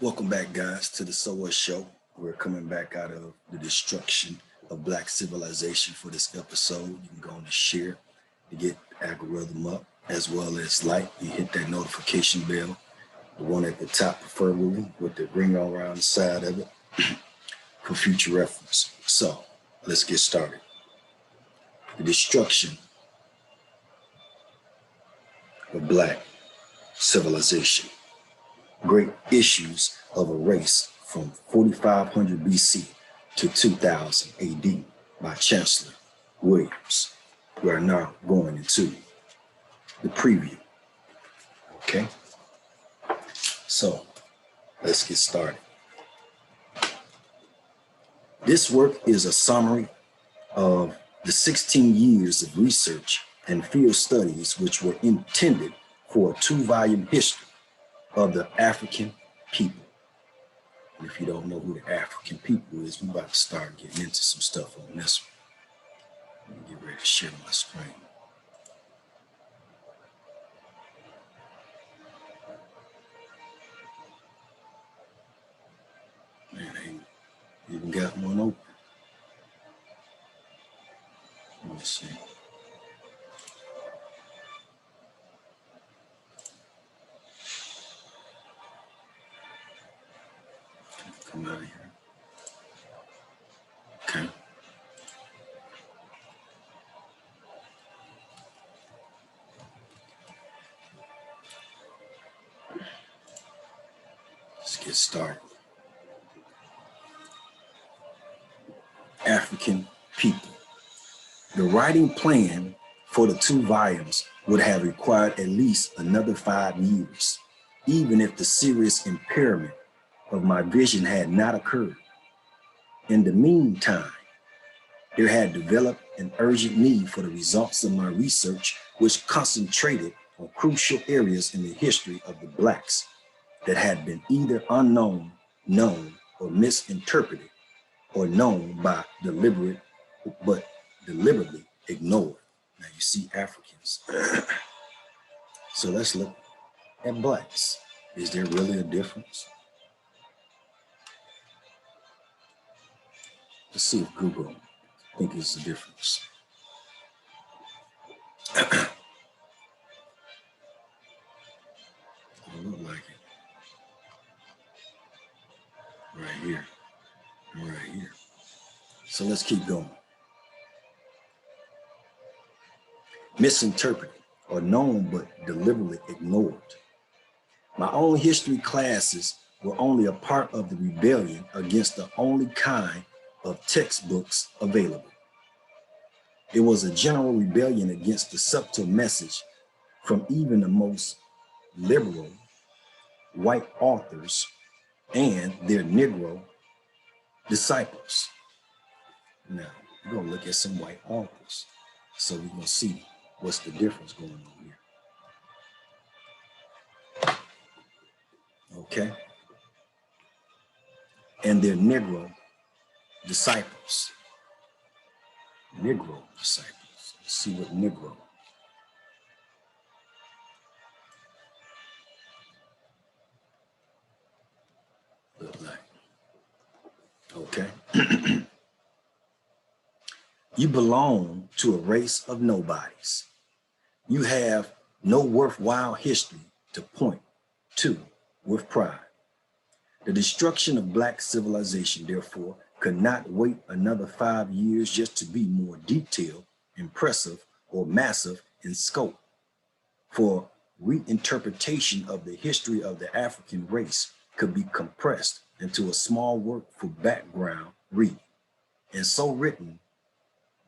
Welcome back, guys, to the So What Show. We're coming back out of the destruction of Black civilization for this episode. You can go on and share to get the algorithm up, as well as like. You hit that notification bell, the one at the top, preferably with the ring all around the side of it for future reference. So let's get started. The destruction of Black civilization. Great issues of a race from 4500 BC to 2000 AD by Chancellor Williams. We are now going into the preview. Okay, so let's get started. This work is a summary of the 16 years of research and field studies which were intended for a 2-volume history of the African people. And if you don't know who the African people is, we're about to start getting into some stuff on this one. Let me get ready to share my screen. Man, I ain't even got one open. Let me see. Come out of here. Okay. Let's get started. African people. The writing plan for the 2 volumes would have required at least another 5 years, even if the serious impairment of my vision had not occurred. In the meantime, there had developed an urgent need for the results of my research, which concentrated on crucial areas in the history of the Blacks that had been either unknown, known, or misinterpreted, or known by deliberately ignored. Now you see Africans. So let's look at Blacks. Is there really a difference? Let's see if Google thinks it's a difference. It look like it. Right here. Right here. So let's keep going. Misinterpreted or known but deliberately ignored. My own history classes were only a part of the rebellion against the only kind of textbooks available. It was a general rebellion against the subtle message from even the most liberal white authors and their Negro disciples. Now, we're going to look at some white authors, so we're going to see what's the difference going on here. Okay? And their Negro disciples. Negro disciples. Let's see what Negro. Look like. Okay? You belong to a race of nobodies. You have no worthwhile history to point to with pride. The destruction of Black civilization, therefore, could not wait another 5 years just to be more detailed, impressive, or massive in scope. For reinterpretation of the history of the African race could be compressed into a small work for background reading, and so written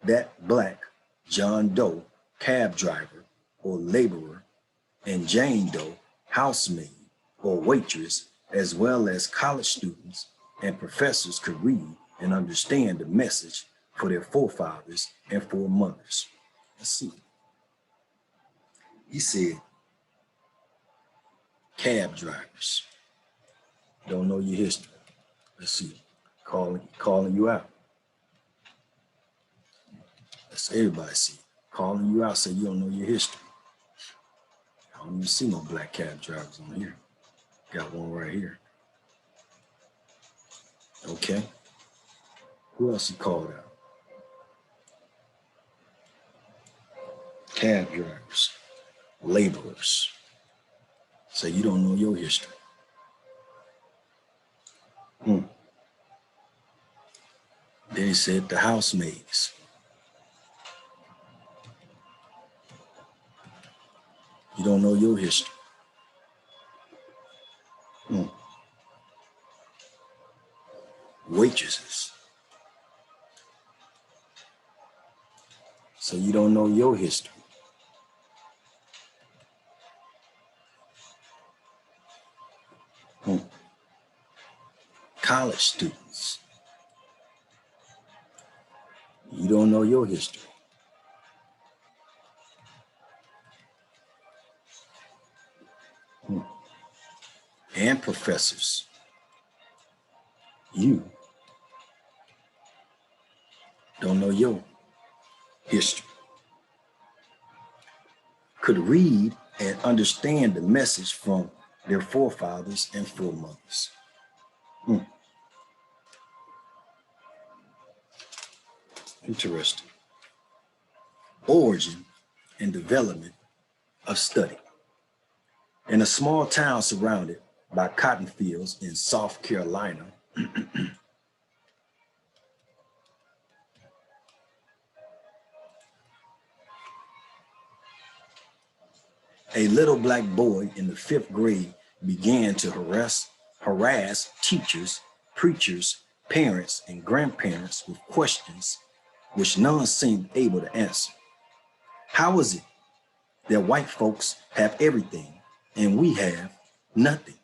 that Black John Doe, cab driver or laborer, and Jane Doe, housemaid or waitress, as well as college students and professors could read and understand the message for their forefathers and foremothers. Let's see. He said, cab drivers don't know your history. Let's see. Calling you out. That's everybody see. Calling you out, say you don't know your history. I don't even see no Black cab drivers on here. Got one right here. Okay. Who else he called out? Cab drivers, laborers. So you don't know your history. Then he said the housemaids. You don't know your history. Waitresses. So you don't know your history. College students. You don't know your history. And professors. You don't know your history. Could read and understand the message from their forefathers and foremothers. Interesting. Origin and development of study. In a small town surrounded by cotton fields in South Carolina, a little black boy in the 5th grade began to harass teachers, preachers, parents, and grandparents with questions which none seemed able to answer. How is it that white folks have everything and we have nothing?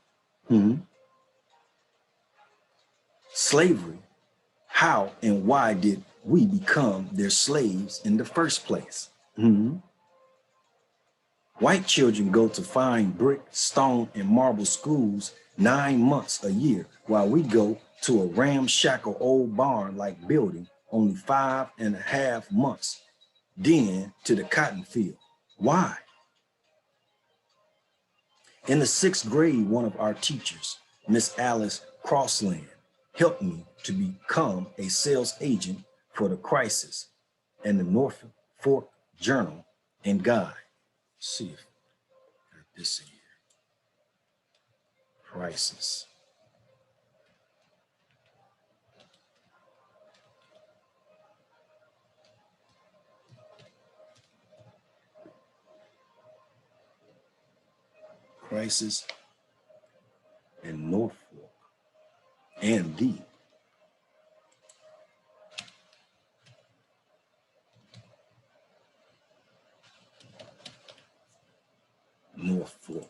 Slavery, how and why did we become their slaves in the first place? White children go to fine brick, stone, and marble schools 9 months a year, while we go to a ramshackle old barn-like building only 5.5 months, then to the cotton field. Why? In the 6th grade, one of our teachers, Miss Alice Crossland, helped me to become a sales agent for the Crisis and the Norfolk Journal and Guide. Let's see if I got this in here. Crisis. Crisis and Norfolk and the Norfolk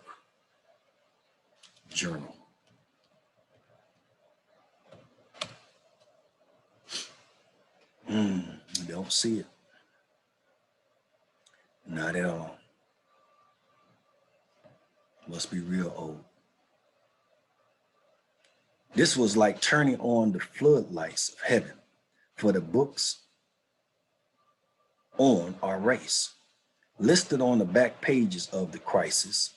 Journal. I don't see it. Not at all. Must be real old. This was like turning on the floodlights of heaven for the books on our race. Listed on the back pages of the Crisis.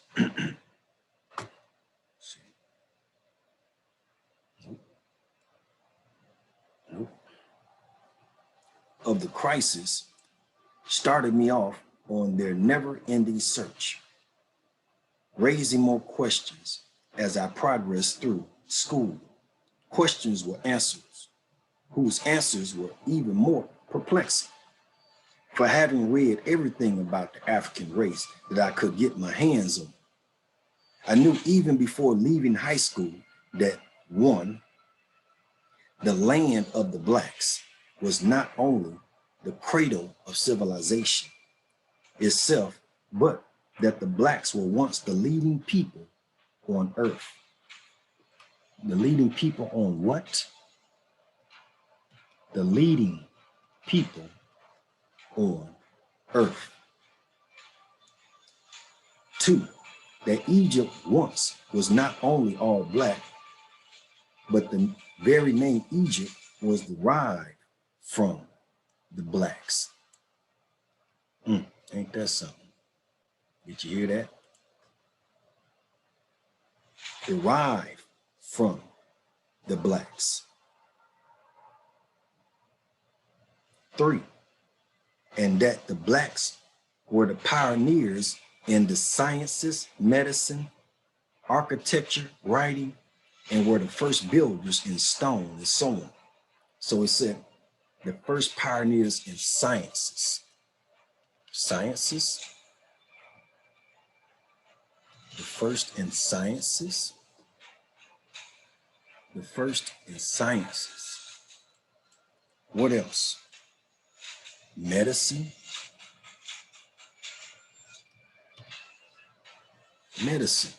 Of the Crisis started me off on their never-ending search, raising more questions as I progressed through school. Questions were answers, whose answers were even more perplexing. For having read everything about the African race that I could get my hands on, I knew even before leaving high school that one, the land of the blacks was not only the cradle of civilization itself, but that the blacks were once the leading people on earth. The leading people on what? The leading people on earth. 2, that Egypt once was not only all black, but the very name Egypt was derived from the blacks. Ain't that something? Did you hear that? Derived from the blacks. 3, and that the blacks were the pioneers in the sciences, medicine, architecture, writing, and were the first builders in stone and so on. So it said the first pioneers in sciences. Sciences. The first in sciences. The first in sciences. What else? Medicine. Medicine.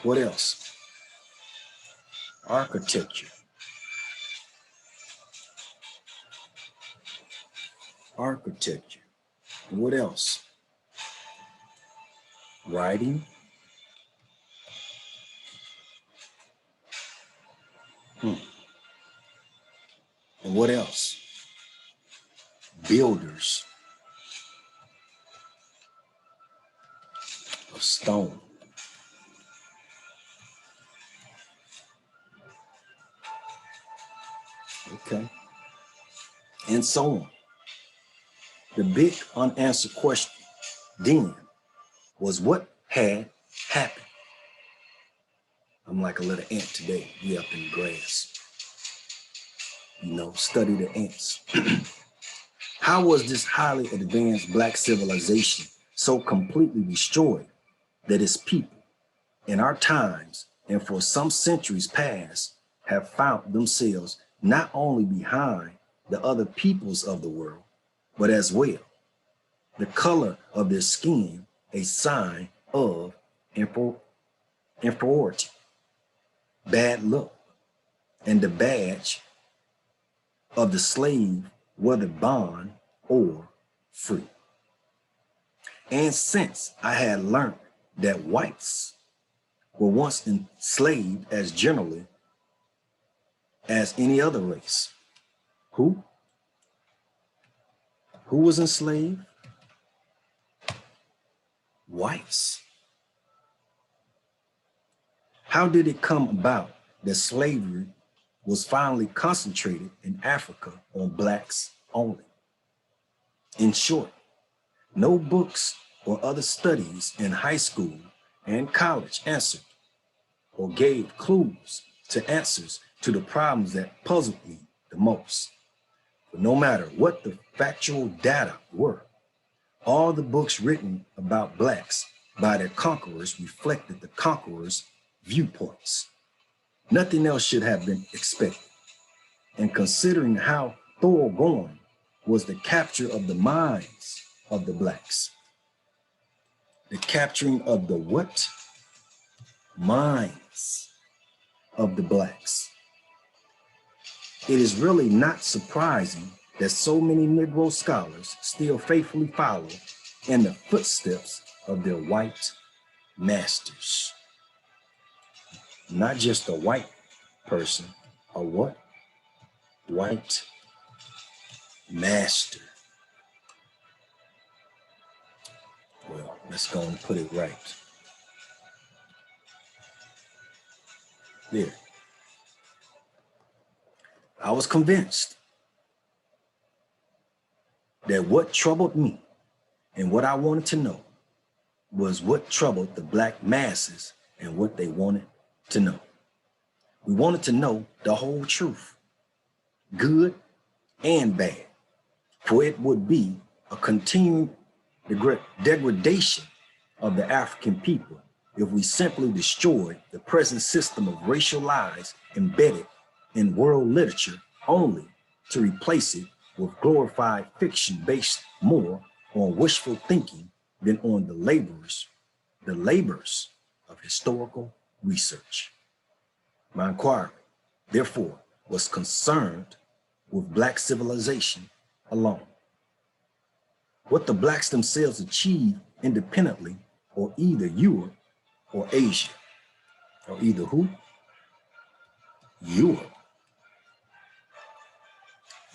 What else? Architecture. Architecture. And what else? Writing. And what else? Builders of stone. Okay. And so on. The big unanswered question then was what had happened. I'm like a little ant today. We up in the grass. You know, study the ants. How was this highly advanced black civilization so completely destroyed that its people in our times and for some centuries past have found themselves not only behind the other peoples of the world, but as well the color of their skin a sign of inferiority, bad luck, and the badge of the slave, whether bond or free. And since I had learned that whites were once enslaved as generally as any other race, who was enslaved? Whites. How did it come about that slavery was finally concentrated in Africa on blacks only? In short, no books or other studies in high school and college answered or gave clues to answers to the problems that puzzled me the most. But no matter what the factual data were, all the books written about blacks by their conquerors reflected the conquerors' viewpoints. Nothing else should have been expected. And considering how thoroughgoing was the capture of the minds of the blacks, the capturing of the what? Minds of the blacks. It is really not surprising that so many Negro scholars still faithfully follow in the footsteps of their white masters. Not just a white person, a what? White master. Well, let's go and put it right. There. I was convinced that what troubled me and what I wanted to know was what troubled the black masses and what they wanted to know. We wanted to know the whole truth, good and bad, for it would be a continuing degradation of the African people if we simply destroyed the present system of racial lies embedded in world literature only to replace it with glorified fiction based more on wishful thinking than on the labors of historical research. My inquiry, therefore, was concerned with black civilization alone. What the blacks themselves achieved independently, or either Europe or Asia, or either who? Europe.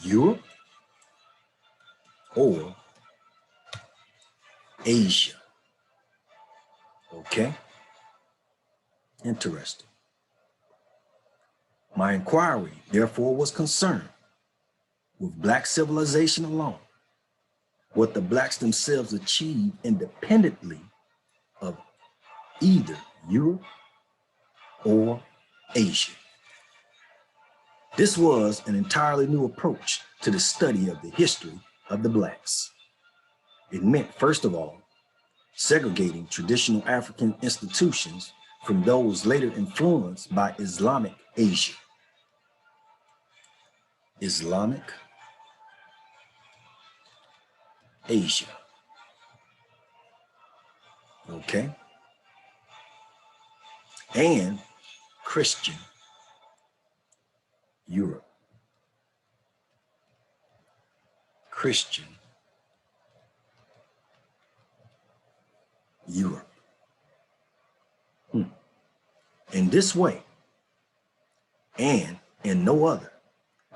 Europe or Asia. Okay? Interesting. My inquiry, therefore, was concerned with Black civilization alone, what the Blacks themselves achieved independently of either Europe or Asia. This was an entirely new approach to the study of the history of the Blacks. It meant, first of all, segregating traditional African institutions from those later influenced by Islamic Asia. Islamic Asia. Okay? And Christian Europe. Christian Europe. In this way, and in no other,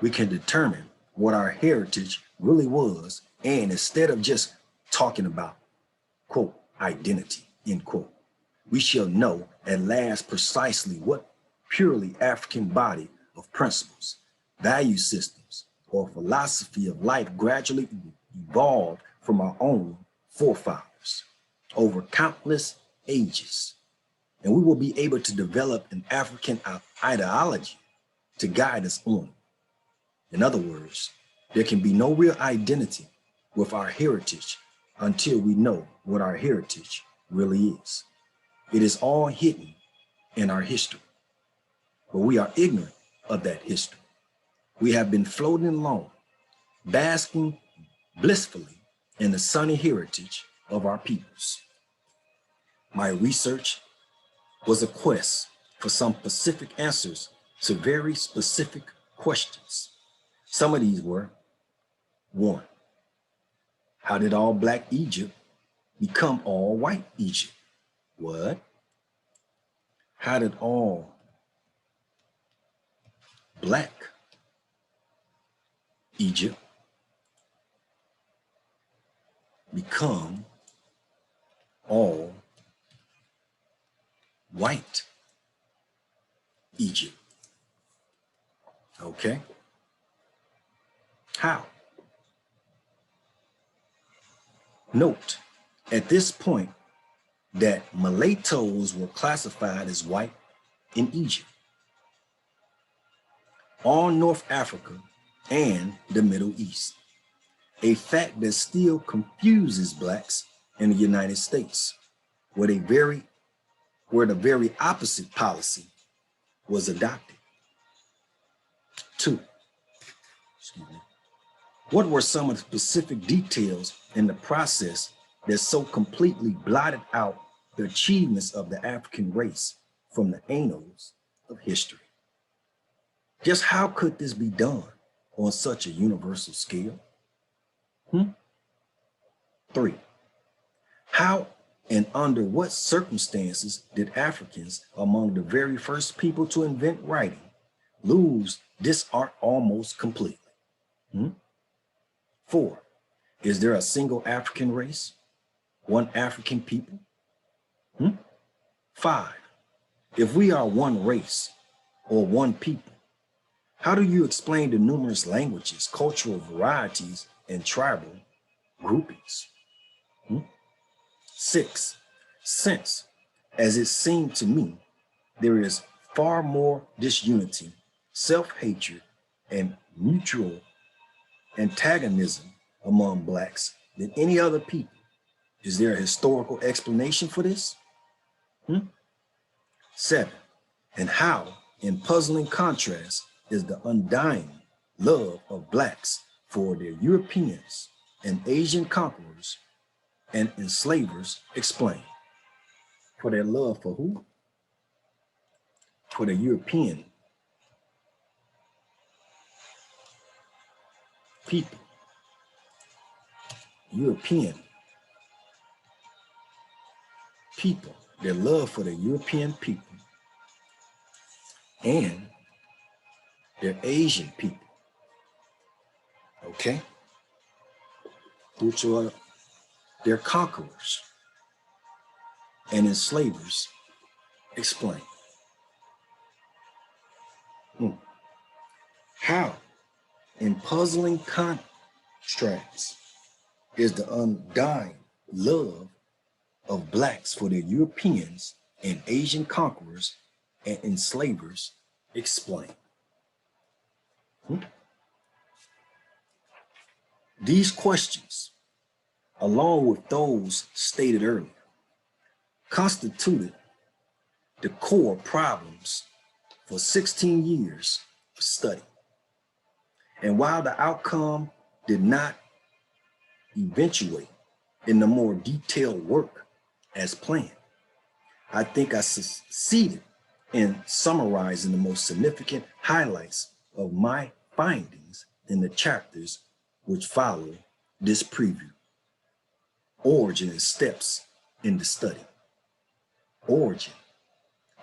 we can determine what our heritage really was, and instead of just talking about, quote, identity, end quote, we shall know at last precisely what purely African body of principles, value systems, or philosophy of life gradually evolved from our own forefathers over countless ages. And we will be able to develop an African ideology to guide us on. In other words, there can be no real identity with our heritage until we know what our heritage really is. It is all hidden in our history, but we are ignorant of that history. We have been floating along, basking blissfully in the sunny heritage of our peoples. My research was a quest for some specific answers to very specific questions. Some of these were: 1, how did all Black Egypt become all white Egypt? What? How did all Black Egypt become all white Egypt? Okay. How? Note at this point that mulattoes were classified as white in Egypt, all North Africa, and the Middle East, a fact that still confuses Blacks in the United States, where the very opposite policy was adopted. 2, what were some of the specific details in the process that so completely blotted out the achievements of the African race from the annals of history? Just how could this be done on such a universal scale? 3, how and under what circumstances did Africans, among the very first people to invent writing, lose this art almost completely? 4, is there a single African race, one African people? 5, if we are one race or one people, how do you explain the numerous languages, cultural varieties, and tribal groupings? 6, since, as it seemed to me, there is far more disunity, self-hatred, and mutual antagonism among Blacks than any other people, is there a historical explanation for this? 7, and how, in puzzling contrast, is the undying love of Blacks for their Europeans and Asian conquerors and enslavers explained? For their love for who? For the European people. European people, their love for the European people and their Asian people, okay? Which are their conquerors and enslavers explain. How, in puzzling contrasts, is the undying love of Blacks for their Europeans and Asian conquerors and enslavers explained? These questions, along with those stated earlier, constituted the core problems for 16 years of study. And while the outcome did not eventuate in the more detailed work as planned, I think I succeeded in summarizing the most significant highlights of my findings in the chapters which follow this preview. Origin and steps in the study. Origin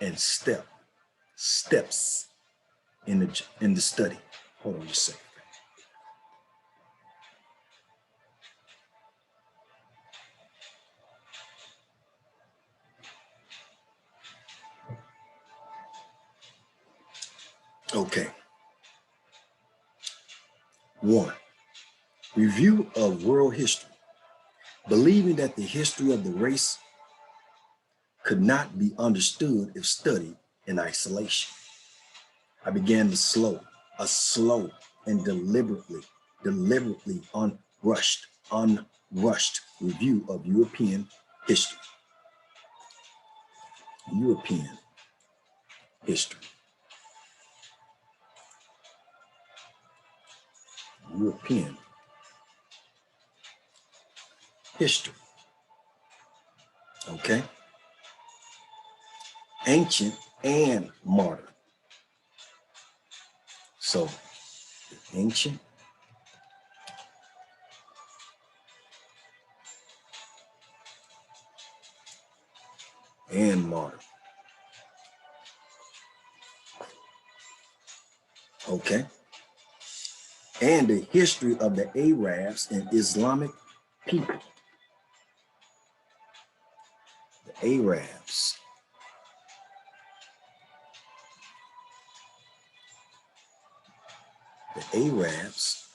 and steps in the study. Hold on just a second. Okay. 1. Review of world history. Believing that the history of the race could not be understood if studied in isolation, I began a slow and deliberately unrushed review of European history. European history. European history. Okay? Ancient and modern. So, ancient and modern. Okay? And the history of the Arabs and Islamic people. The Arabs. The Arabs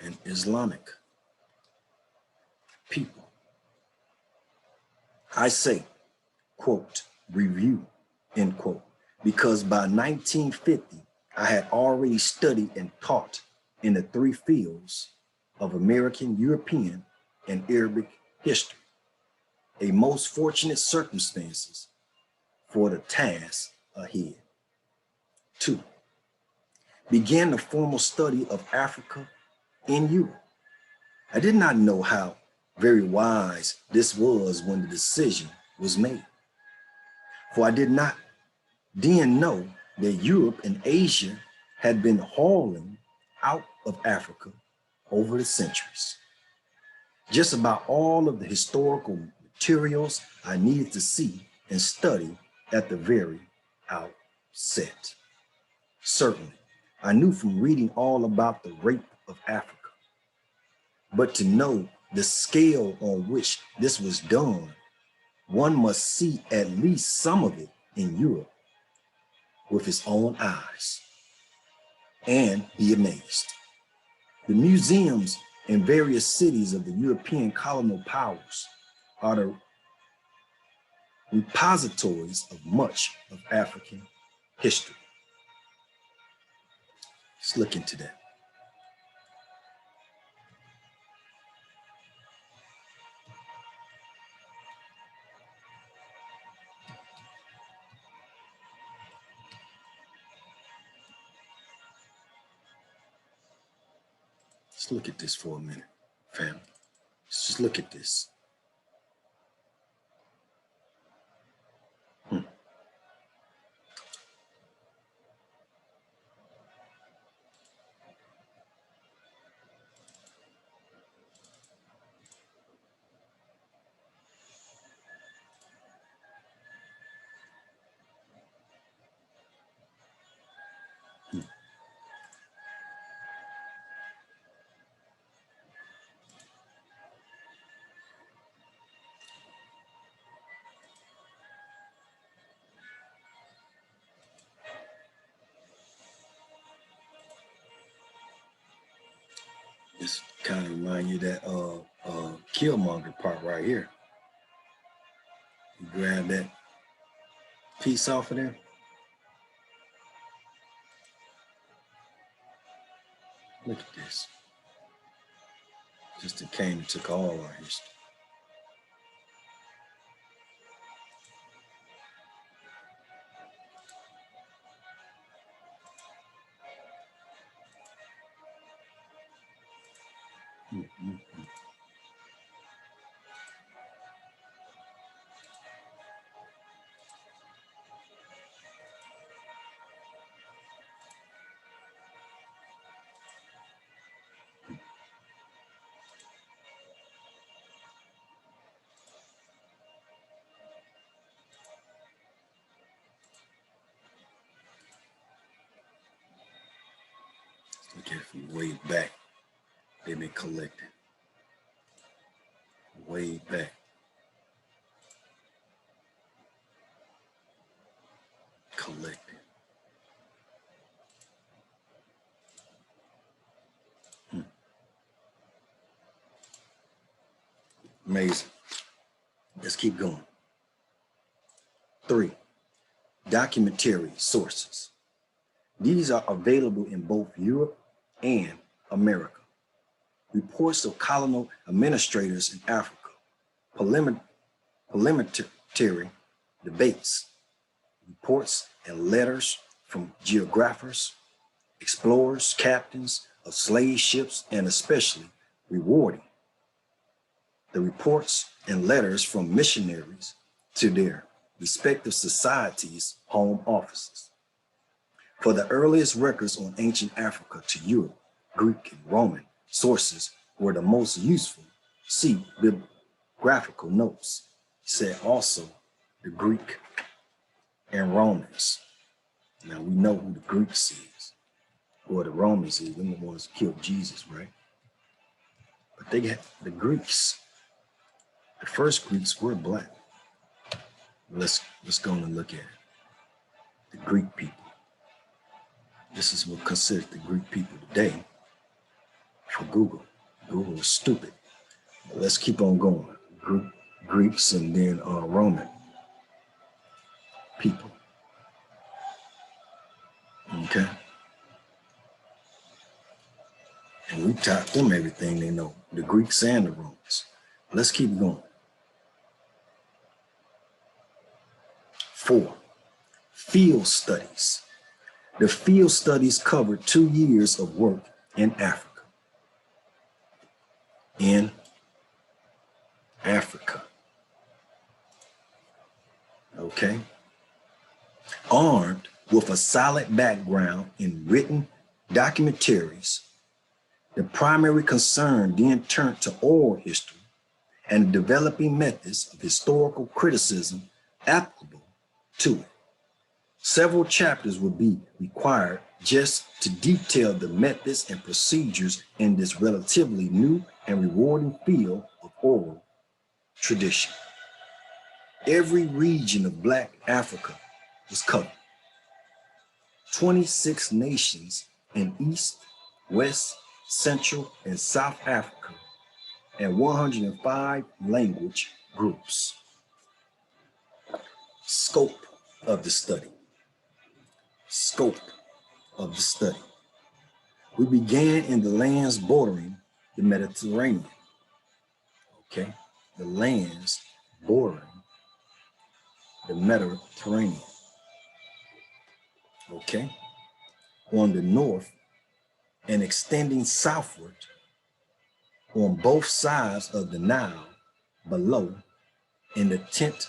and Islamic people. I say, quote, review, end quote, because by 1950, I had already studied and taught in the 3 fields of American, European, and Arabic history, a most fortunate circumstances for the task ahead. 2, began the formal study of Africa and Europe. I did not know how very wise this was when the decision was made, for I did not then know that Europe and Asia had been hauling out of Africa over the centuries. Just about all of the historical materials I needed to see and study at the very outset. Certainly, I knew from reading all about the rape of Africa, but to know the scale on which this was done, one must see at least some of it in Europe with his own eyes and be amazed. The museums in various cities of the European colonial powers are the repositories of much of African history. Let's look into that. Let's look at this for a minute, family. Let's just look at this. This kind of remind you of that Killmonger part right here. You grab that piece off of there. Look at this. Just it came and took all our history. Look at it from way back. They've been collecting. Way back. Collecting. Amazing. Let's keep going. 3, documentary sources. These are available in both Europe and America. Reports of colonial administrators in Africa, parliamentary debates, reports and letters from geographers, explorers, captains of slave ships, and especially rewarding the reports and letters from missionaries to their respective societies' home offices. For the earliest records on ancient Africa to Europe, Greek and Roman sources were the most useful. See bibliographical notes. He said also the Greek and Romans. Now we know who the Greeks is, or the Romans is. They're the ones who killed Jesus, right? But they got the Greeks. The first Greeks were black. Let's go and look at it. The Greek people. This is what considered the Greek people today for Google. Google is stupid. But let's keep on going. Greeks and then Roman people. Okay. And we taught them everything they know, the Greeks and the Romans. Let's keep going. 4, field studies. The field studies covered 2 years of work in Africa. In Africa. Okay. Armed with a solid background in written documentaries, the primary concern then turned to oral history and developing methods of historical criticism applicable to it. Several chapters would be required just to detail the methods and procedures in this relatively new and rewarding field of oral tradition. Every region of Black Africa was covered. 26 nations in East, West, Central, and South Africa, and 105 language groups. Scope of the study. Scope of the study. We began in the lands bordering the Mediterranean. Okay, the lands bordering the Mediterranean. Okay, on the north and extending southward on both sides of the Nile below in the 10th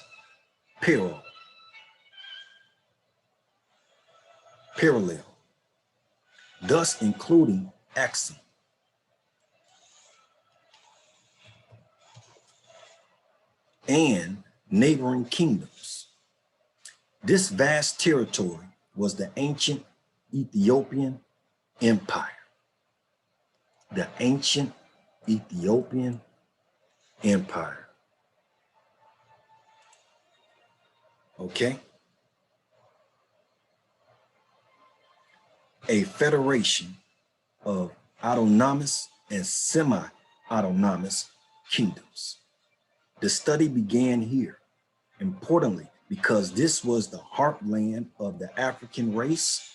parallel, thus including Axum. And neighboring kingdoms. This vast territory was the ancient Ethiopian Empire. The ancient Ethiopian Empire. Okay? A federation of autonomous and semi-autonomous kingdoms. The study began here, importantly, because this was the heartland of the African race,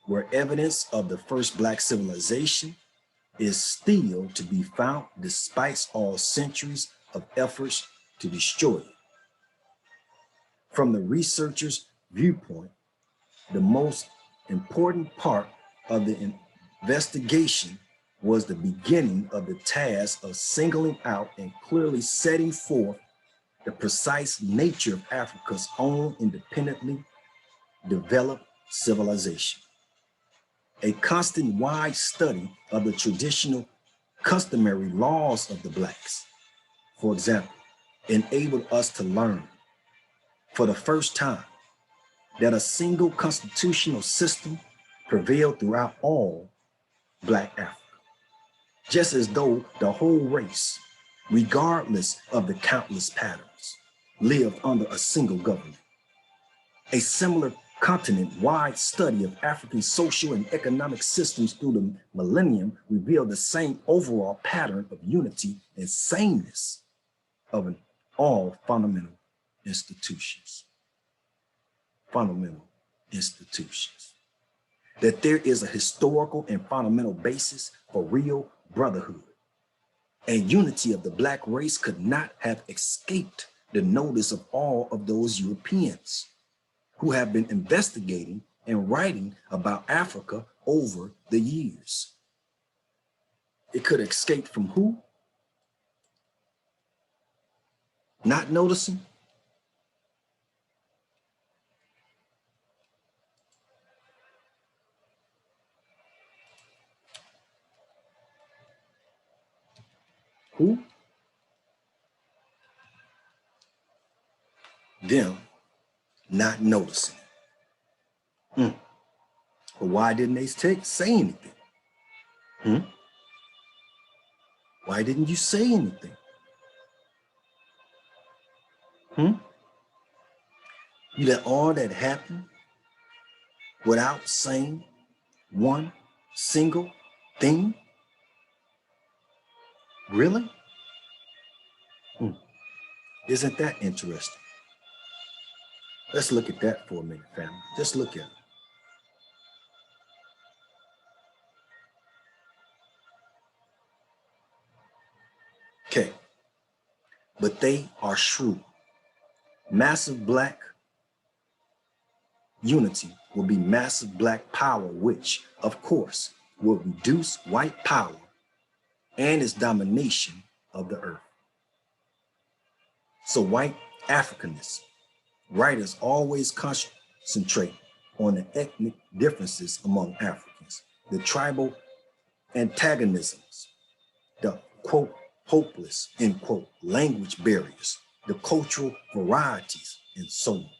where evidence of the first Black civilization is still to be found despite all centuries of efforts to destroy it. From the researcher's viewpoint, the most important part of the investigation was the beginning of the task of singling out and clearly setting forth the precise nature of Africa's own independently developed civilization. A constant wide study of the traditional customary laws of the Blacks, for example, enabled us to learn for the first time that a single constitutional system prevailed throughout all Black Africa, just as though the whole race, regardless of the countless patterns, lived under a single government. A similar continent-wide study of African social and economic systems through the millennium revealed the same overall pattern of unity and sameness of all fundamental institutions. Fundamental institutions. That there is a historical and fundamental basis for real brotherhood. And unity of the Black race could not have escaped the notice of all of those Europeans who have been investigating and writing about Africa over the years. It could escape from who? Not noticing? Who? Them not noticing. But why didn't they say anything? Why didn't you say anything? You let all that happen without saying one single thing? Really? Isn't that interesting? Let's look at that for a minute, family. Just look at it. Okay, but they are shrewd. Massive Black unity will be massive Black power, which, of course, will reduce white power and its domination of the earth. So white Africanists, writers always concentrate on the ethnic differences among Africans, the tribal antagonisms, the quote, hopeless, end quote, language barriers, the cultural varieties, and so on.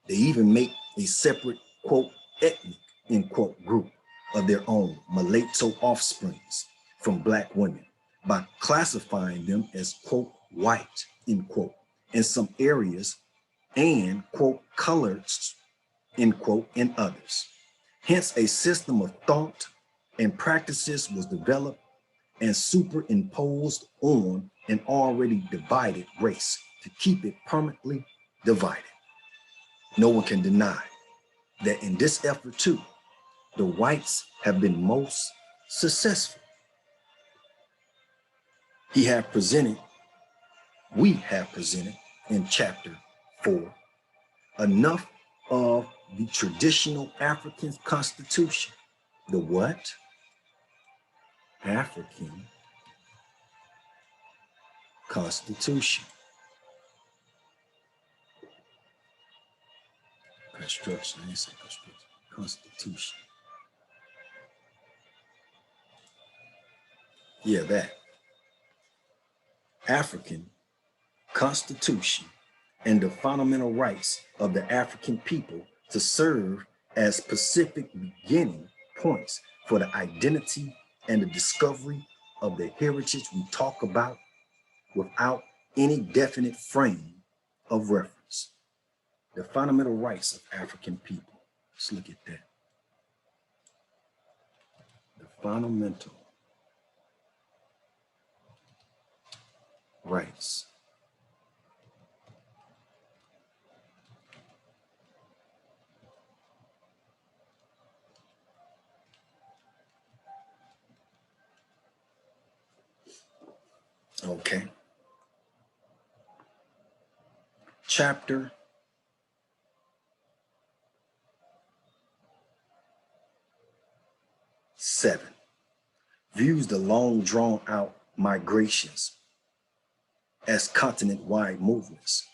They even make a separate, quote, ethnic, end quote, group of their own mulatto offsprings from Black women by classifying them as, quote, white, end quote, in some areas and, quote, colored, end quote, in others. Hence, a system of thought and practices was developed and superimposed on an already divided race to keep it permanently divided. No one can deny that in this effort too, the whites have been most successful. We have presented in chapter 4 enough of the traditional African constitution. The what? African Constitution. Construction, I didn't say construction. Constitution. Yeah, that. African Constitution and the fundamental rights of the African people to serve as specific beginning points for the identity and the discovery of the heritage we talk about without any definite frame of reference. The fundamental rights of African people. Let's look at that. The fundamental rights. Okay. Chapter 7 views the long drawn out migrations as continent-wide movements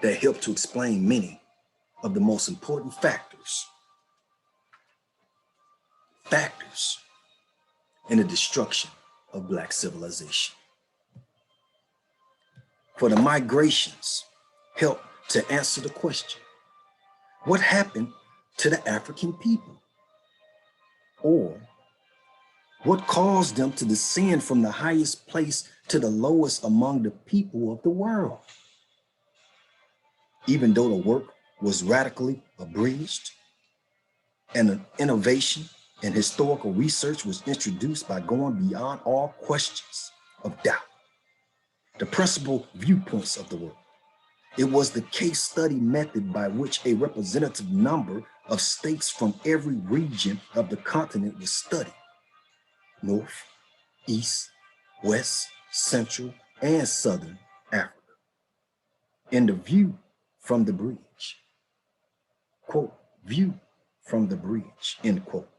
that help to explain many of the most important factors in the destruction of Black civilization. For the migrations help to answer the question, what happened to the African people? Or what caused them to descend from the highest place to the lowest among the people of the world? Even though the work was radically abridged and an innovation in historical research was introduced by going beyond all questions of doubt, the principal viewpoints of the work. It was the case study method by which a representative number of states from every region of the continent was studied. North, East, West, Central, and Southern Africa. In the view from the bridge, quote, view from the bridge, end quote.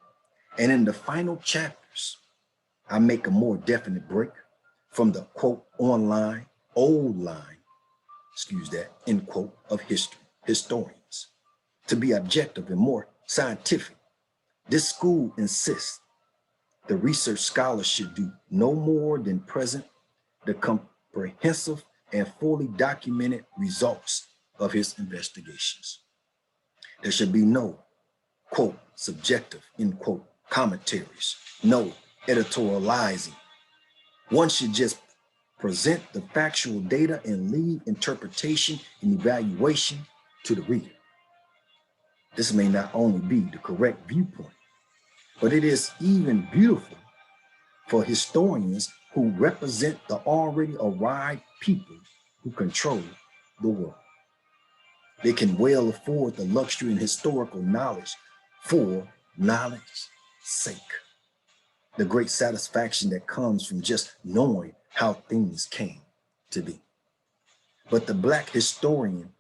And in the final chapters, I make a more definite break from the quote, online, old line, excuse that, end quote, of history, historians. To be objective and more scientific, this school insists the research scholar should do no more than present the comprehensive and fully documented results of his investigations. There should be no, quote, subjective, end quote, commentaries, no editorializing. One should just present the factual data and leave interpretation and evaluation to the reader. This may not only be the correct viewpoint, but it is even beautiful for historians who represent the already arrived people who control the world. They can well afford the luxury and historical knowledge for knowledge's sake. The great satisfaction that comes from just knowing how things came to be. But the Black historian,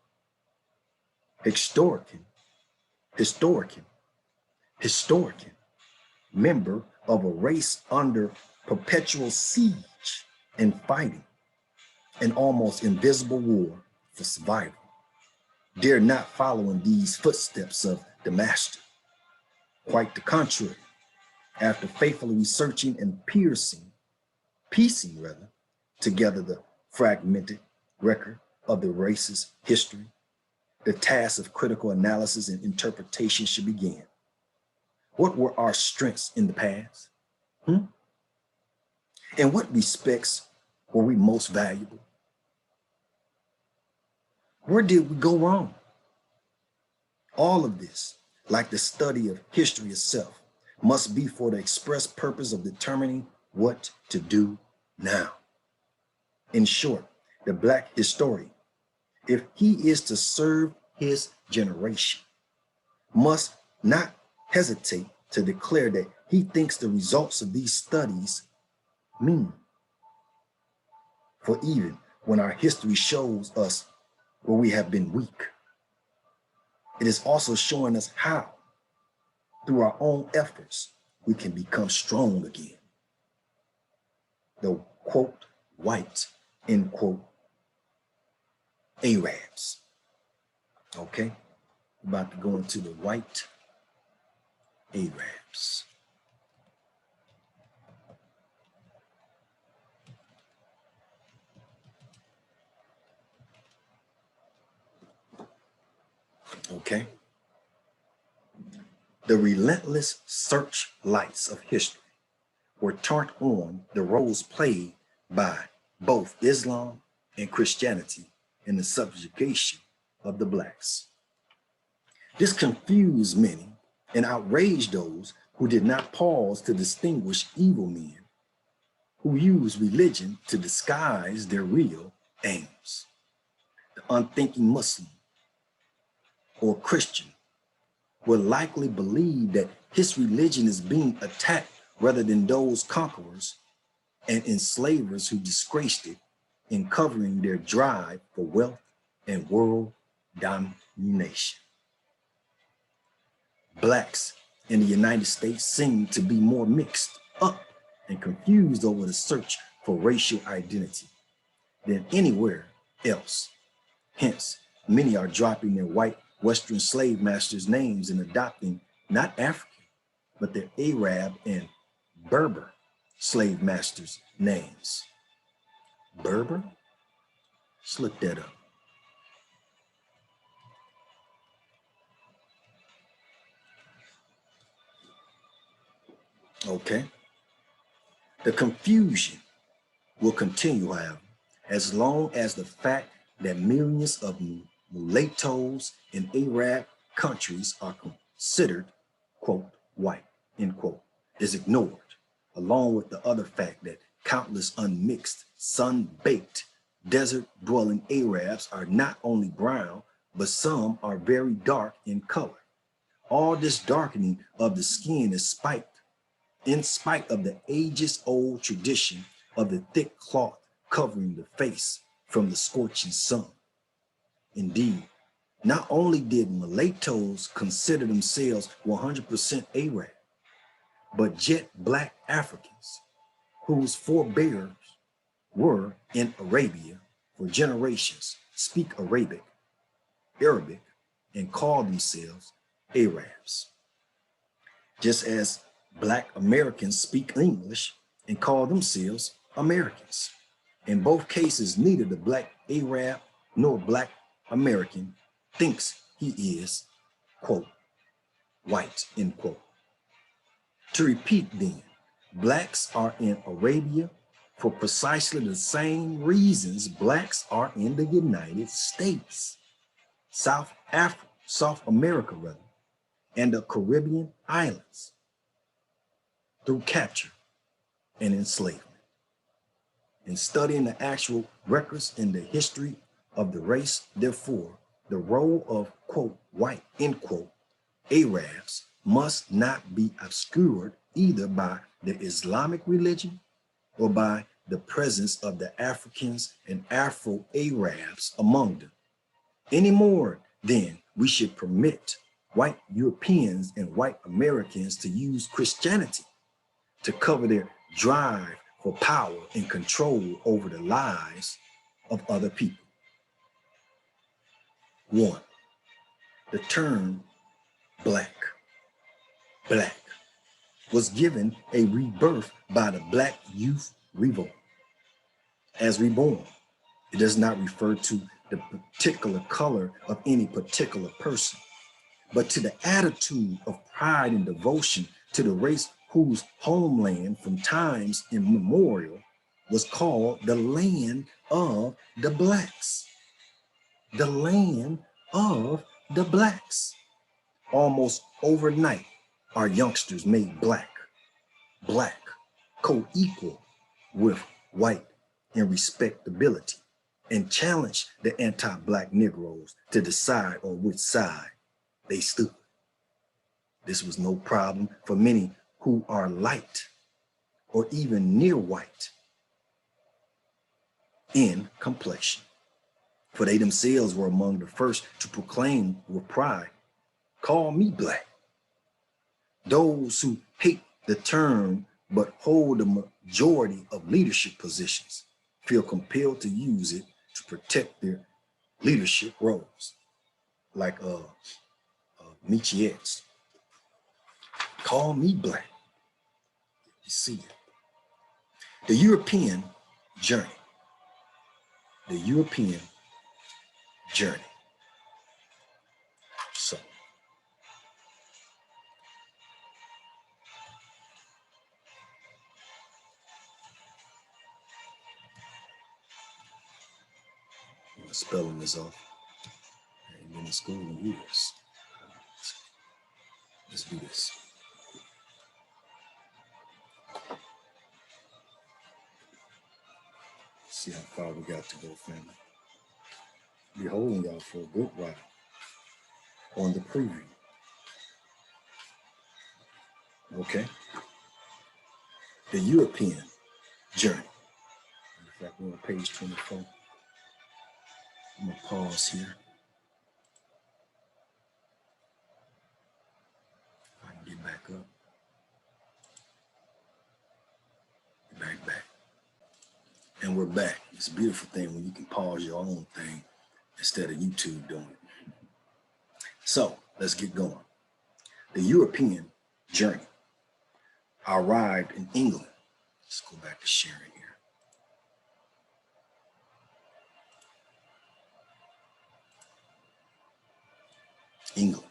member of a race under perpetual siege and fighting, an almost invisible war for survival, dare not follow in these footsteps of the master. Quite the contrary, after faithfully researching and piecing together the fragmented record of the race's history, the task of critical analysis and interpretation should begin. What were our strengths in the past? In what respects were we most valuable? Where did we go wrong? All of this, like the study of history itself, must be for the express purpose of determining what to do now. In short, the Black historian, if he is to serve his generation, must not hesitate to declare that he thinks the results of these studies mean. For even when our history shows us where we have been weak, it is also showing us how, through our own efforts, we can become strong again. The quote, white, end quote, Arabs. Okay, about to go into the white Arabs. Okay. The relentless searchlights of history were turned on the roles played by both Islam and Christianity in the subjugation of the Blacks. This confused many and outraged those who did not pause to distinguish evil men who use religion to disguise their real aims. The unthinking Muslim or Christian will likely believe that his religion is being attacked rather than those conquerors and enslavers who disgraced it in covering their drive for wealth and world domination. Blacks in the United States seem to be more mixed up and confused over the search for racial identity than anywhere else. Hence, many are dropping their white Western slave masters' names and adopting not African, but their Arab and Berber slave masters' names. Berber? Let's look that up. Okay. The confusion will continue, however, as long as the fact that millions of mulattoes in Arab countries are considered, quote, white, end quote, is ignored, along with the other fact that countless unmixed, sun-baked, desert-dwelling Arabs are not only brown, but some are very dark in color. All this darkening of the skin is in spite of the ages-old tradition of the thick cloth covering the face from the scorching sun. Indeed, not only did mulattoes consider themselves 100% Arab, but jet black Africans, whose forebears were in Arabia for generations, speak Arabic, and call themselves Arabs. Just as Black Americans speak English and call themselves Americans. In both cases, neither the Black Arab nor Black American thinks he is, quote, white, end quote. To repeat then, Blacks are in Arabia for precisely the same reasons Blacks are in the United States, South America rather, and the Caribbean islands, through capture and enslavement. In studying the actual records in the history of the race, therefore, the role of, quote, white, end quote, Arabs must not be obscured either by the Islamic religion or by the presence of the Africans and Afro-Arabs among them. Any more than we should permit white Europeans and white Americans to use Christianity to cover their drive for power and control over the lives of other people. 1. The term black was given a rebirth by the Black Youth Revolt. As reborn, it does not refer to the particular color of any particular person, but to the attitude of pride and devotion to the race whose homeland from times immemorial was called the land of the blacks. The land of the blacks. Almost overnight, our youngsters made black, co-equal with white in respectability, and challenged the anti-black Negroes to decide on which side they stood. This was no problem for many who are light or even near white in complexion, for they themselves were among the first to proclaim with pride, "Call me black." Those who hate the term but hold the majority of leadership positions feel compelled to use it to protect their leadership roles, like Michiet's. Call me black. You see it. The European journey. The European journey. So, my spelling is off. I ain't been in school in years. Let's do this. see how far we got to go, family. Be holding y'all for a good while on the preview. Okay. The European journey. In fact, we're on page 24. I'm gonna pause here. If I can get back up. Back. And we're back. It's a beautiful thing when you can pause your own thing instead of YouTube doing it. So let's get going. The European journey. I arrived in England. Let's go back to sharing here. England.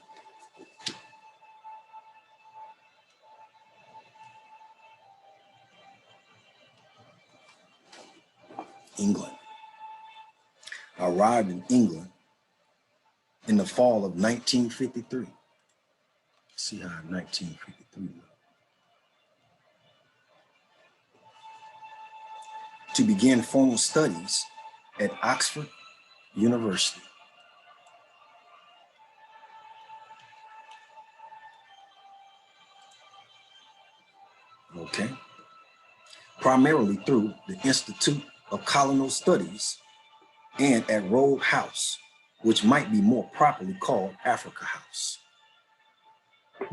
I arrived in England in the fall of 1953. See how 1953 looked. To begin formal studies at Oxford University. Okay. Primarily through the Institute of Colonial Studies and at Road House, which might be more properly called Africa House. I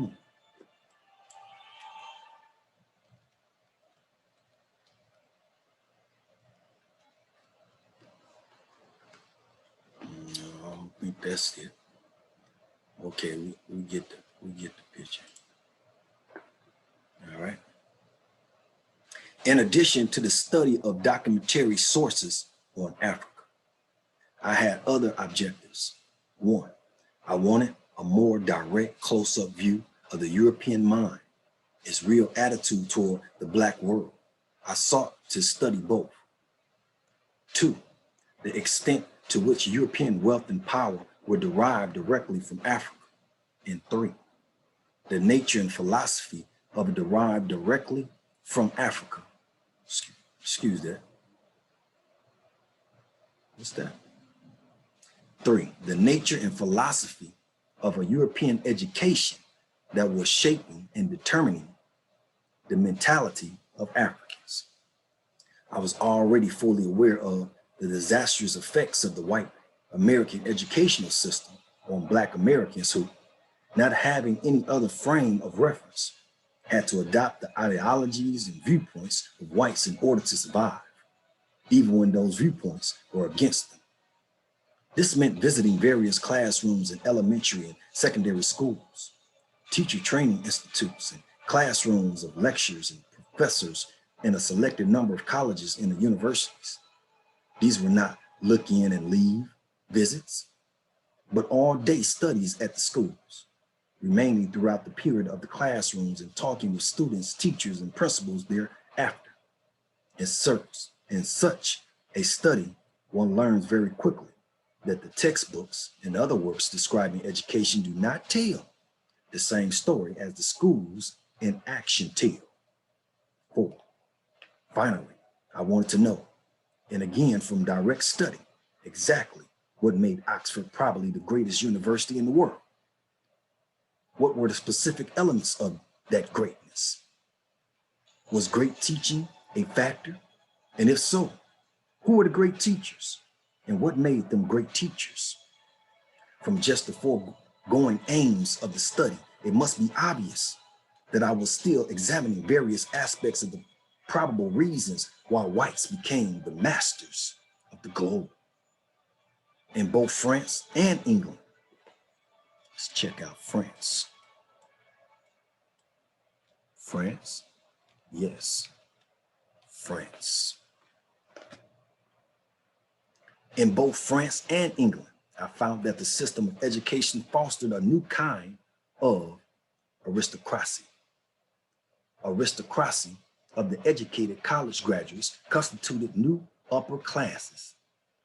don't think that's it. Okay, we get the picture. All right. In addition to the study of documentary sources on Africa, I had other objectives. One, I wanted a more direct close-up view of the European mind, its real attitude toward the Black world. I sought to study both. Two, the extent to which European wealth and power were derived directly from Africa. And three, the nature and philosophy of it derived directly from Africa. Excuse that. What's that? Three, the nature and philosophy of a European education that was shaping and determining the mentality of Africans. I was already fully aware of the disastrous effects of the white American educational system on Black Americans who, not having any other frame of reference, had to adopt the ideologies and viewpoints of whites in order to survive, even when those viewpoints were against them. This meant visiting various classrooms in elementary and secondary schools, teacher training institutes, and classrooms of lectures and professors in a selected number of colleges and the universities. These were not look in and leave visits, but all-day studies at the schools, remaining throughout the period of the classrooms and talking with students, teachers, and principals thereafter. In such a study, one learns very quickly that the textbooks and other works describing education do not tell the same story as the schools in action tell. 4, finally, I wanted to know, and again from direct study, exactly what made Oxford probably the greatest university in the world. What were the specific elements of that greatness? Was great teaching a factor? And if so, who were the great teachers? And what made them great teachers? From just the foregoing aims of the study, it must be obvious that I was still examining various aspects of the probable reasons why whites became the masters of the globe in both France and England. Let's check out France. France? Yes, France. In both France and England, I found that the system of education fostered a new kind of aristocracy. Aristocracy of the educated college graduates constituted new upper classes.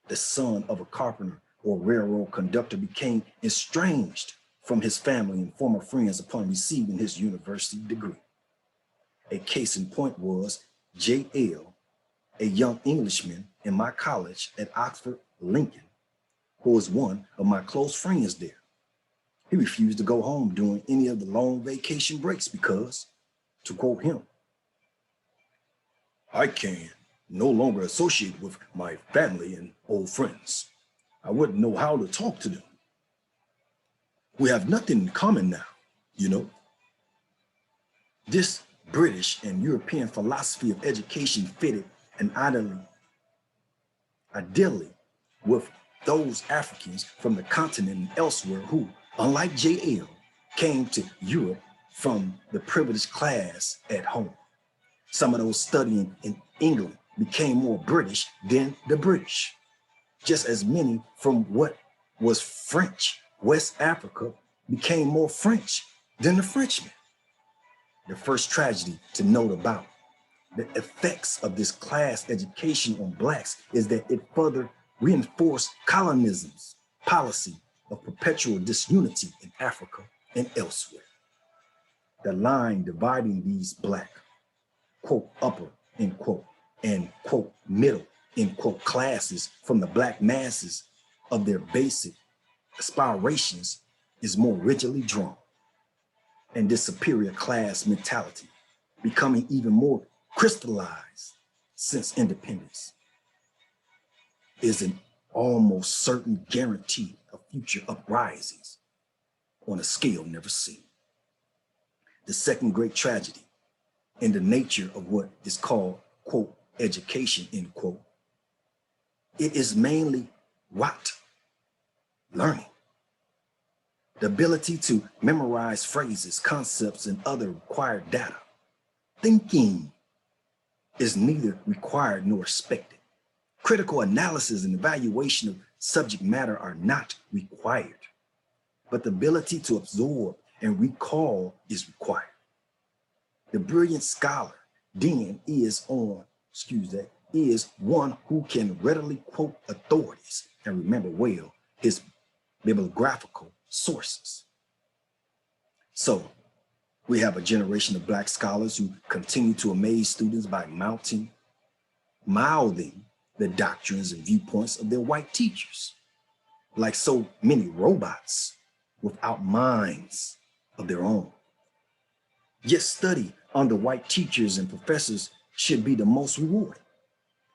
The son of a carpenter or railroad conductor became estranged from his family and former friends upon receiving his university degree. A case in point was J.L. a young Englishman in my college at Oxford, Lincoln, who was one of my close friends there. He refused to go home during any of the long vacation breaks because, to quote him, "I can no longer associate with my family and old friends. I wouldn't know how to talk to them. We have nothing in common now, you know." This British and European philosophy of education fitted and ideally with those Africans from the continent and elsewhere who, unlike JL, came to Europe from the privileged class at home. Some of those studying in England became more British than the British. Just as many from what was French West Africa became more French than the Frenchmen. The first tragedy to note about the effects of this class education on blacks is that it further reinforced colonialism's policy of perpetual disunity in Africa and elsewhere. The line dividing these black, quote, upper, end quote, and quote, middle, end quote, classes from the black masses of their basic aspirations is more rigidly drawn. And this superior class mentality becoming even more crystallized since independence is an almost certain guarantee of future uprisings on a scale never seen. The second great tragedy in the nature of what is called, quote, education, end quote, it is mainly rote learning. The ability to memorize phrases, concepts, and other required data. Thinking is neither required nor expected. Critical analysis and evaluation of subject matter are not required, but the ability to absorb and recall is required. The brilliant scholar then is one who can readily quote authorities and remember well his bibliographical sources. So we have a generation of black scholars who continue to amaze students by mouthing the doctrines and viewpoints of their white teachers, like so many robots without minds of their own. Yet study under white teachers and professors should be the most rewarding,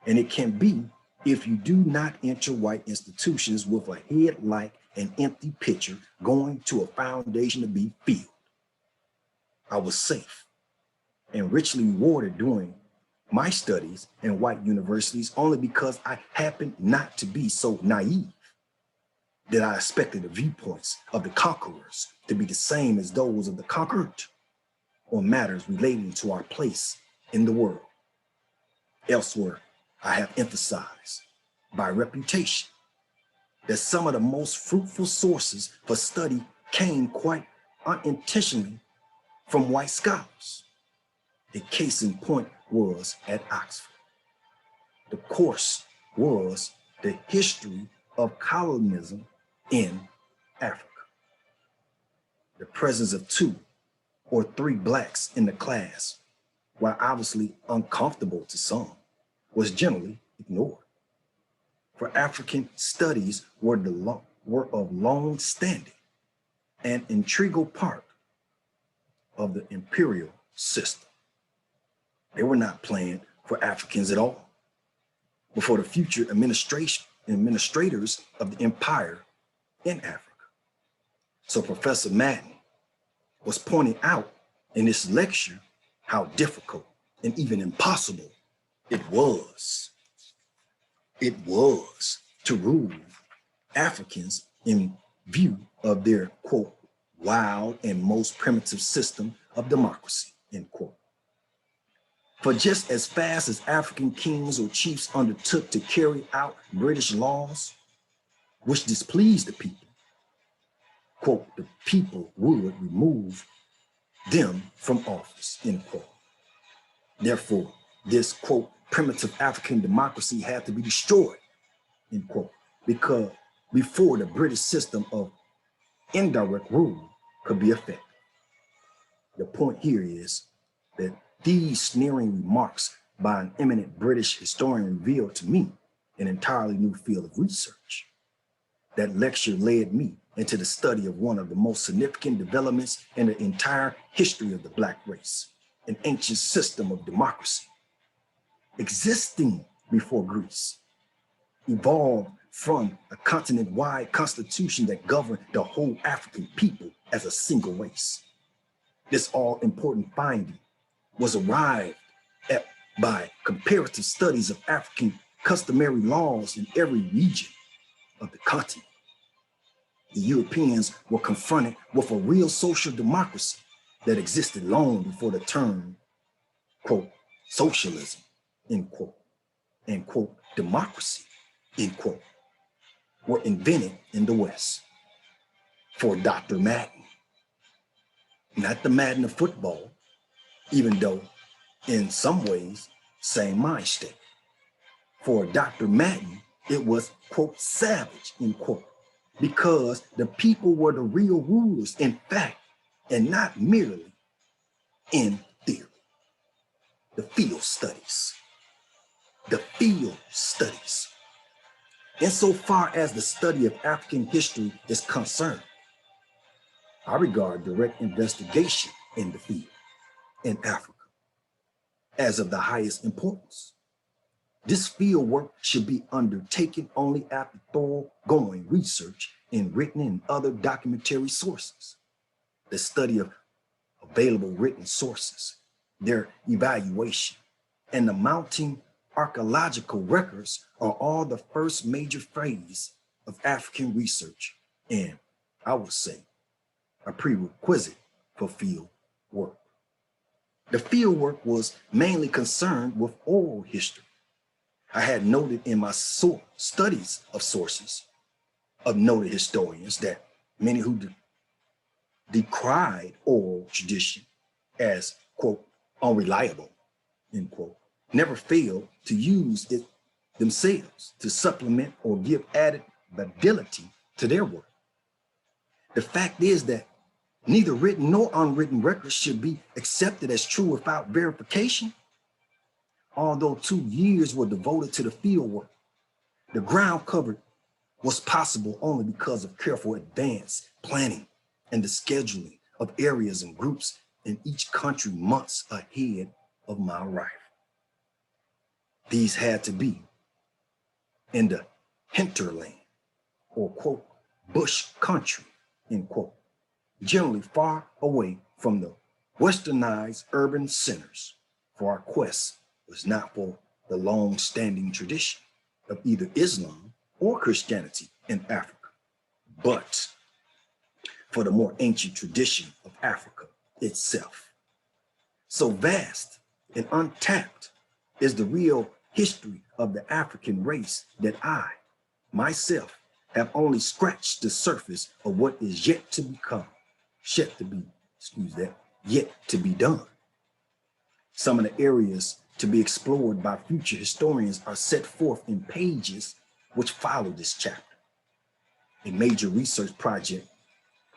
and it can be if you do not enter white institutions with a head like an empty pitcher going to a foundation to be filled. I was safe and richly rewarded during my studies in white universities only because I happened not to be so naive that I expected the viewpoints of the conquerors to be the same as those of the conquered on matters relating to our place in the world. Elsewhere, I have emphasized by reputation that some of the most fruitful sources for study came quite unintentionally from white scholars. A case in point was at Oxford. The course was the history of colonialism in Africa. The presence of 2 or 3 blacks in the class, while obviously uncomfortable to some, was generally ignored. For African studies were of long standing and integral part of the imperial system. They were not planned for Africans at all, but for the future administrators of the empire in Africa. So Professor Madden was pointing out in this lecture how difficult and even impossible it was to rule Africans in view of their, quote, wild and most primitive system of democracy, end quote. For just as fast as African kings or chiefs undertook to carry out British laws, which displeased the people, quote, the people would remove them from office, end quote. Therefore, this, quote, primitive African democracy had to be destroyed, end quote, because before the British system of indirect rule could be effective. The point here is that these sneering remarks by an eminent British historian revealed to me an entirely new field of research. That lecture led me into the study of one of the most significant developments in the entire history of the Black race, an ancient system of democracy existing before Greece, evolved from a continent-wide constitution that governed the whole African people as a single race. This all-important finding was arrived at by comparative studies of African customary laws in every region of the continent. The Europeans were confronted with a real social democracy that existed long before the term, quote, socialism, end quote, and quote, democracy, end quote, were invented in the West. For Dr. Madden, not the Madden of football, even though in some ways, same mind state. For Dr. Madden, it was, quote, savage, end quote, because the people were the real rulers in fact, and not merely in theory. The field studies. The field studies. Insofar as the study of African history is concerned, I regard direct investigation in the field in Africa as of the highest importance. This field work should be undertaken only after thoroughgoing research in written and other documentary sources. The study of available written sources, their evaluation, and the mounting archaeological records are all the first major phase of African research, and I would say a prerequisite for field work. The field work was mainly concerned with oral history. I had noted in my studies of sources of noted historians that many who decried oral tradition as, quote, unreliable, end quote, never failed to use it themselves to supplement or give added validity to their work. The fact is that neither written nor unwritten records should be accepted as true without verification. Although 2 years were devoted to the field work, the ground covered was possible only because of careful advance planning and the scheduling of areas and groups in each country months ahead of my arrival. These had to be in the hinterland, or quote, bush country, end quote, generally far away from the westernized urban centers, for our quest was not for the long-standing tradition of either Islam or Christianity in Africa, but for the more ancient tradition of Africa itself. So vast and untapped is the real history of the African race that I, myself, have only scratched the surface of what is yet to become, yet to be done. Some of the areas to be explored by future historians are set forth in pages which follow this chapter. A major research project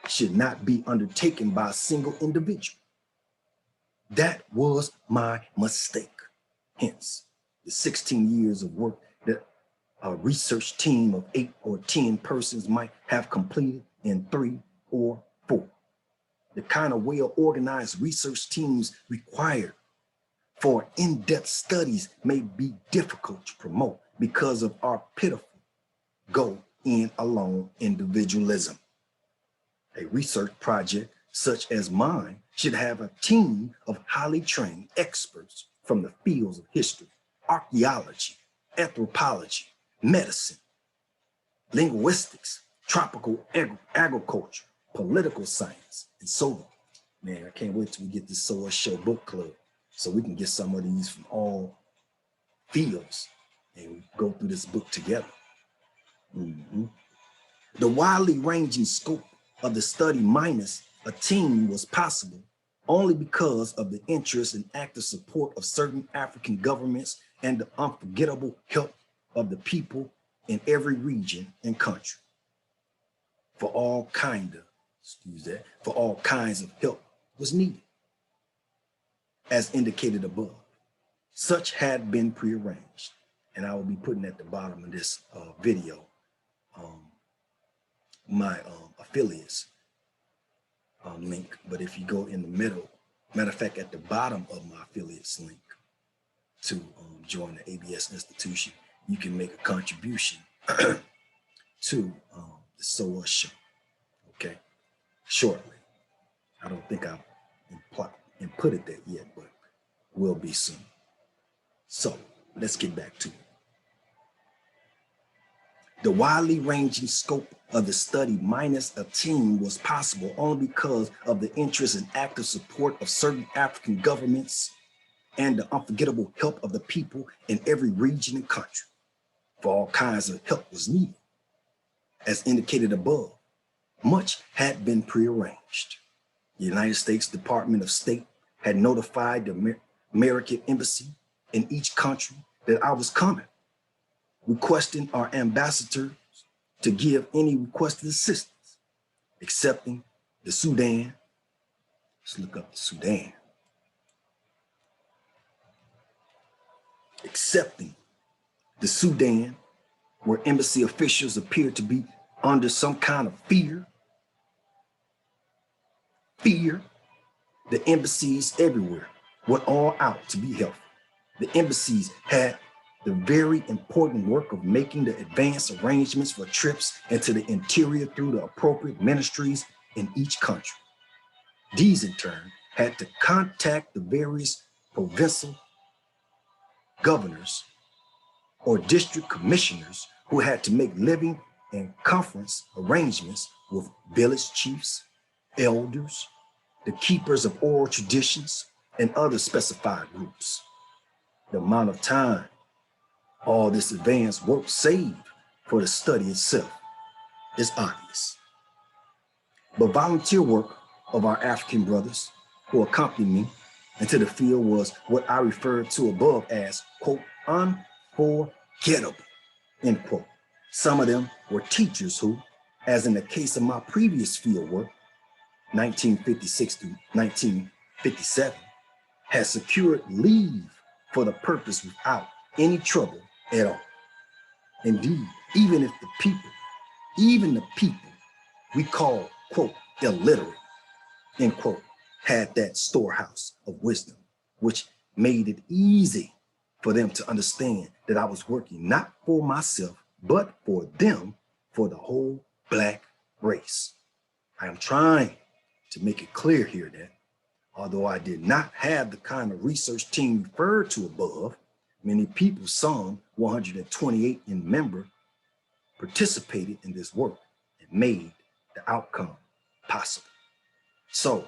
should not be undertaken by a single individual. That was my mistake. Hence, the 16 years of work that a research team of 8 or 10 persons might have completed in 3 or 4. The kind of well-organized research teams required for in-depth studies may be difficult to promote because of our pitiful go-in-alone individualism. A research project such as mine should have a team of highly trained experts from the fields of history, archaeology, anthropology, medicine, linguistics, tropical agriculture, political science, and so on. Man, I can't wait till we get this Soil Show book club so we can get some of these from all fields and go through this book together. The widely ranging scope of the study minus a team was possible only because of the interest and active support of certain African governments and the unforgettable help of the people in every region and country. For all kinds of help was needed. As indicated above, Such had been prearranged. And I will be putting at the bottom of this video my affiliates link. But if you go in the middle, matter of fact, at the bottom of my affiliates link to join the ABS institution, you can make a contribution to the So Us Show, okay? Shortly. I don't think I've inputted that yet, but will be soon. So let's get back to it. The widely ranging scope of the study minus a team was possible only because of the interest and active support of certain African governments and the unforgettable help of the people in every region and country. For all kinds of help was needed. As indicated above, much had been prearranged. The United States Department of State had notified the American embassy in each country that I was coming, requesting our ambassadors to give any requested assistance, excepting the Sudan. Let's look up the Sudan. Excepting the Sudan, where embassy officials appeared to be under some kind of fear. The embassies everywhere were all out to be helpful. The embassies had the very important work of making the advance arrangements for trips into the interior through the appropriate ministries in each country. These, in turn, had to contact the various provincial governors or district commissioners who had to make living and conference arrangements with village chiefs, elders, the keepers of oral traditions, and other specified groups. The amount of time all this advanced work saved for the study itself is obvious. But volunteer work of our African brothers who accompanied me into the field was what I referred to above as, quote, unforgettable, end quote. Some of them were teachers who, as in the case of my previous field work, 1956 to 1957, had secured leave for the purpose without any trouble at all. Indeed, even the people we call, quote, illiterate, end quote, had that storehouse of wisdom, which made it easy for them to understand that I was working not for myself, but for them, for the whole Black race. I am trying to make it clear here that although I did not have the kind of research team referred to above, many people, some 128 in number, participated in this work and made the outcome possible. So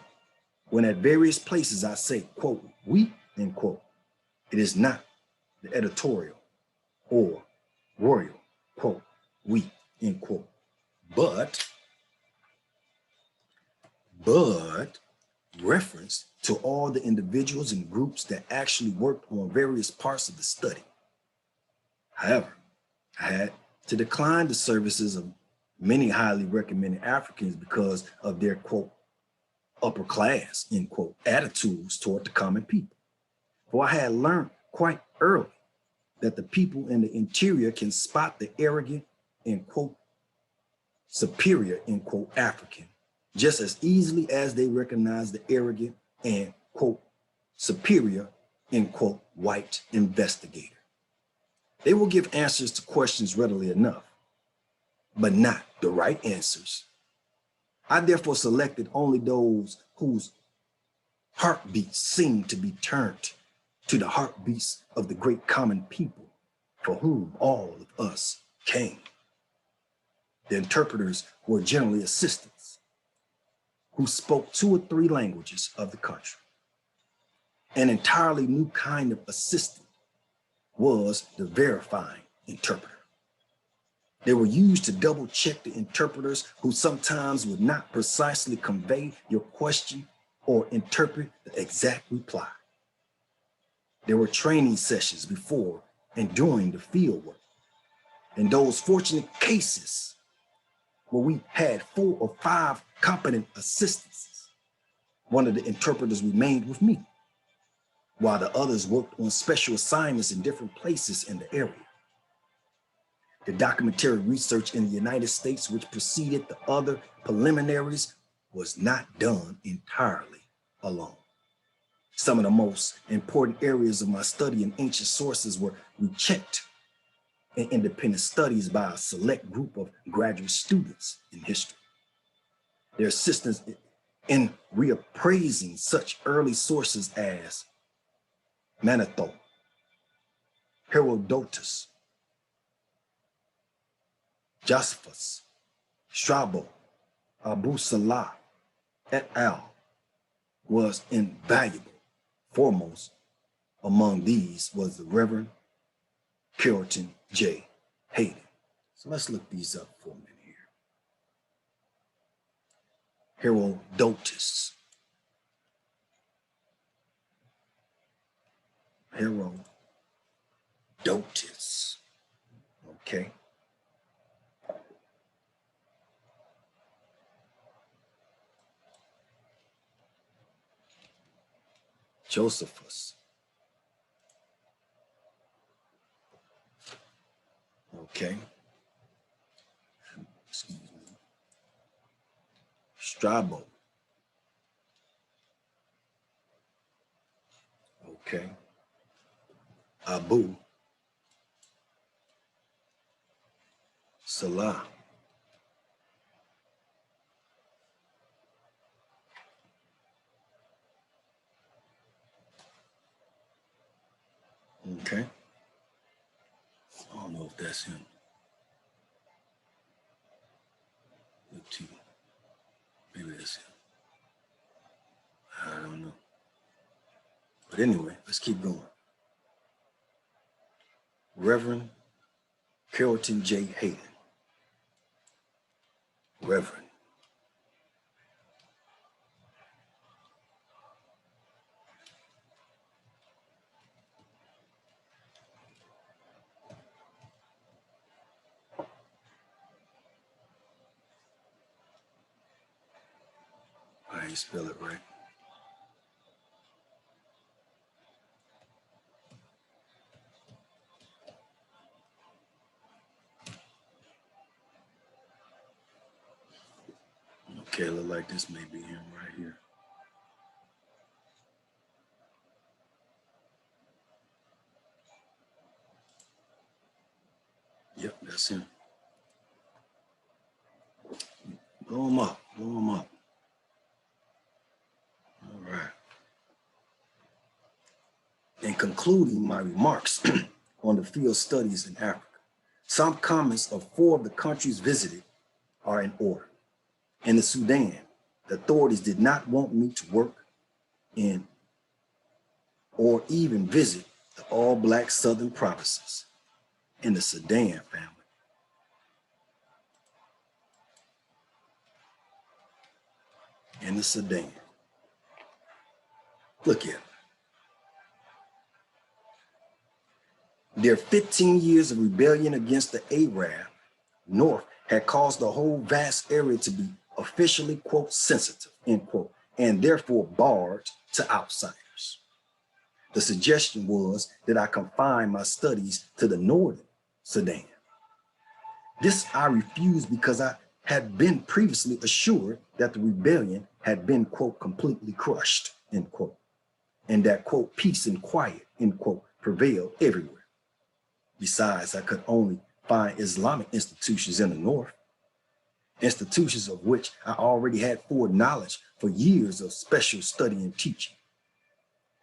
when at various places I say, quote, we, end quote, it is not the editorial or royal, quote, we, end quote, but reference to all the individuals and groups that actually worked on various parts of the study. However, I had to decline the services of many highly recommended Africans because of their, quote, upper class, end quote, attitudes toward the common people. For I had learned quite early that the people in the interior can spot the arrogant, end quote, superior, end quote, African, just as easily as they recognize the arrogant and, quote, superior, end quote, white investigator. They will give answers to questions readily enough, but not the right answers. I therefore selected only those whose heartbeats seemed to be turned to the heartbeats of the great common people for whom all of us came. The interpreters were generally assistants who spoke 2 or 3 languages of the country. An entirely new kind of assistant was the verifying interpreter. They were used to double check the interpreters who sometimes would not precisely convey your question or interpret the exact reply. There were training sessions before and during the field work. In those fortunate cases where we had 4 or 5 competent assistants, one of the interpreters remained with me. while the others worked on special assignments in different places in the area. The documentary research in the United States, which preceded the other preliminaries, was not done entirely alone. Some of the most important areas of my study in ancient sources were rechecked in independent studies by a select group of graduate students in history. Their assistance in reappraising such early sources as Manetho, Herodotus, Josephus, Strabo, Abu Salah, et al. Was invaluable. Foremost among these was the Reverend Carrollton J. Hayden. So let's look these up for a minute here. Herodotus. Herodotus. Okay. Josephus. Okay. Excuse me. Strabo. Okay. Abu Salah. Okay. I don't know if that's him. Look to you. Maybe that's him. I don't know. But anyway, let's keep going. Reverend Carrollton J. Hayden. Reverend. I ain't spell it right. Okay, look like this may be him right here. Yep, that's him. Blow him up, blow him up. All right. In concluding my remarks on the field studies in Africa, some comments of 4 of the countries visited are in order. In the Sudan, the authorities did not want me to work in or even visit the all-Black southern provinces in the Sudan family. In the Sudan. Look at it. Their 15 years of rebellion against the Arab North had caused the whole vast area to be officially, quote, sensitive, end quote, and therefore barred to outsiders. The suggestion was that I confine my studies to the northern Sudan. This I refused because I had been previously assured that the rebellion had been, quote, completely crushed, end quote, and that, quote, peace and quiet, end quote, prevailed everywhere. Besides, I could only find Islamic institutions in the north, institutions of which I already had foreknowledge for years of special study and teaching,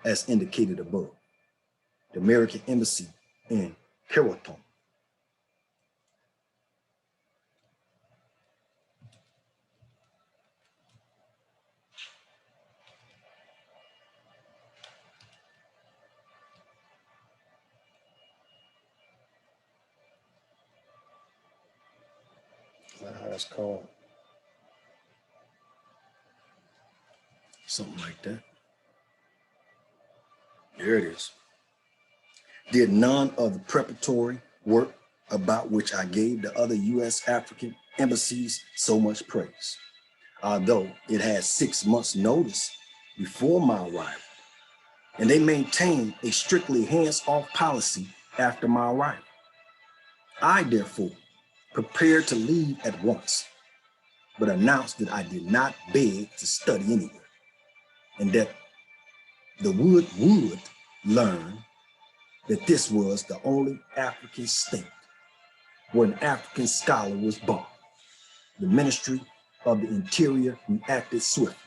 as indicated above. The American Embassy in Khartoum, is that how it's called? Something like that. There it is. Did none of the preparatory work about which I gave the other U.S. African embassies so much praise. Although it had 6 months notice before my arrival, and they maintained a strictly hands-off policy after my arrival. I, therefore, prepared to leave at once, but announced that I did not beg to study anywhere, and that the would learn that this was the only African state where an African scholar was born. The Ministry of the Interior reacted swiftly.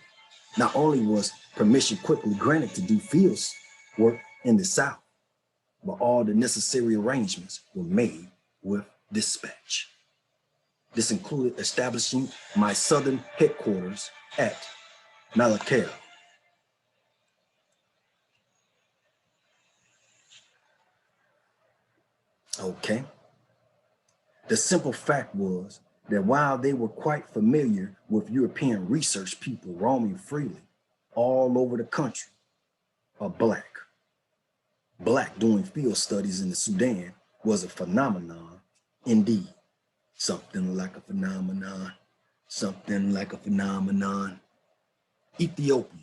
Not only was permission quickly granted to do field work in the South, but all the necessary arrangements were made with dispatch. This included establishing my southern headquarters at Malakal. Okay. The simple fact was that while they were quite familiar with European research people roaming freely all over the country, are black doing field studies in the Sudan was a phenomenon indeed. Something like a phenomenon, something like a phenomenon. Ethiopia.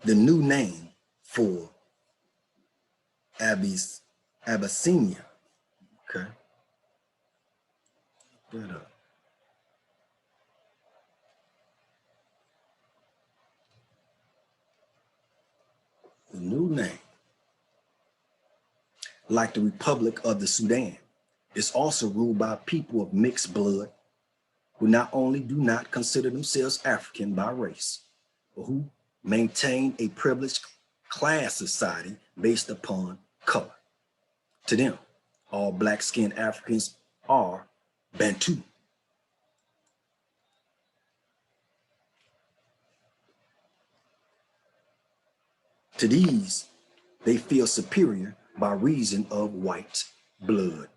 The new name for Abyssinia. Okay. That up. The new name, like the Republic of the Sudan, is also ruled by people of mixed blood who not only do not consider themselves African by race, but who maintain a privileged class society based upon color. To them, all black-skinned Africans are Bantu. To these, they feel superior by reason of white blood.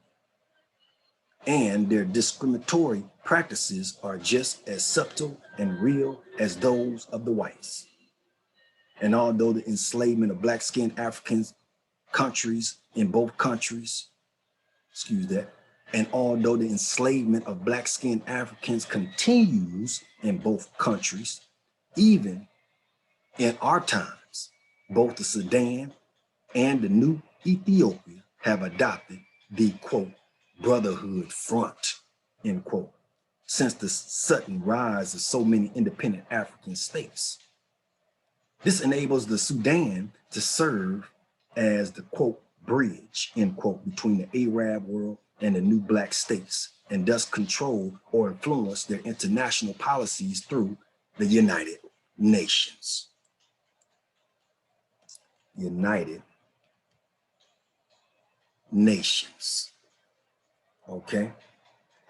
And their discriminatory practices are just as subtle and real as those of the whites. And although the enslavement of black-skinned Africans countries in both countries, and although the enslavement of black-skinned Africans continues in both countries, even in our times, both the Sudan and the new Ethiopia have adopted the, quote, brotherhood front, end quote, since the sudden rise of so many independent African states. This enables the Sudan to serve as the, quote, bridge, end quote, between the Arab world and the new black states, and thus control or influence their international policies through the United Nations. United Nations, okay?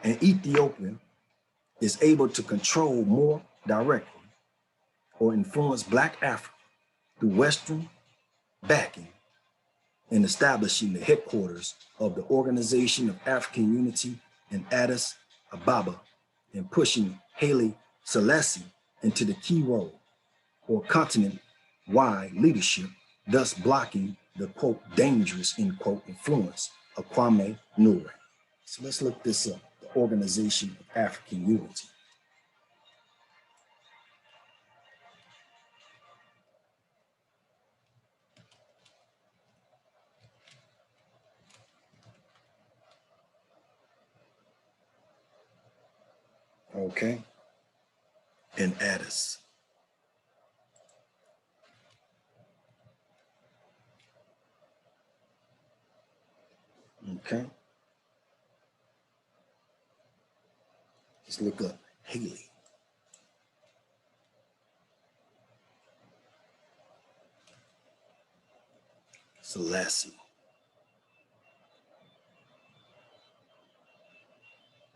And Ethiopia is able to control more directly or influence Black Africa through Western backing in establishing the headquarters of the Organization of African Unity in Addis Ababa and pushing Haile Selassie into the key role or continent-wide leadership, thus blocking the, quote, dangerous, end quote, influence of Kwame Nkrumah. So let's look this up, the Organization of African Unity. Okay, in Addis. Okay. Let's look up Haile Selassie.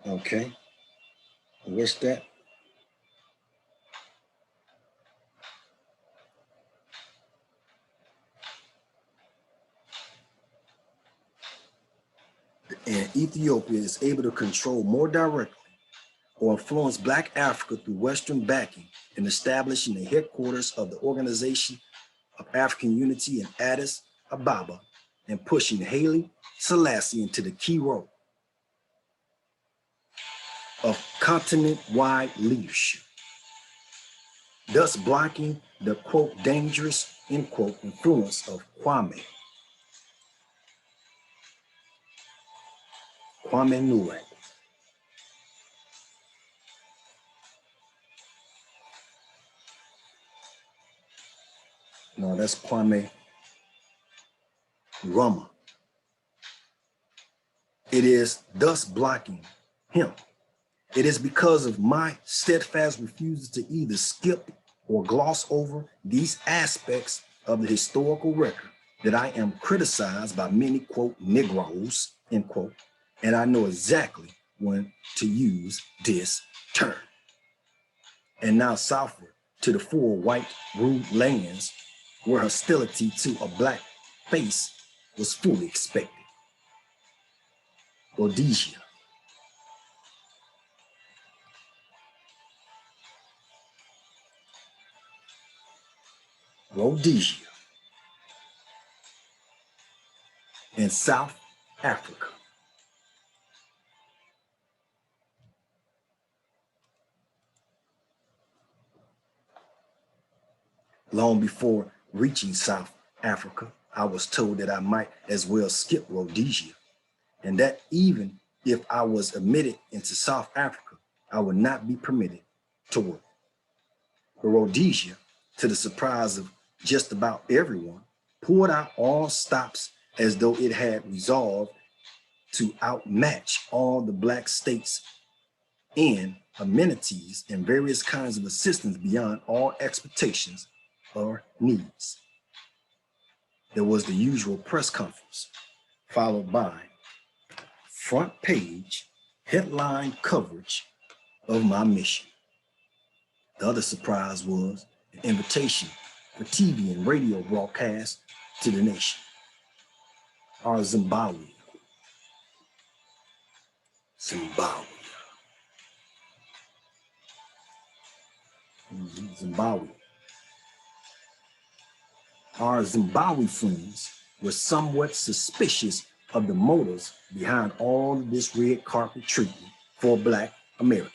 Okay. What's that? And Ethiopia is able to control more directly or influence Black Africa through Western backing in establishing the headquarters of the Organization of African Unity in Addis Ababa and pushing Haile Selassie into the key role of continent-wide leadership, thus blocking the, quote, dangerous, end quote, influence of Kwame Nkrumah. No, that's Kwame Nkrumah. It is thus blocking him. It is because of my steadfast refusal to either skip or gloss over these aspects of the historical record that I am criticized by many, quote, Negroes, end quote, and I know exactly when to use this term. And now southward to the four white ruled lands where hostility to a black face was fully expected. Rhodesia, in South Africa. Long before reaching South Africa, I was told that I might as well skip Rhodesia, and that even if I was admitted into South Africa, I would not be permitted to work. But Rhodesia, to the surprise of just about everyone, pulled out all stops as though it had resolved to outmatch all the black states in amenities and various kinds of assistance beyond all expectations or needs. There was the usual press conference, followed by front page headline coverage of my mission. The other surprise was an invitation for TV and radio broadcast to the nation. Our Zimbabwe. Our Zimbabwe friends were somewhat suspicious of the motives behind all of this red carpet treatment for Black Americans,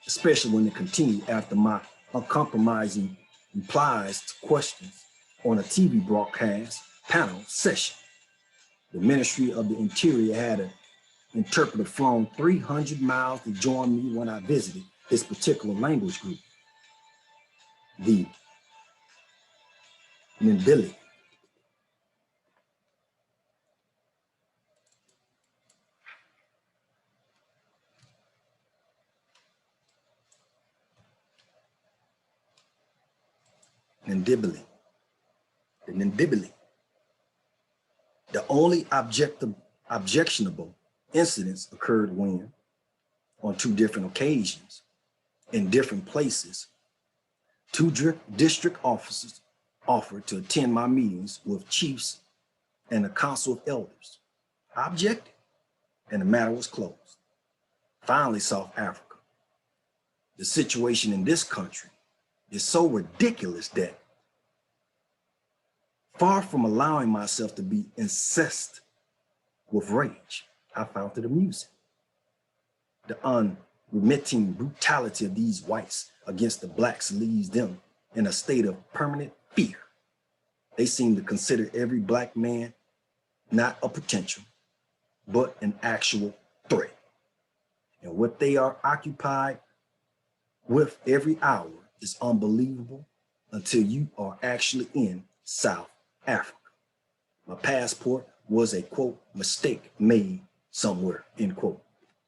especially when it continued after my uncompromising replies to questions on a TV broadcast panel session. The Ministry of the Interior had an interpreter flown 300 miles to join me when I visited this particular language group, the Ndebele. The Ndebele. The only objectionable incidents occurred when, on two different occasions, in different places, two district officers offered to attend my meetings with chiefs and the council of elders. I objected, and the matter was closed. Finally, South Africa. The situation in this country is so ridiculous that, far from allowing myself to be incensed with rage, I found it amusing. The unremitting brutality of these whites against the blacks leaves them in a state of permanent fear. They seem to consider every black man not a potential, but an actual threat. And what they are occupied with every hour is unbelievable until you are actually in South Africa. My passport was a, quote, mistake made somewhere, end quote,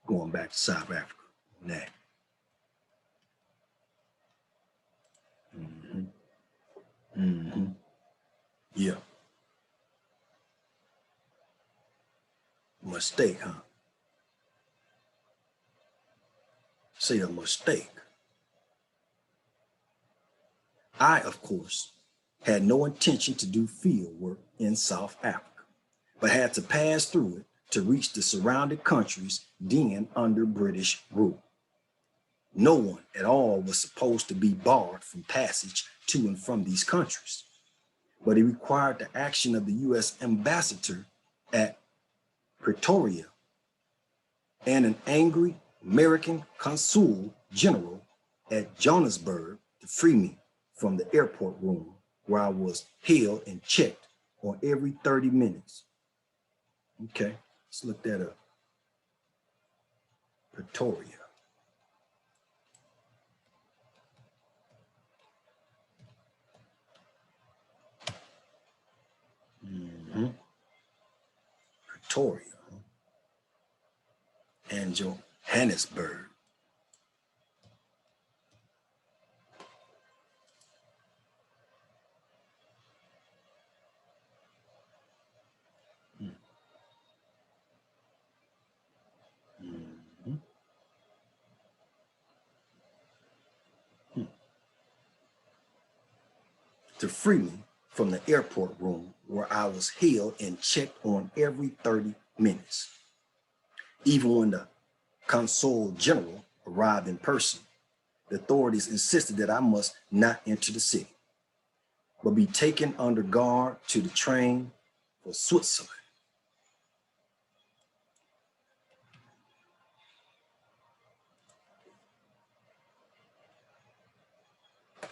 going back to South Africa. Nah. Yeah. Mistake, huh? Say a mistake. I, of course, had no intention to do field work in South Africa, but had to pass through it to reach the surrounding countries then under British rule. No one at all was supposed to be barred from passage to and from these countries, but it required the action of the U.S. ambassador at Pretoria and an angry American Consul General at Johannesburg to free me from the airport room where I was held and checked on every 30 minutes. Okay, let's look that up. Pretoria. Pretoria and Johannesburg. To free me from the airport room where I was held and checked on every 30 minutes. Even when the Consul General arrived in person, the authorities insisted that I must not enter the city, but be taken under guard to the train for Switzerland.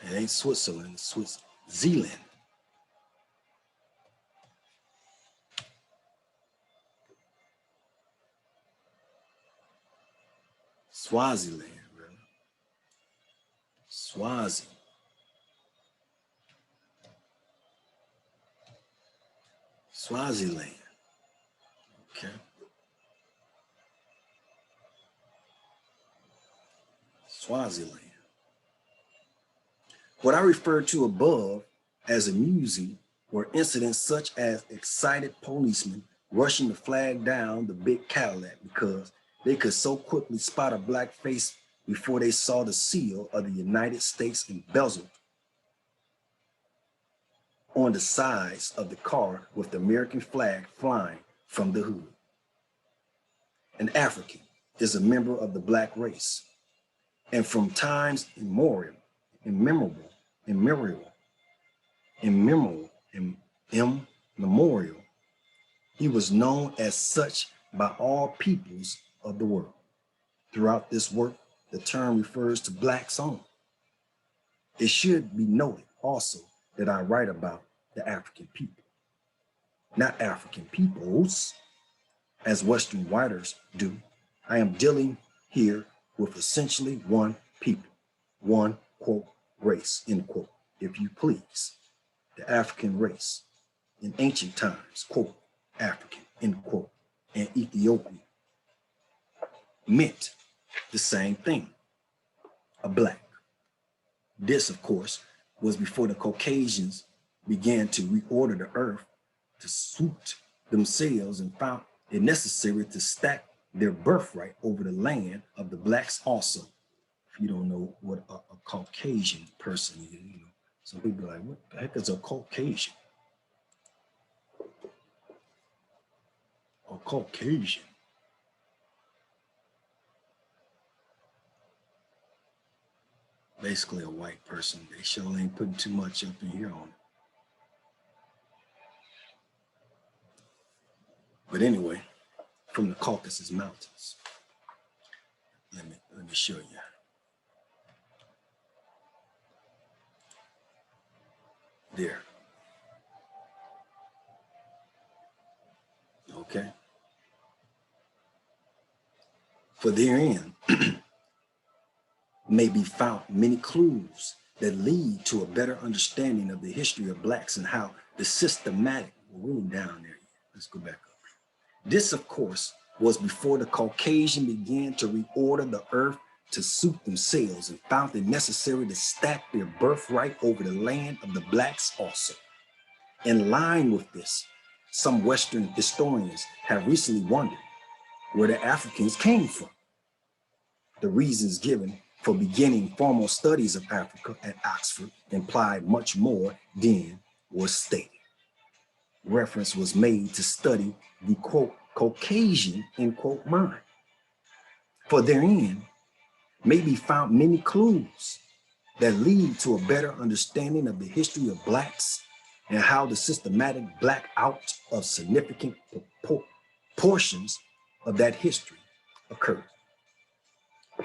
It ain't Switzerland, it's Switzerland. Swaziland, really. Swazi. Swaziland. Okay. Swaziland. What I referred to above as amusing were incidents such as excited policemen rushing to flag down the big Cadillac because they could so quickly spot a black face before they saw the seal of the United States embezzled on the sides of the car with the American flag flying from the hood. An African is a member of the black race, and from times immemorial, he was known as such by all peoples of the world. Throughout this work, the term refers to blacks only. It should be noted also that I write about the African people, not African peoples, as Western writers do. I am dealing here with essentially one people, one, quote, race, end quote, if you please. The African race in ancient times, quote, African, end quote, and Ethiopia meant the same thing, a black. This, of course, was before the Caucasians began to reorder the earth to suit themselves and found it necessary to stack their birthright over the land of the blacks also. If you don't know what a Caucasian person is, you know, some people are like, what the heck is a Caucasian? A Caucasian. Basically a white person. They sure ain't putting too much up in here on it. But anyway, from the Caucasus Mountains. Let me show you. There. Okay. For therein may be found many clues that lead to a better understanding of the history of blacks and how the systematic, we're down there. Let's go back up. This, of course, was before the Caucasian began to reorder the earth to suit themselves and found it necessary to stack their birthright over the land of the blacks also. In line with this, some Western historians have recently wondered where the Africans came from. The reasons given for beginning formal studies of Africa at Oxford implied much more than was stated. Reference was made to study the, quote, Caucasian, end quote, mind. For therein may be found many clues that lead to a better understanding of the history of blacks and how the systematic black out of significant portions of that history occurred.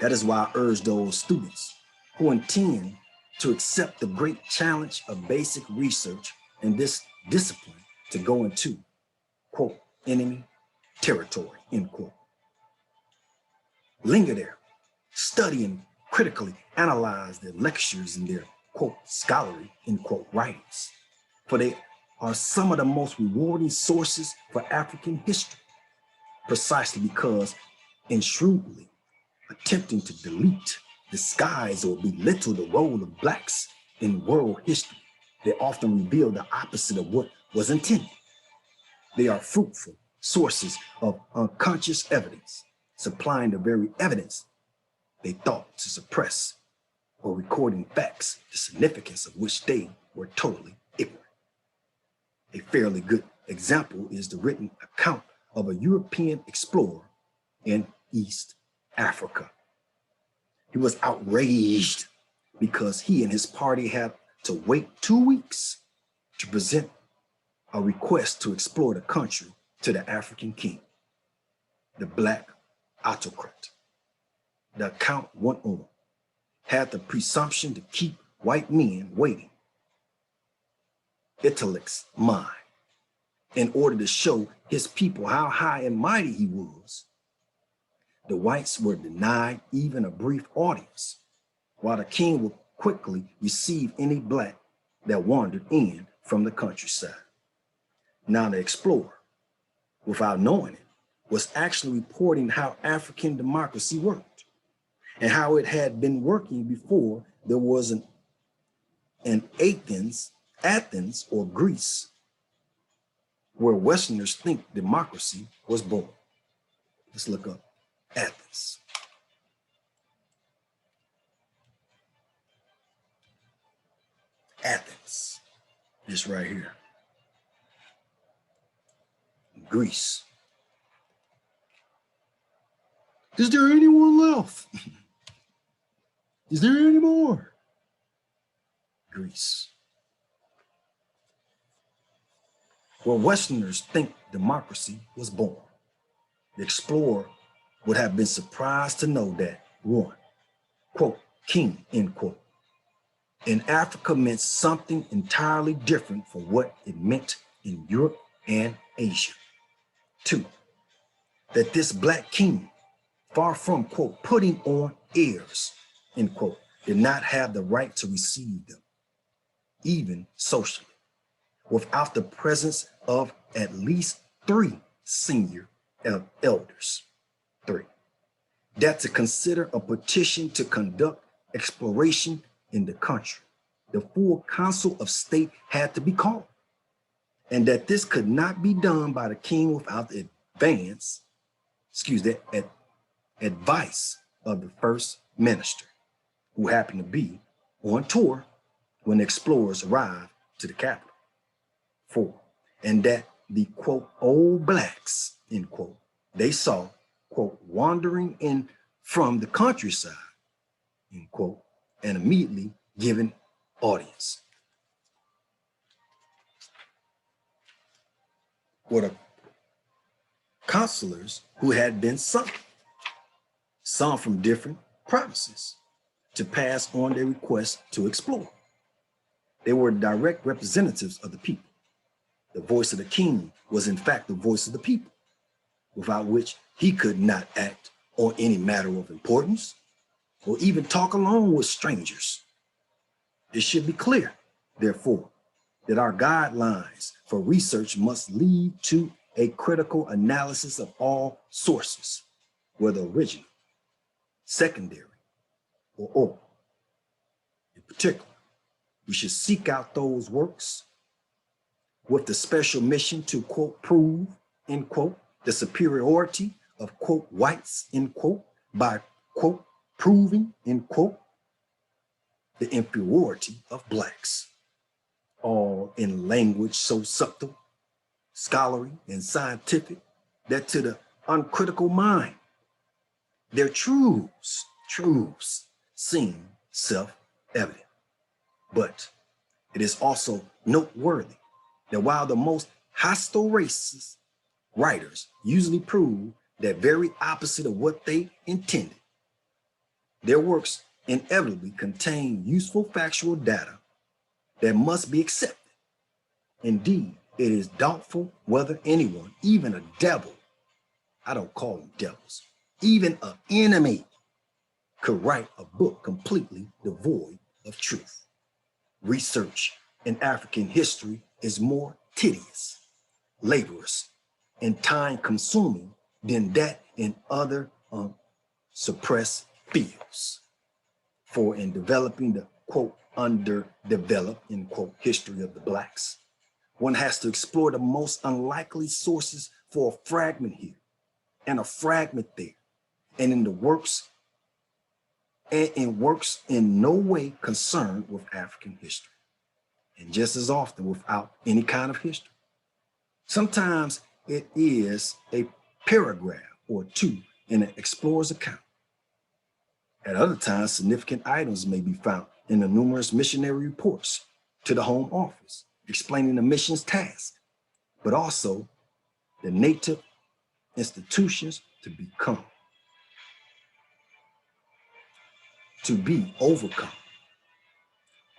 That is why I urge those students who intend to accept the great challenge of basic research in this discipline to go into, quote, enemy territory, end quote. Linger there, study and critically analyze their lectures and their, quote, scholarly, end quote, writings, for they are some of the most rewarding sources for African history, precisely because in shrewdly attempting to delete, disguise, or belittle the role of Blacks in world history, they often reveal the opposite of what was intended. They are fruitful sources of unconscious evidence, supplying the very evidence they thought to suppress, or recording facts, the significance of which they were totally ignorant. A fairly good example is the written account of a European explorer in East Africa. He was outraged because he and his party had to wait 2 weeks to present a request to explore the country to the African king, the Black autocrat. The account went on, had the presumption to keep white men waiting. Italic's mind, in order to show his people how high and mighty he was. The whites were denied even a brief audience, while the king would quickly receive any Black that wandered in from the countryside. Now the explorer, without knowing it, was actually reporting how African democracy worked and how it had been working before there was an Athens or Greece, where Westerners think democracy was born. Let's look up Athens. Athens, this right here. Greece. Is there anyone left? Is there any more? Greece. Where Westerners think democracy was born. The explorer would have been surprised to know that, one, quote, king, end quote, in Africa meant something entirely different from what it meant in Europe and Asia. Two, that this Black king, far from, quote, putting on airs, end quote, did not have the right to receive them, even socially, without the presence of at least 3 senior elders. 3, that to consider a petition to conduct exploration in the country, the full council of state had to be called, and that this could not be done by the king without the advice of the first minister, who happened to be on tour when the explorers arrived to the capital. 4, and that the, quote, old Blacks, end quote, they saw, quote, wandering in from the countryside, end quote, and immediately given audience. Were the counselors who had been summoned, some from different provinces, to pass on their request to explore. They were direct representatives of the people. The voice of the king was in fact the voice of the people, without which he could not act on any matter of importance or even talk alone with strangers. It should be clear, therefore, that our guidelines for research must lead to a critical analysis of all sources, whether original, secondary, or oral. In particular, we should seek out those works with the special mission to, quote, prove, end quote, the superiority of, quote, whites, end quote, by, quote, proving, end quote, the inferiority of Blacks, all in language so subtle, scholarly, and scientific that to the uncritical mind, their truths seem self-evident. But it is also noteworthy that while the most hostile racist writers usually prove that very opposite of what they intended, Their works inevitably contain useful factual data that must be accepted. Indeed, it is doubtful whether anyone, even a devil, I don't call them devils, even an enemy, could write a book completely devoid of truth. Research in African history is more tedious, laborious, and time-consuming than that in other suppressed fields. For in developing the, quote, underdeveloped, end quote, history of the Blacks, one has to explore the most unlikely sources for a fragment here and a fragment there, and in the works and in works in no way concerned with African history, and just as often without any kind of history. Sometimes it is a paragraph or two in an explorer's account. At other times, significant items may be found in the numerous missionary reports to the Home Office, explaining the mission's task, but also the native institutions to become, to be overcome.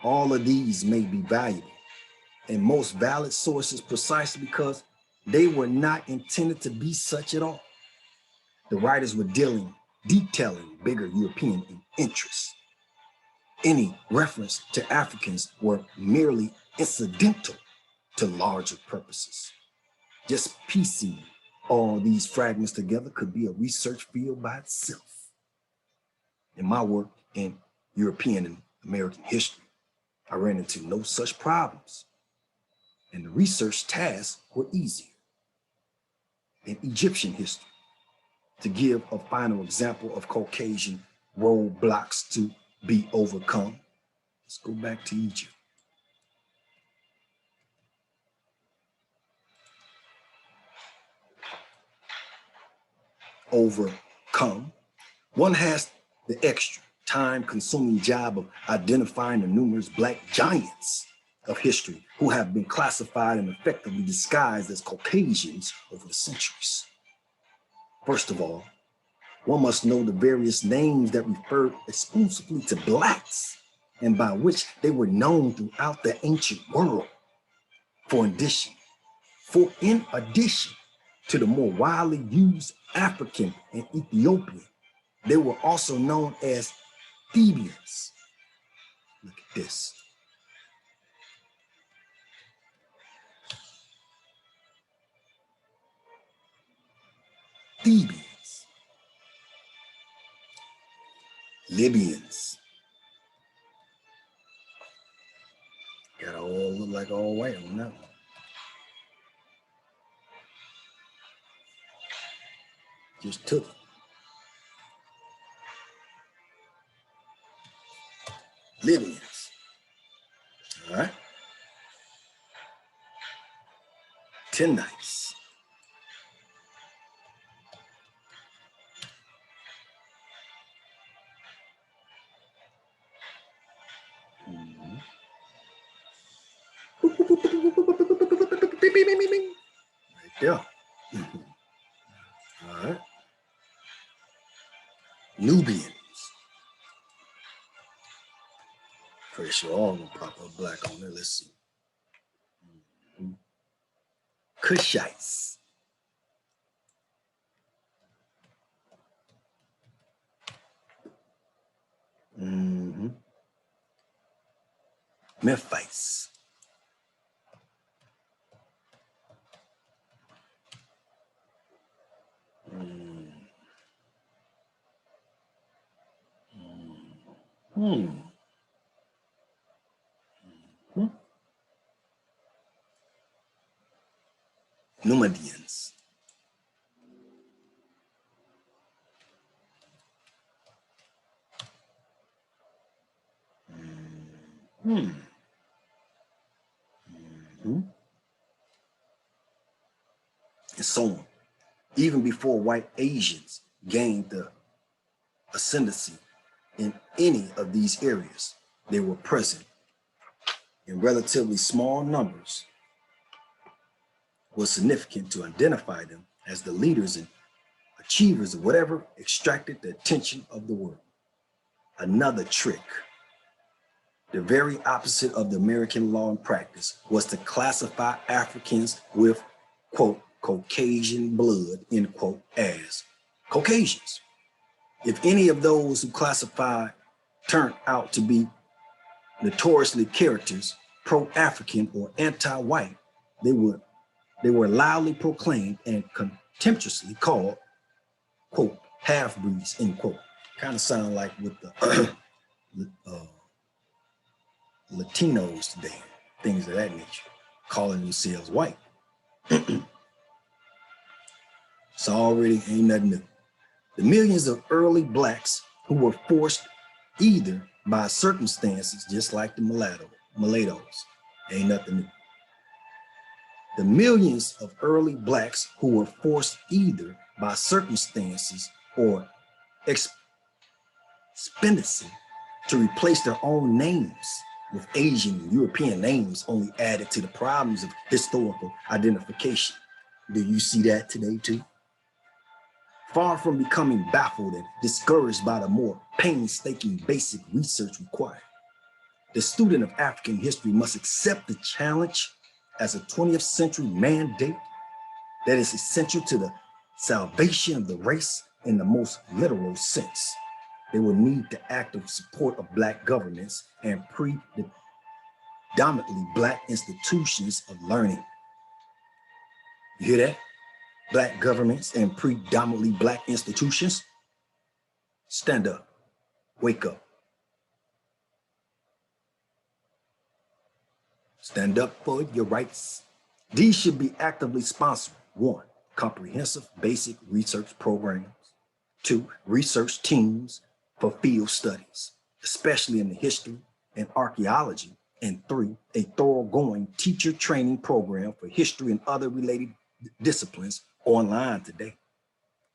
All of these may be valuable and most valid sources precisely because they were not intended to be such at all. The writers were detailing bigger European interests. Any reference to Africans were merely incidental to larger purposes. Just piecing all these fragments together could be a research field by itself. In my work in European and American history, I ran into no such problems, and the research tasks were easier. In Egyptian history, to give a final example of Caucasian roadblocks to be overcome, let's go back to Egypt. Overcome, one has the extra time-consuming job of identifying the numerous Black giants of history who have been classified and effectively disguised as Caucasians over the centuries. First of all, one must know the various names that refer exclusively to Blacks and by which they were known throughout the ancient world. In addition to the more widely used African and Ethiopian, they were also known as Thebians. Look at this. Thebians, Libyans. Got all look like all white on that one. Just took it. Libyans. All right. Tenites. Right there. All right. Nubians. Pretty sure all gonna pop up Black on there. Let's see. Cushites. Memphites. Numidians. And so on. Even before white Asians gained the ascendancy in any of these areas, they were present in relatively small numbers. Was significant to identify them as the leaders and achievers of whatever extracted the attention of the world. Another trick, the very opposite of the American law and practice, was to classify Africans with, quote, Caucasian blood, end quote, as Caucasians. If any of those who classified turned out to be notoriously characters, pro-African or anti-white, they were loudly proclaimed and contemptuously called, quote, half-breeds, end quote. Kind of sound like with the Latinos today, things of that nature, calling themselves white. It's already ain't nothing new. The millions of early blacks who were forced either by circumstances, just like the mulattoes, ain't nothing new. The millions of early blacks who were forced either by circumstances or expediency to replace their own names with Asian and European names only added to the problems of historical identification. Do you see that today too? Far from becoming baffled and discouraged by the more painstaking basic research required, the student of African history must accept the challenge as a 20th century mandate that is essential to the salvation of the race in the most literal sense. They will need the active support of Black governments and predominantly Black institutions of learning. You hear that? Black governments and predominantly Black institutions. Stand up, wake up. Stand up for your rights. These should be actively sponsored. 1, comprehensive basic research programs. 2, research teams for field studies, especially in the history and archaeology. And 3, a thoroughgoing teacher training program for history and other related disciplines online today.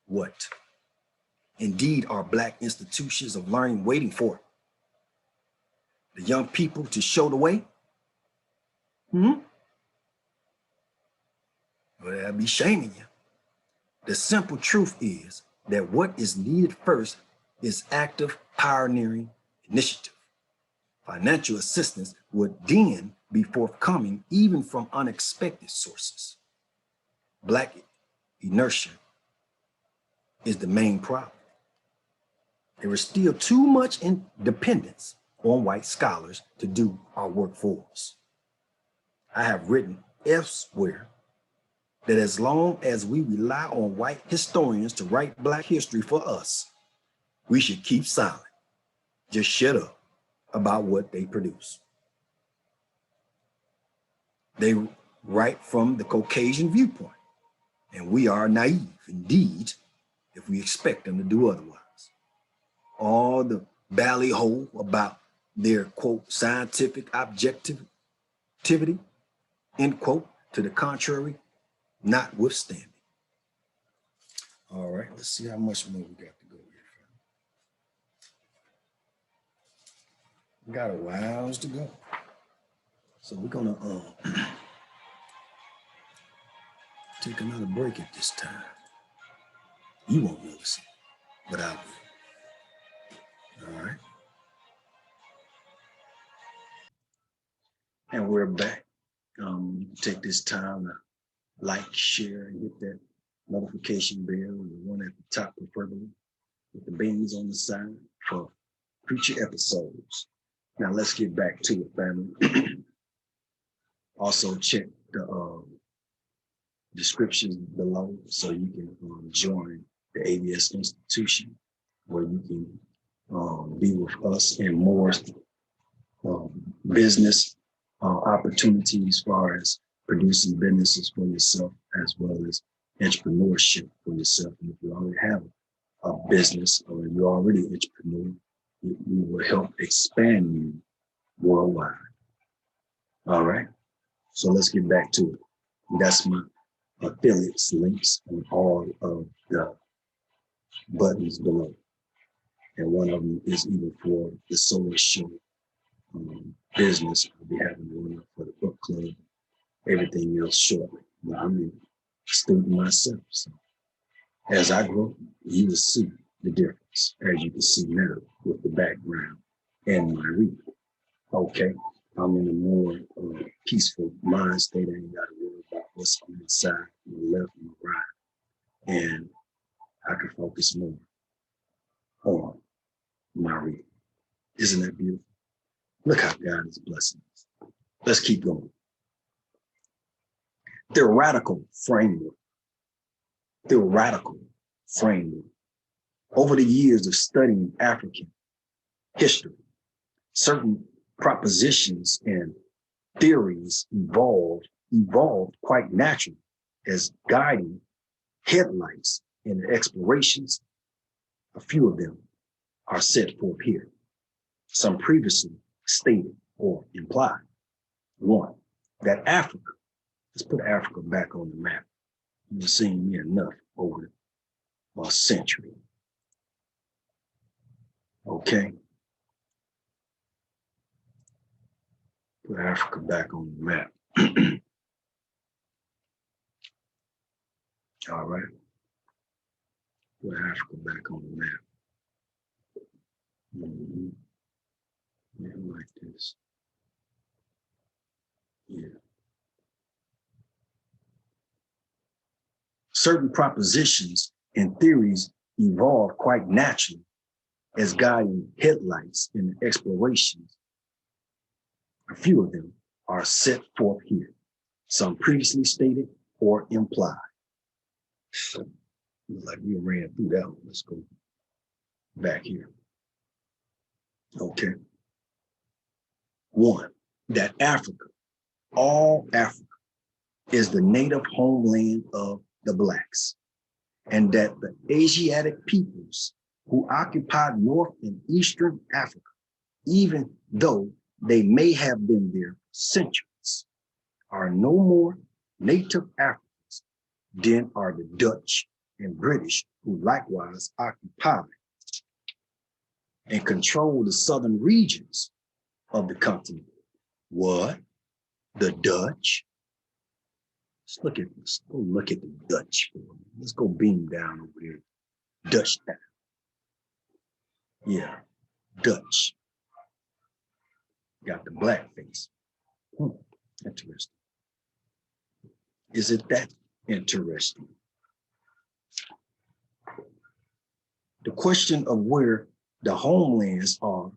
What? Indeed, are Black institutions of learning waiting for the young people to show the way? Well, that'll be shaming you. The simple truth is that what is needed first is active pioneering initiative. Financial assistance would then be forthcoming even from unexpected sources. Black inertia is the main problem. There is still too much dependence on white scholars to do our work for us. I have written elsewhere that as long as we rely on white historians to write Black history for us, we should keep silent. Just shut up about what they produce. They write from the Caucasian viewpoint, and we are naive indeed if we expect them to do otherwise. All the ballyhoo about their, quote, scientific objectivity, end quote, to the contrary, notwithstanding. All right, let's see how much more we got to go here. We got a while to go. So we're gonna take another break at this time. You won't notice it, but I will. All right. And we're back. Take this time to like, share, and hit that notification bell, and the one at the top preferably, with the beans on the side for future episodes. Now let's get back to it, family. Also check the descriptions below so you can join the ABS institution, where you can be with us in more business opportunities as far as producing businesses for yourself, as well as entrepreneurship for yourself. And if you already have a business or you're already an entrepreneur, we will help expand you worldwide. All right, so let's get back to it. That's my affiliates links on all of the buttons below. And one of them is even for the solo show business. I'll be having one for the book club, everything else shortly. But I'm a student myself, so as I grow, you will see the difference. as you can see now with the background and my read. Okay, I'm in a more peaceful mind state. I ain't got to worry about what's on the side, on the left, and the right. And I can focus more on my reading. Isn't that beautiful? Look how God is blessing us. Let's keep going. Theoretical framework. Theoretical framework. Over the years of studying African history, certain propositions and theories evolved quite naturally as guiding headlights in the explorations. A few of them are set forth here. Some previously stated or implied. One, that Africa, let's put Africa back on the map. You've seen me enough over a century. Okay. Put Africa back on the map. All right. Put Africa back on the map. Yeah, like this. Yeah. Certain propositions and theories evolved quite naturally as guiding headlights in the explorations. A few of them are set forth here, some previously stated or implied. Like we ran through that one. Let's go back here. Okay. One, that Africa, all Africa, is the native homeland of the Blacks, and that the Asiatic peoples who occupied North and Eastern Africa, even though they may have been there centuries, are no more native Africans than are the Dutch and British, who likewise occupied and control the southern regions of the continent. What? The Dutch? Let's go look at the Dutch. Let's go beam down over there. Dutch town. Yeah, Dutch. Got the black face. Interesting. Is it that interesting? The question of where the homelands are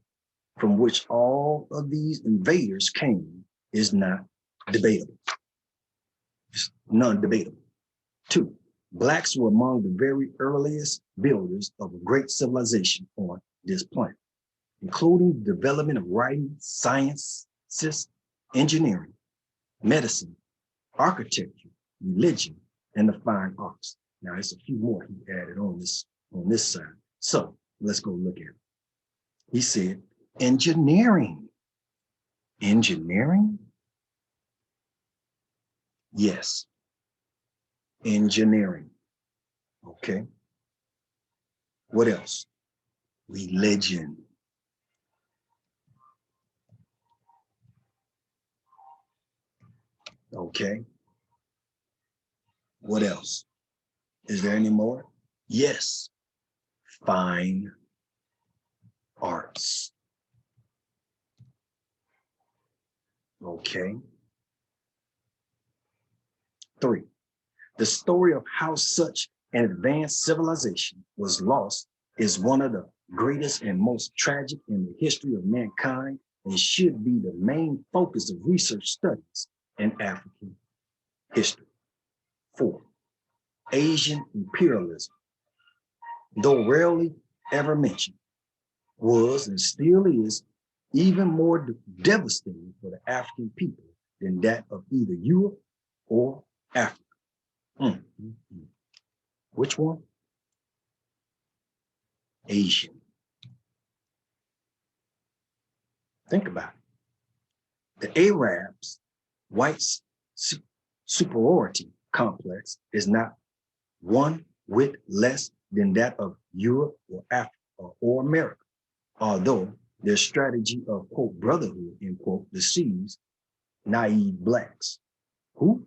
from which all of these invaders came is not debatable. It's non-debatable. Two, Blacks were among the very earliest builders of a great civilization on this planet, including the development of writing, sciences, engineering, medicine, architecture, religion, and the fine arts. Now, there's a few more he added on this side. So let's go look at it. He said, engineering. Engineering? Yes. Engineering. Okay. What else? Religion. Okay. What else? Is there any more? Yes. Fine arts. Okay. 3, the story of how such an advanced civilization was lost is one of the greatest and most tragic in the history of mankind and should be the main focus of research studies in African history. 4, Asian imperialism, though rarely ever mentioned, was and still is even more devastating for the African people than that of either Europe or Africa. Which one? Asian. Think about it. The Arabs' white superiority complex is not one whit less than that of Europe or Africa or America, although their strategy of, quote, brotherhood, end quote, deceives naive Blacks. Who?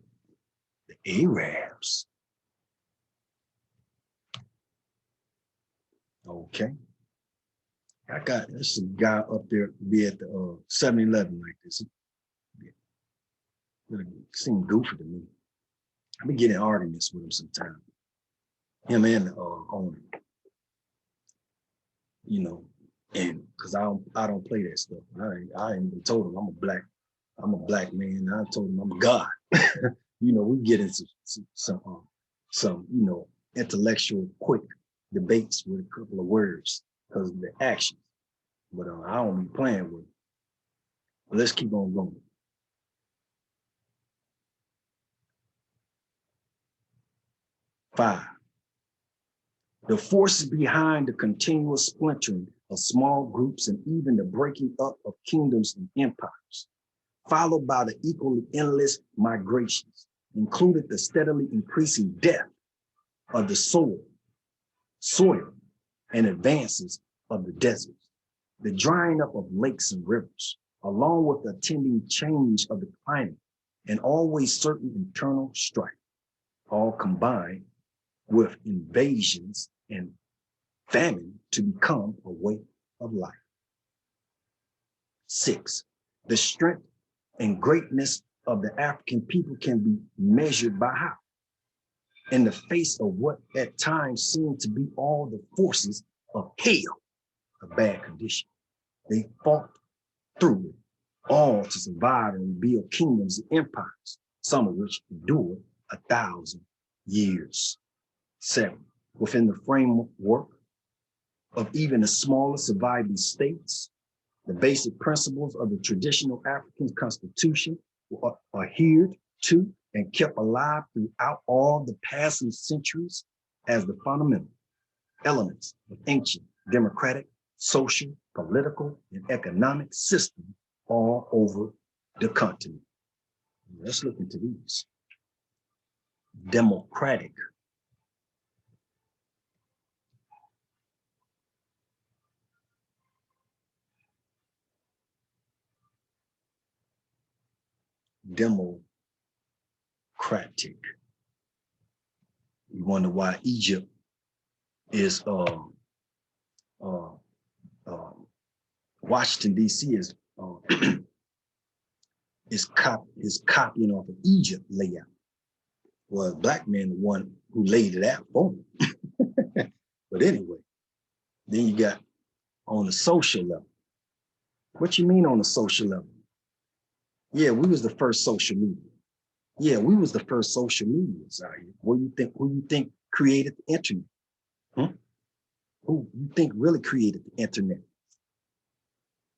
The Arabs. Okay. I got this guy up there be at the 7-Eleven like this. It seemed goofy to me. I be getting arguments with him sometimes. Him and the owner. You know, and because I don't play that stuff. I ain't even told him I'm a black man. I told him I'm a God. You know, we get into some you know, intellectual quick debates with a couple of words because of the actions. But I don't be playing with it. But let's keep on going. 5. The forces behind the continuous splintering of small groups and even the breaking up of kingdoms and empires, followed by the equally endless migrations, included the steadily increasing death of the soil, and advances of the deserts, the drying up of lakes and rivers, along with the attending change of the climate and always certain internal strife, all combined with invasions and famine to become a way of life. 6, the strength and greatness of the African people can be measured by how? In the face of what at times seemed to be all the forces of hell, a bad condition. They fought through it all to survive and rebuild kingdoms and empires, some of which endured 1,000 years. 7, within the framework of even the smallest surviving states, the basic principles of the traditional African constitution were adhered to and kept alive throughout all the passing centuries as the fundamental elements of ancient democratic, social, political, and economic system all over the continent. Let's look into these. Democratic. Democratic. You wonder why Egypt is Washington D.C. is copying off of Egypt layout. Well, black man the one who laid it out for him. But anyway, then you got on the social level. What you mean on the social level? Yeah, we was the first social media. Yeah, we was the first social medias out here. Who you think created the internet? Who you think really created the internet?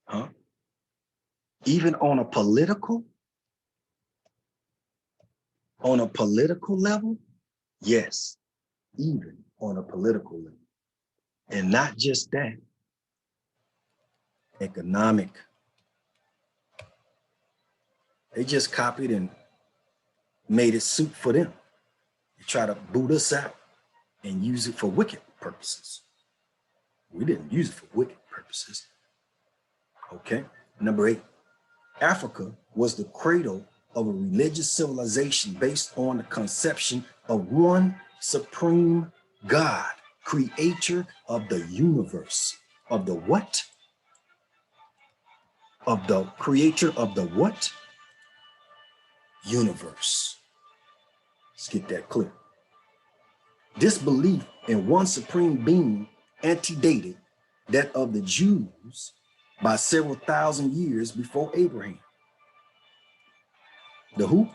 Huh? Even on a political level? Yes, even on a political level. And not just that, economic. They just copied and made it suit for them. They try to boot us out and use it for wicked purposes. We didn't use it for wicked purposes. Okay, number 8, Africa was the cradle of a religious civilization based on the conception of one supreme God, creator of the universe. Of the what? Of the creator of the what? Universe. Let's get that clear. This belief in one supreme being antedated that of the Jews by several thousand years before Abraham. The who?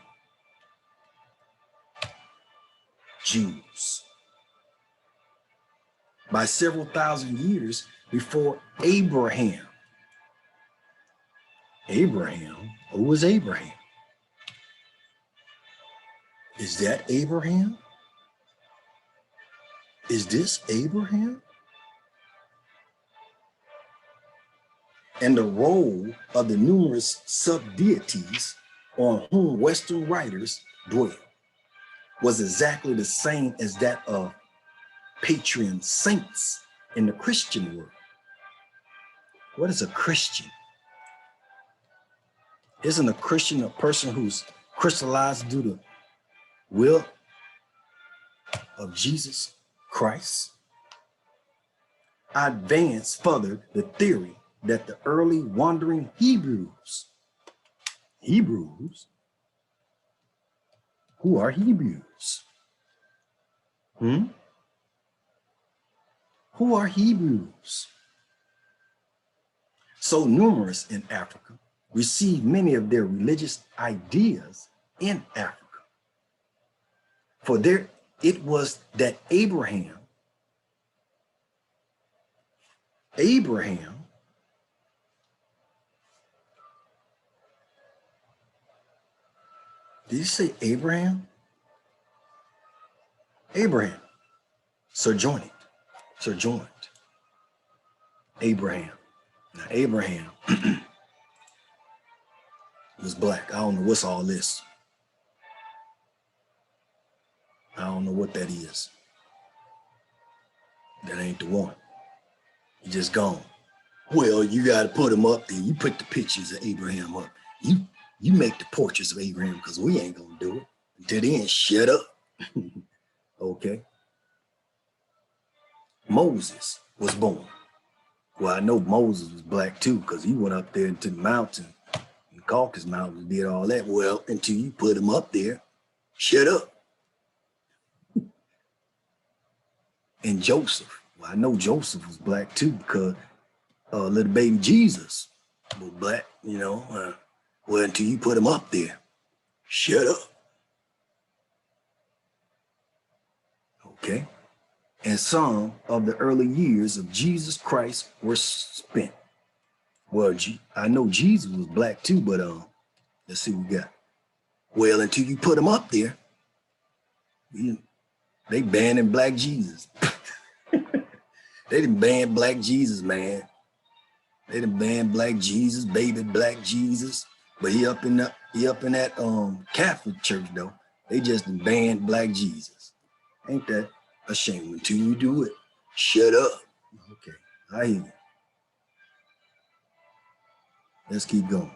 Jews. By several thousand years before Abraham. Abraham? Who was Abraham? Is that Abraham? Is this Abraham? And the role of the numerous sub-deities on whom Western writers dwell was exactly the same as that of patron saints in the Christian world. What is a Christian? Isn't a Christian a person who's crystallized through the will of Jesus Christ? advance further the theory that the early wandering Hebrews, who are Hebrews? Who are Hebrews? So numerous in Africa, received many of their religious ideas in Africa. For there it was that Abraham, did you say Abraham? Abraham, sojourned. Abraham. Now Abraham was black. I don't know what's all this. I don't know what that is. That ain't the one. He just gone. Well, you got to put him up there. You put the pictures of Abraham up. You make the portraits of Abraham because we ain't going to do it. Until then, shut up. Okay. Moses was born. Well, I know Moses was black too because he went up there into the mountain, the Caucasus Mountains, did all that. Well, until you put him up there, shut up. And Joseph. Well, I know Joseph was black too because little baby Jesus was black, you know. Well, until you put him up there, shut up. Okay. And some of the early years of Jesus Christ were spent. Well, I know Jesus was black too, but let's see what we got. Well, until you put him up there, they banning black Jesus. They done banned black Jesus, man. They done banned black Jesus, baby black Jesus. But he up in that Catholic church though. They just banned black Jesus. Ain't that a shame? Until you do it, shut up. Okay, I hear you. Let's keep going.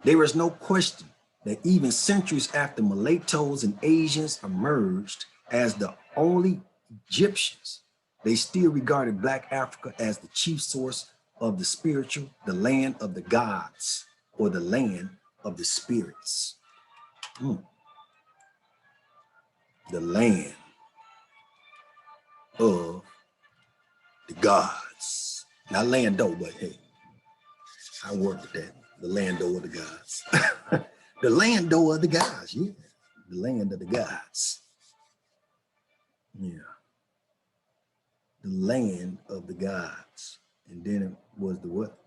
There is no question that even centuries after mulattoes and Asians emerged as the only Egyptians, they still regarded Black Africa as the chief source of the spiritual, the land of the gods, or the land of the spirits. The land of the gods. Not Lando, but hey, I work with that. The Lando of the gods. The Lando of the gods, yeah. The land of the gods. Yeah. The land of the gods. And then it was the what?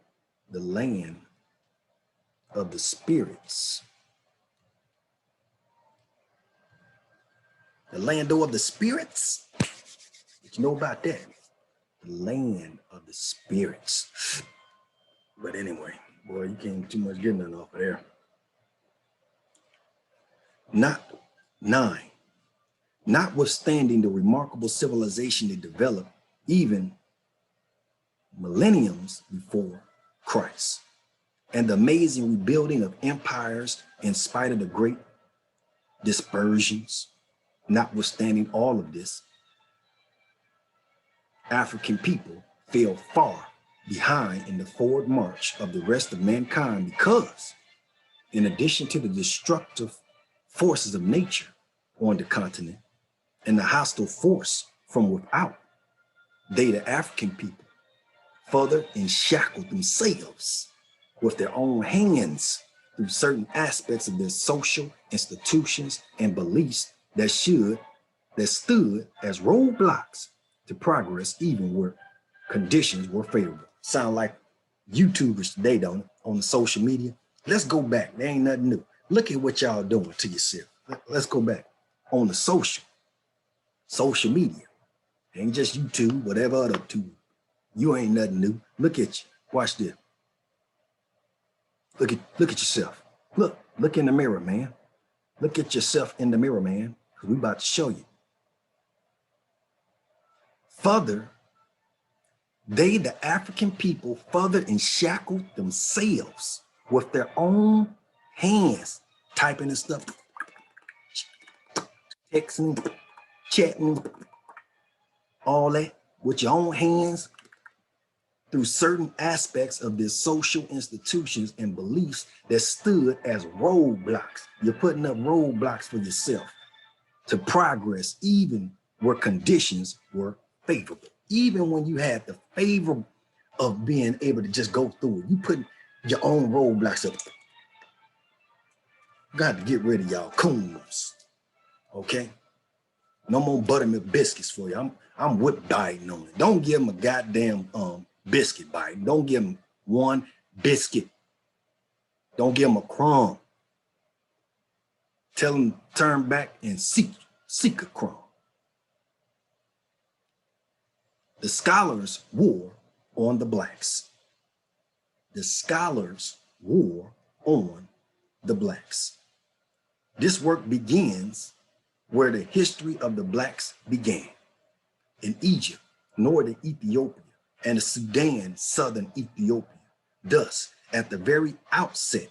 The land of the spirits. The Lando of the spirits? What you know about that? The land of the spirits. But anyway, boy, you can't too much get nothing off of there. Notwithstanding the remarkable civilization they developed even millenniums before Christ, and the amazing rebuilding of empires in spite of the great dispersions, notwithstanding all of this, African people fell far behind in the forward march of the rest of mankind because, in addition to the destructive forces of nature on the continent and the hostile force from without, they, the African people, further enshackled themselves with their own hands through certain aspects of their social institutions and beliefs that stood as roadblocks to progress even where conditions were favorable. Sound like YouTubers today, don't it, on the social media? Let's go back. There ain't nothing new. Look at what y'all doing to yourself. Let's go back on the social media. Ain't just YouTube, whatever other tube. You ain't nothing new. Look at you. Watch this. Look at yourself. Look in the mirror, man. Look at yourself in the mirror, man. Because we about to show you. Further, they, the African people, further enshackled themselves with their own hands, typing and stuff, texting, chatting, all that, with your own hands through certain aspects of their social institutions and beliefs that stood as roadblocks. You're putting up roadblocks for yourself to progress, even where conditions were favorable. Even when you had the favor of being able to just go through it, you put your own roadblocks up. You got to get rid of y'all coons, okay? No more buttermilk biscuits for you. I'm whip biting on it. Don't give them a goddamn biscuit bite. Don't give them one biscuit. Don't give them a crumb. Tell them to turn back and seek a crumb. The scholars wore on the blacks. The scholars wore on the blacks. This work begins where the history of the blacks began, in Egypt, northern Ethiopia, and the Sudan, southern Ethiopia. Thus, at the very outset,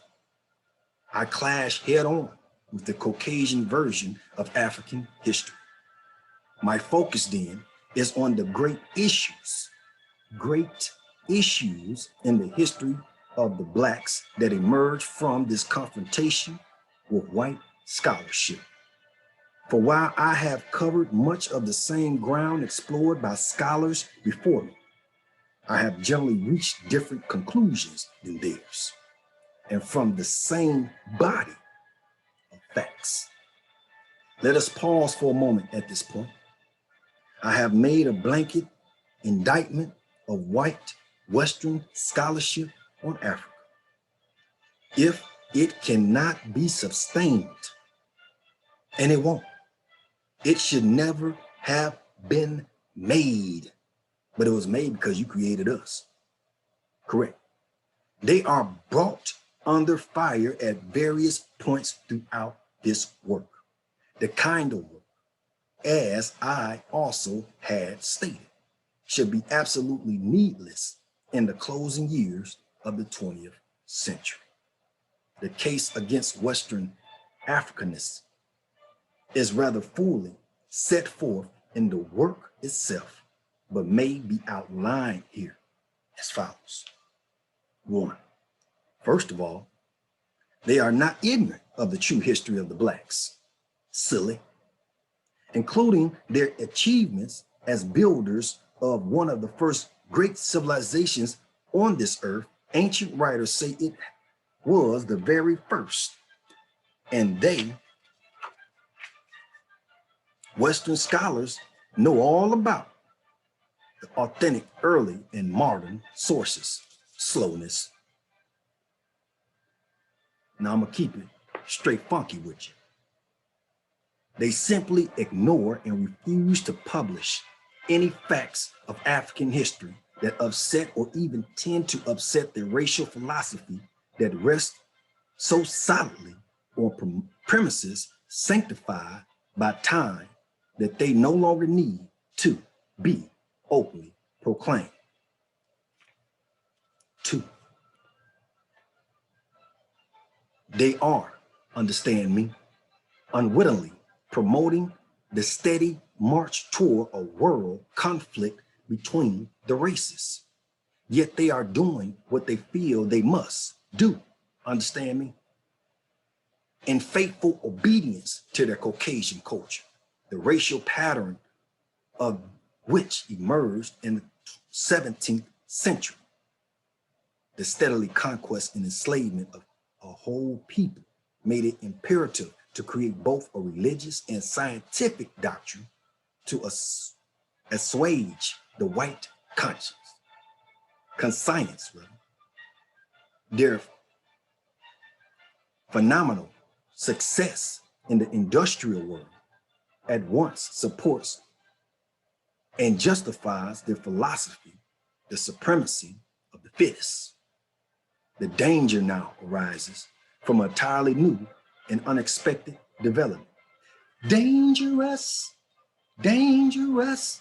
I clash head on with the Caucasian version of African history. My focus then is on the great issues in the history of the blacks that emerged from this confrontation with white scholarship. For while I have covered much of the same ground explored by scholars before me, I have generally reached different conclusions than theirs, and from the same body of facts. Let us pause for a moment at this point. I have made a blanket indictment of white Western scholarship on Africa. If it cannot be sustained, and it won't, it should never have been made, but it was made because you created us. Correct. They are brought under fire at various points throughout this work. The kind of work, as I also had stated, should be absolutely needless in the closing years of the 20th century. The case against Western Africanists is rather fully set forth in the work itself, but may be outlined here as follows. 1. First of all, they are not ignorant of the true history of the blacks. Silly. Including their achievements as builders of one of the first great civilizations on this earth. Ancient writers say it was the very first, and they, Western scholars, know all about the authentic early and modern sources. Slowness. Now I'm gonna keep it straight funky with you. They simply ignore and refuse to publish any facts of African history that upset or even tend to upset their racial philosophy that rests so solidly on premises sanctified by time that they no longer need to be openly proclaimed. 2. They are, understand me, unwittingly promoting the steady march toward a world conflict between the races. Yet they are doing what they feel they must do, understand me, in faithful obedience to their Caucasian culture, the racial pattern of which emerged in the 17th century. The steadily conquest and enslavement of a whole people made it imperative to create both a religious and scientific doctrine to assuage the white conscience. Conscience, rather. Their phenomenal success in the industrial world at once supports and justifies their philosophy, the supremacy of the fittest. The danger now arises from an entirely new and unexpected development. Dangerous, dangerous,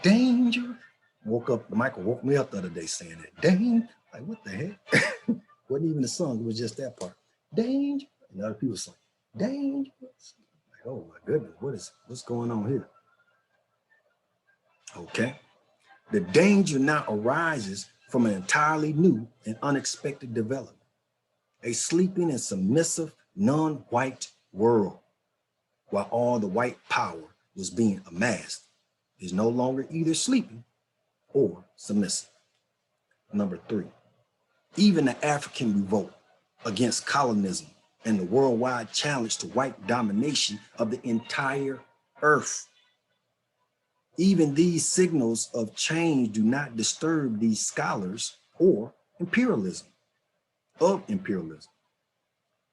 dangerous. Woke up, Michael woke me up the other day saying that. Like what the heck? Wasn't even a song, it was just that part. Danger. And other people saying, dangerous. Like, oh my goodness, what's going on here? Okay. The danger now arises from an entirely new and unexpected development, a sleeping and submissive non-white world, while all the white power was being amassed, is no longer either sleeping or submissive. Number 3, even the African revolt against colonialism and the worldwide challenge to white domination of the entire earth. Even these signals of change do not disturb these scholars or imperialism.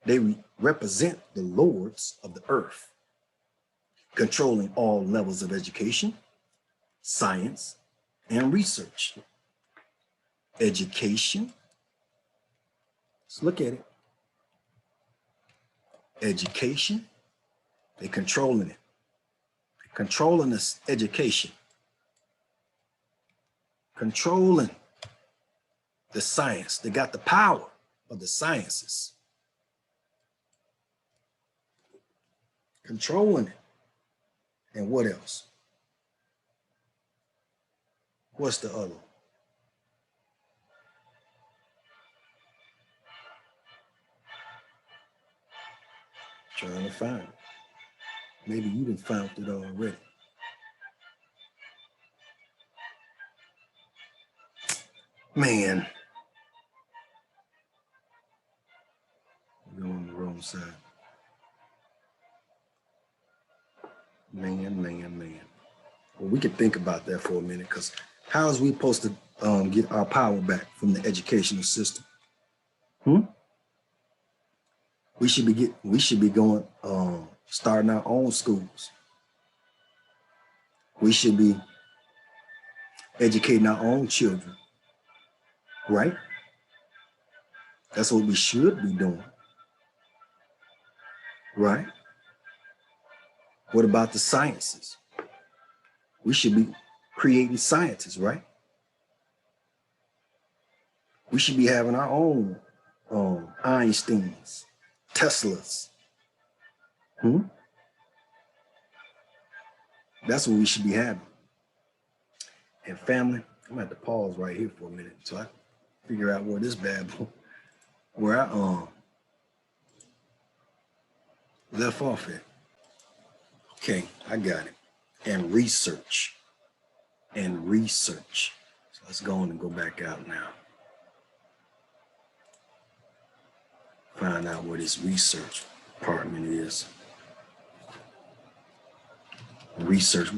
They represent the lords of the earth, controlling all levels of education, science, and research. Education, let's look at it. Education, they're controlling it. They're controlling this education. Controlling the science. They got the power of the sciences. Controlling it. And what else? What's the other? Trying to find it. Maybe you done found it already. Man. We're on the wrong side. Man. Well, we could think about that for a minute, because how is we supposed to get our power back from the educational system? We should be going starting our own schools. We should be educating our own children, right? That's what we should be doing, right? What about the sciences? We should be creating scientists, right? We should be having our own Einsteins, Teslas. That's what we should be having. And family, I'm gonna have to pause right here for a minute so I figure out where this bad boy, where I left off at. Okay, I got it. And research. So let's go on and go back out now. Find out where this research department is. Research.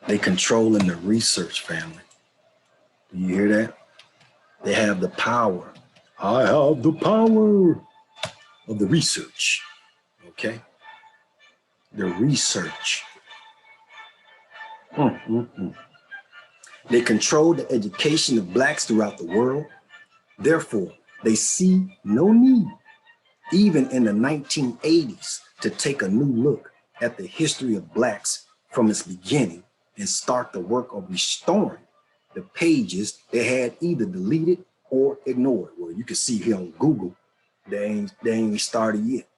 They controlling the research, family. Do you hear that? They have the power. I have the power of the research. Okay? The research. They control the education of blacks throughout the world. Therefore, they see no need, even in the 1980s, to take a new look at the history of blacks from its beginning and start the work of restoring the pages they had either deleted or ignored. Well, you can see here on Google, they ain't started yet.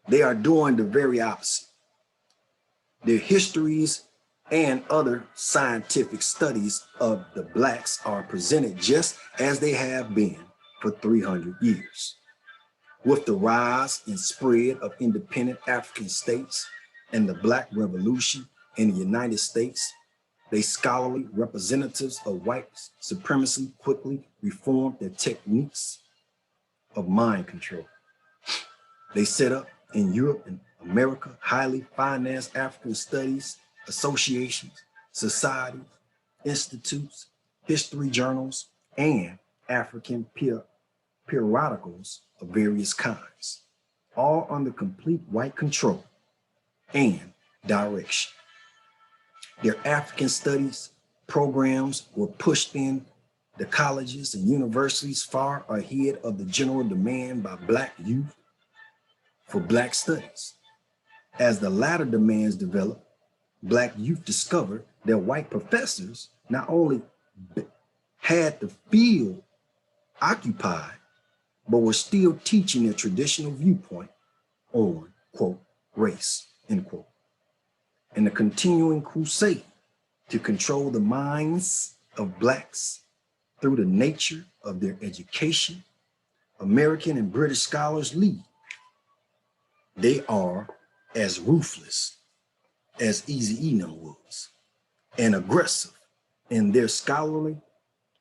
They are doing the very opposite. Their histories and other scientific studies of the blacks are presented just as they have been for 300 years. With the rise and spread of independent African states and the Black Revolution in the United States, they scholarly representatives of white supremacy quickly reformed their techniques of mind control. They set up in Europe and America highly financed African studies, associations, societies, institutes, history journals, and African periodicals of various kinds, all under complete white control and direction. Their African studies programs were pushed in the colleges and universities far ahead of the general demand by Black youth for Black studies. As the latter demands developed, Black youth discovered that white professors not only had the field occupied, but were still teaching their traditional viewpoint on, quote, race, end quote. And the continuing crusade to control the minds of Blacks through the nature of their education, American and British scholars lead. They are as ruthless as Eazy-E was, and aggressive in their scholarly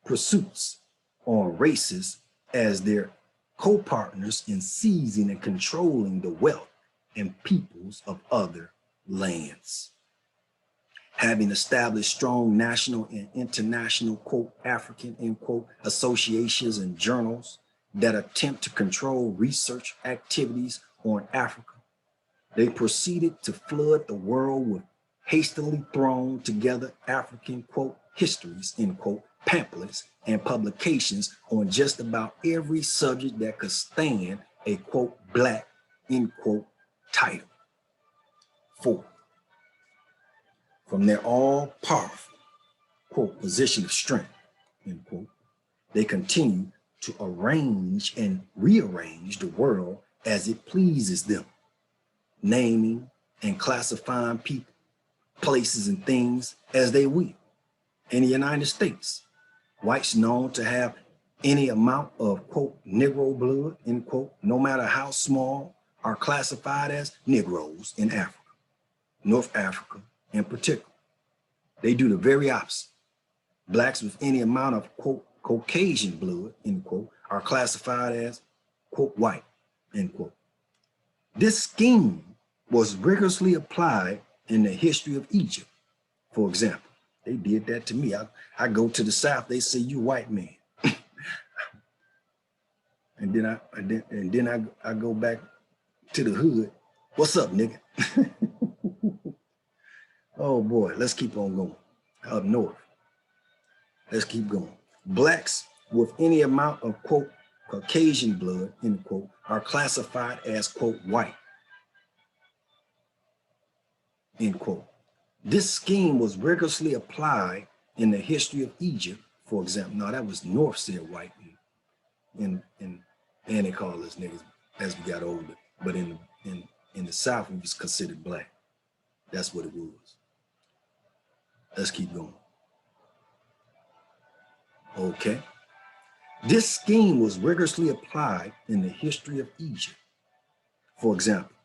pursuits on races as their co-partners in seizing and controlling the wealth and peoples of other lands. Having established strong national and international, quote, African, end quote, associations and journals that attempt to control research activities on Africa, they proceeded to flood the world with hastily thrown together African, quote, histories, end quote, pamphlets and publications on just about every subject that could stand a, quote, Black, end quote, title. 4. From their all-powerful, quote, position of strength, end quote, they continue to arrange and rearrange the world as it pleases them, naming and classifying people, places, and things as they will. In the United States, whites known to have any amount of, quote, Negro blood, end quote, no matter how small, are classified as Negroes in Africa, North Africa in particular. They do the very opposite. Blacks with any amount of, quote, Caucasian blood, end quote, are classified as, quote, white, end quote. This scheme was rigorously applied in the history of Egypt. For example, they did that to me. I go to the South, they say, you white man. and then I go back to the hood. What's up, nigga? Oh boy, let's keep on going. Up north, let's keep going. Blacks with any amount of, quote, Caucasian blood, end quote, are classified as, quote, white, end quote. This scheme was rigorously applied in the history of Egypt, for example. Now that was North said white, and they call us niggas as we got older. But in the South, we was considered Black. That's what it was. Let's keep going. Okay. This scheme was rigorously applied in the history of Egypt, for example,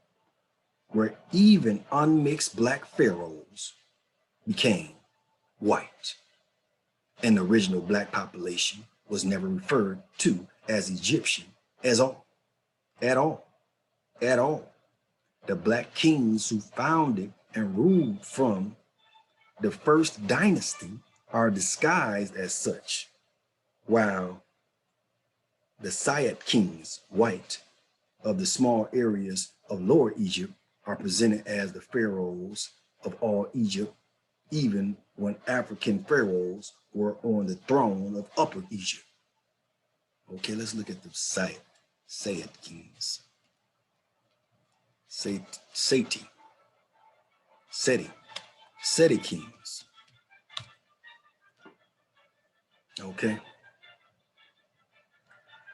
where even unmixed Black pharaohs became white, and the original Black population was never referred to as Egyptian at all. The Black kings who founded and ruled from the first dynasty are disguised as such, while the Sayyid kings, white, of the small areas of Lower Egypt are presented as the pharaohs of all Egypt, even when African pharaohs were on the throne of Upper Egypt. Okay, let's look at the Sayyid kings. Seti kings. Okay.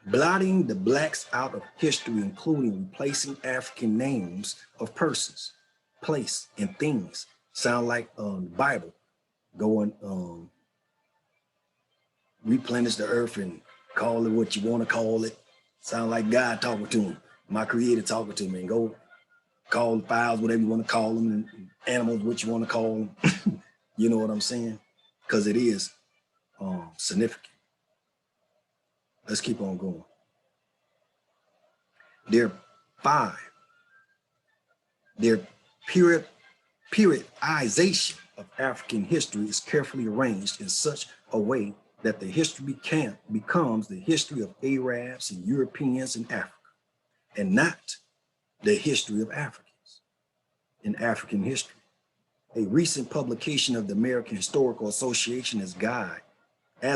Blotting the Blacks out of history, including replacing African names of persons, place, and things. Sound like the Bible going replenish the earth and call it what you want to call it. Sound like God talking to him, my creator talking to me, and go call the fowls whatever you want to call them, and animals what you want to call them. You know what I'm saying? Because it is significant. Let's keep on going. Their periodization of African history is carefully arranged in such a way that the history becomes the history of Arabs and Europeans in Africa, and not the history of Africans in African history. A recent publication of the American Historical Association as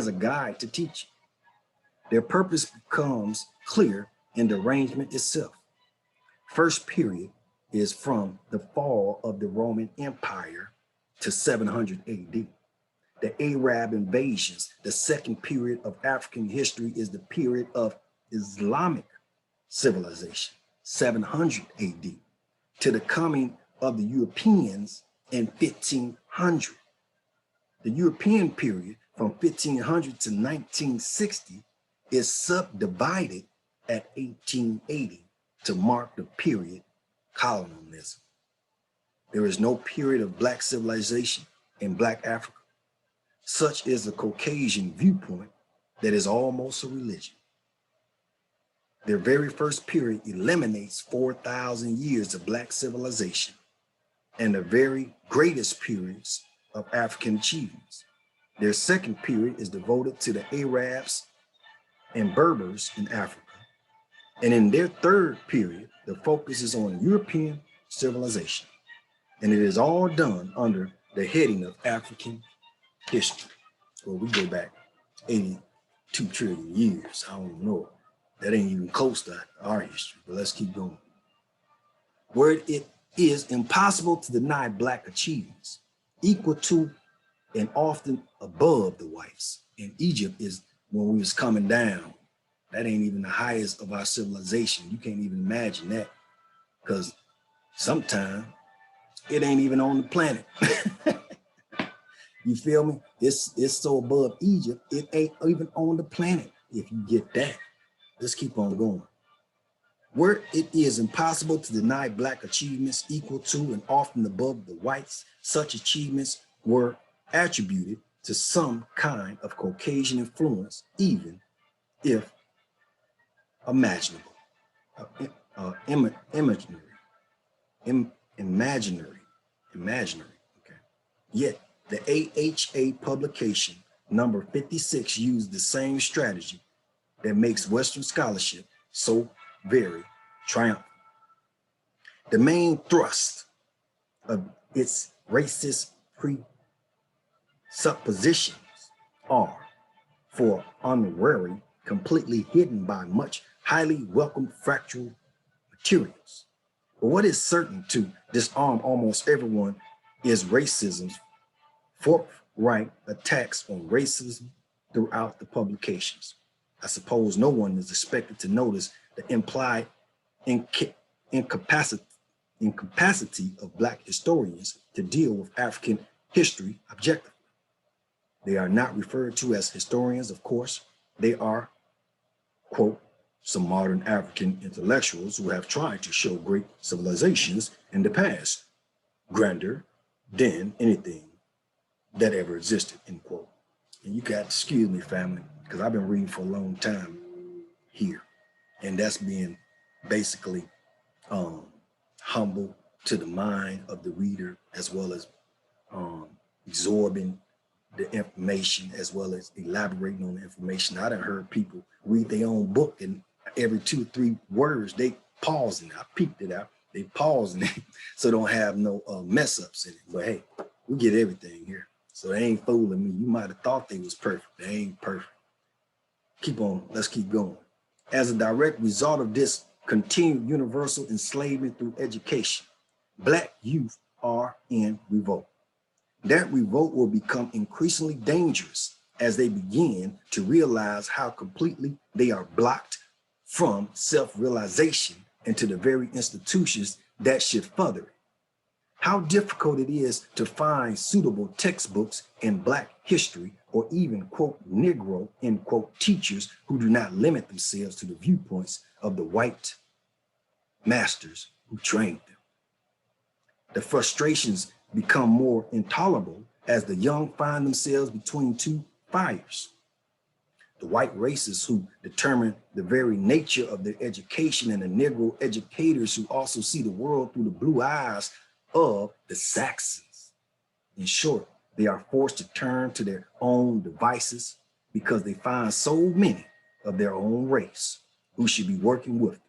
a guide to teaching. Their purpose becomes clear in the arrangement itself. First period is from the fall of the Roman Empire to 700 AD. The Arab invasions. The second period of African history is the period of Islamic civilization, 700 AD, to the coming of the Europeans in 1500. The European period from 1500 to 1960 is subdivided at 1880 to mark the period colonialism. There is no period of Black civilization in Black Africa. Such is the Caucasian viewpoint that is almost a religion. Their very first period eliminates 4,000 years of Black civilization and the very greatest periods of African achievements. Their second period is devoted to the Arabs and Berbers in Africa. And in their third period, the focus is on European civilization. And it is all done under the heading of African history. Well, we go back 82 trillion years. I don't know. That ain't even close to our history, but let's keep going. Where it is impossible to deny Black achievements, equal to and often above the whites. In Egypt is when we was coming down. That ain't even the highest of our civilization. You can't even imagine that, because sometimes it ain't even on the planet. You feel me? It's so above Egypt, it ain't even on the planet, if you get that. Let's keep on going. Where it is impossible to deny Black achievements equal to and often above the whites, such achievements were attributed to some kind of Caucasian influence, even if imaginable, imaginary, okay. Yet the AHA publication number 56 used the same strategy that makes Western scholarship so very triumphant. The main thrust of its racist presuppositions are, for honorary, completely hidden by much highly welcome factual materials. But what is certain to disarm almost everyone is racism's forthright attacks on racism throughout the publications. I suppose no one is expected to notice the implied incapacity of Black historians to deal with African history objectively. They are not referred to as historians, of course. They are, quote, some modern African intellectuals who have tried to show great civilizations in the past, grander than anything that ever existed, end quote. And you got to excuse me, family, because I've been reading for a long time here. And that's being basically humble to the mind of the reader, as well as absorbing the information, as well as elaborating on the information. I done heard people read their own book, and every 2 or 3 words, they pausing. I peeped it out. They pausing it so don't have no mess ups in it. But hey, we get everything here. So they ain't fooling me. You might have thought they was perfect. They ain't perfect. Keep on, let's keep going. As a direct result of this continued universal enslavement through education, Black youth are in revolt. That revolt will become increasingly dangerous as they begin to realize how completely they are blocked from self-realization into the very institutions that should further it. How difficult it is to find suitable textbooks in Black history, or even, quote, Negro, end quote, teachers who do not limit themselves to the viewpoints of the white masters who trained them. The frustrations become more intolerable as the young find themselves between 2 fires. The white racists who determine the very nature of their education, and the Negro educators who also see the world through the blue eyes of the Saxons. In short, they are forced to turn to their own devices because they find so many of their own race who should be working with them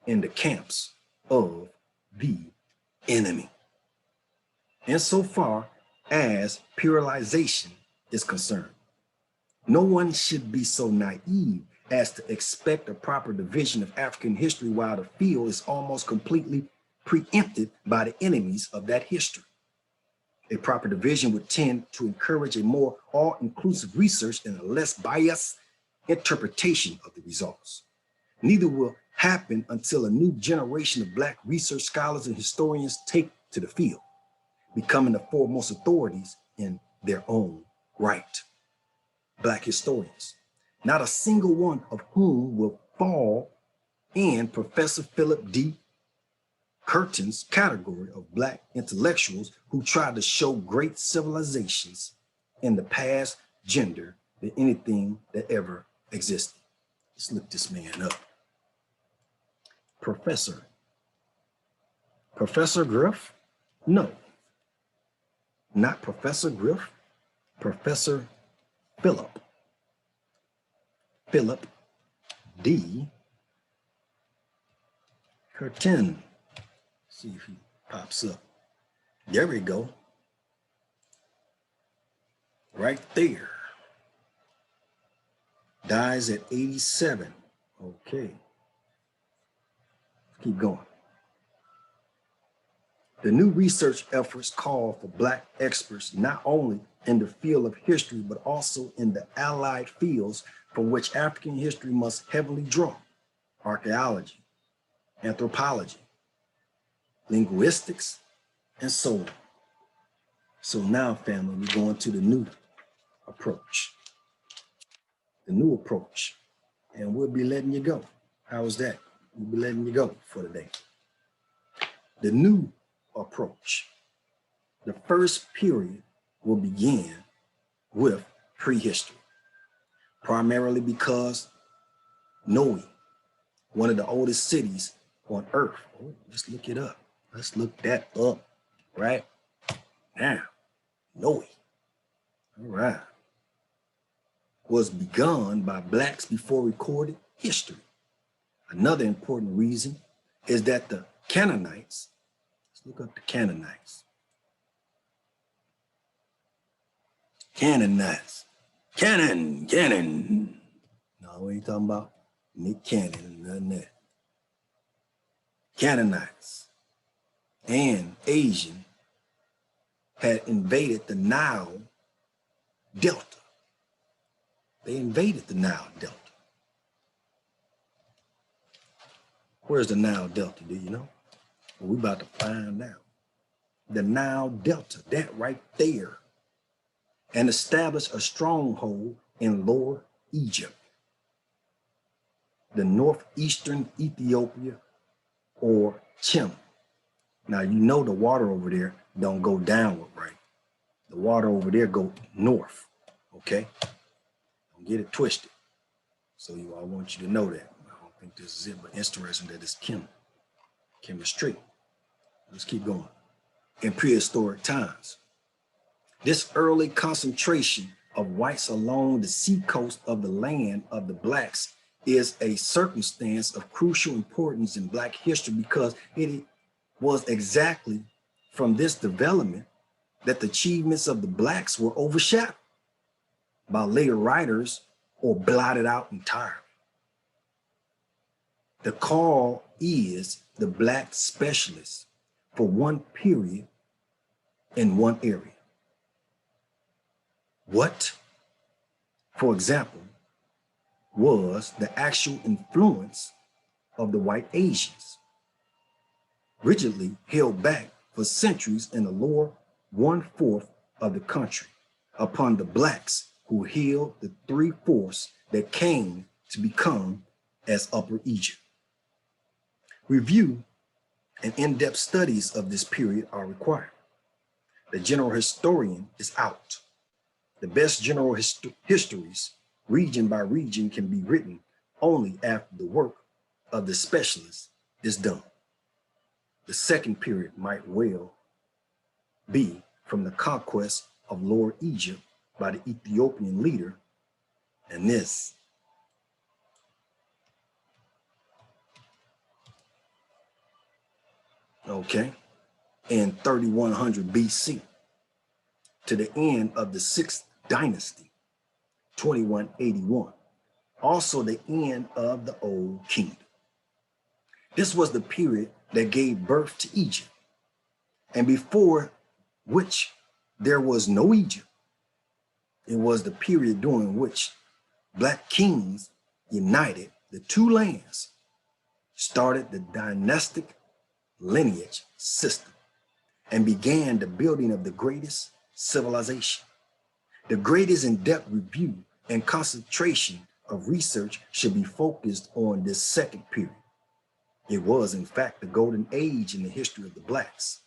in the camps of the enemy. Insofar as pluralization is concerned, no one should be so naive as to expect a proper division of African history while the field is almost completely preempted by the enemies of that history. A proper division would tend to encourage a more all-inclusive research and a less biased interpretation of the results. Neither will happen until a new generation of Black research scholars and historians take to the field, becoming the foremost authorities in their own right. Black historians, not a single one of whom will fall in Professor Philip D. Curtin's category of Black intellectuals who tried to show great civilizations in the past gender than anything that ever existed. Let's look this man up. Professor Griff? No, not Professor Griff. Professor Philip D. Curtin. See if he pops up. There we go. Right there. Dies at 87. Okay. Keep going. The new research efforts call for Black experts not only in the field of history, but also in the allied fields from which African history must heavily draw: archaeology, anthropology, linguistics, and so on. So now, family, we're going to the new approach. The new approach. And we'll be letting you go. How is that? We'll be letting you go for today. The new approach. The first period will begin with prehistory, primarily because Noe, one of the oldest cities on Earth. Oh, let's look it up. Let's look that up right now. Noe. All right. Was begun by Blacks before recorded history. Another important reason is that the Canaanites, let's look up the Canaanites. Canaanites. Cannon. No, we ain't talking about Nick Cannon and nothing that. Canaanites and Asian had invaded the Nile Delta. They invaded the Nile Delta. Where's the Nile Delta, do you know? Well, we're about to find out. The Nile Delta, that right there, and established a stronghold in Lower Egypt, the northeastern Ethiopia, or Chim. Now, you know the water over there don't go downward, right? The water over there go north, okay? Don't get it twisted. So I want you to know that. I don't think this is it, but interesting that it's chemistry. Let's keep going. In prehistoric times, this early concentration of whites along the seacoast of the land of the Blacks is a circumstance of crucial importance in Black history because it was exactly from this development that the achievements of the Blacks were overshadowed by later writers or blotted out entirely. The call is the Black specialist for one period in one area. What, for example, was the actual influence of the white Asians, rigidly held back for centuries in the lower 1/4 of the country upon the Blacks who held the 3/4 that came to become as Upper Egypt. Review and in-depth studies of this period are required. The general historian is out. The best general histories, region by region, can be written only after the work of the specialist is done. The second period might well be from the conquest of Lower Egypt by the Ethiopian leader, and this. Okay, in 3100 BC to the end of the 6th dynasty, 2181, also the end of the Old Kingdom. This was the period that gave birth to Egypt, and before which there was no Egypt. It was the period during which Black kings united the two lands, started the dynastic lineage system, and began the building of the greatest civilization The greatest in-depth review and concentration of research should be focused on this second period. It was, in fact, the golden age in the history of the Blacks,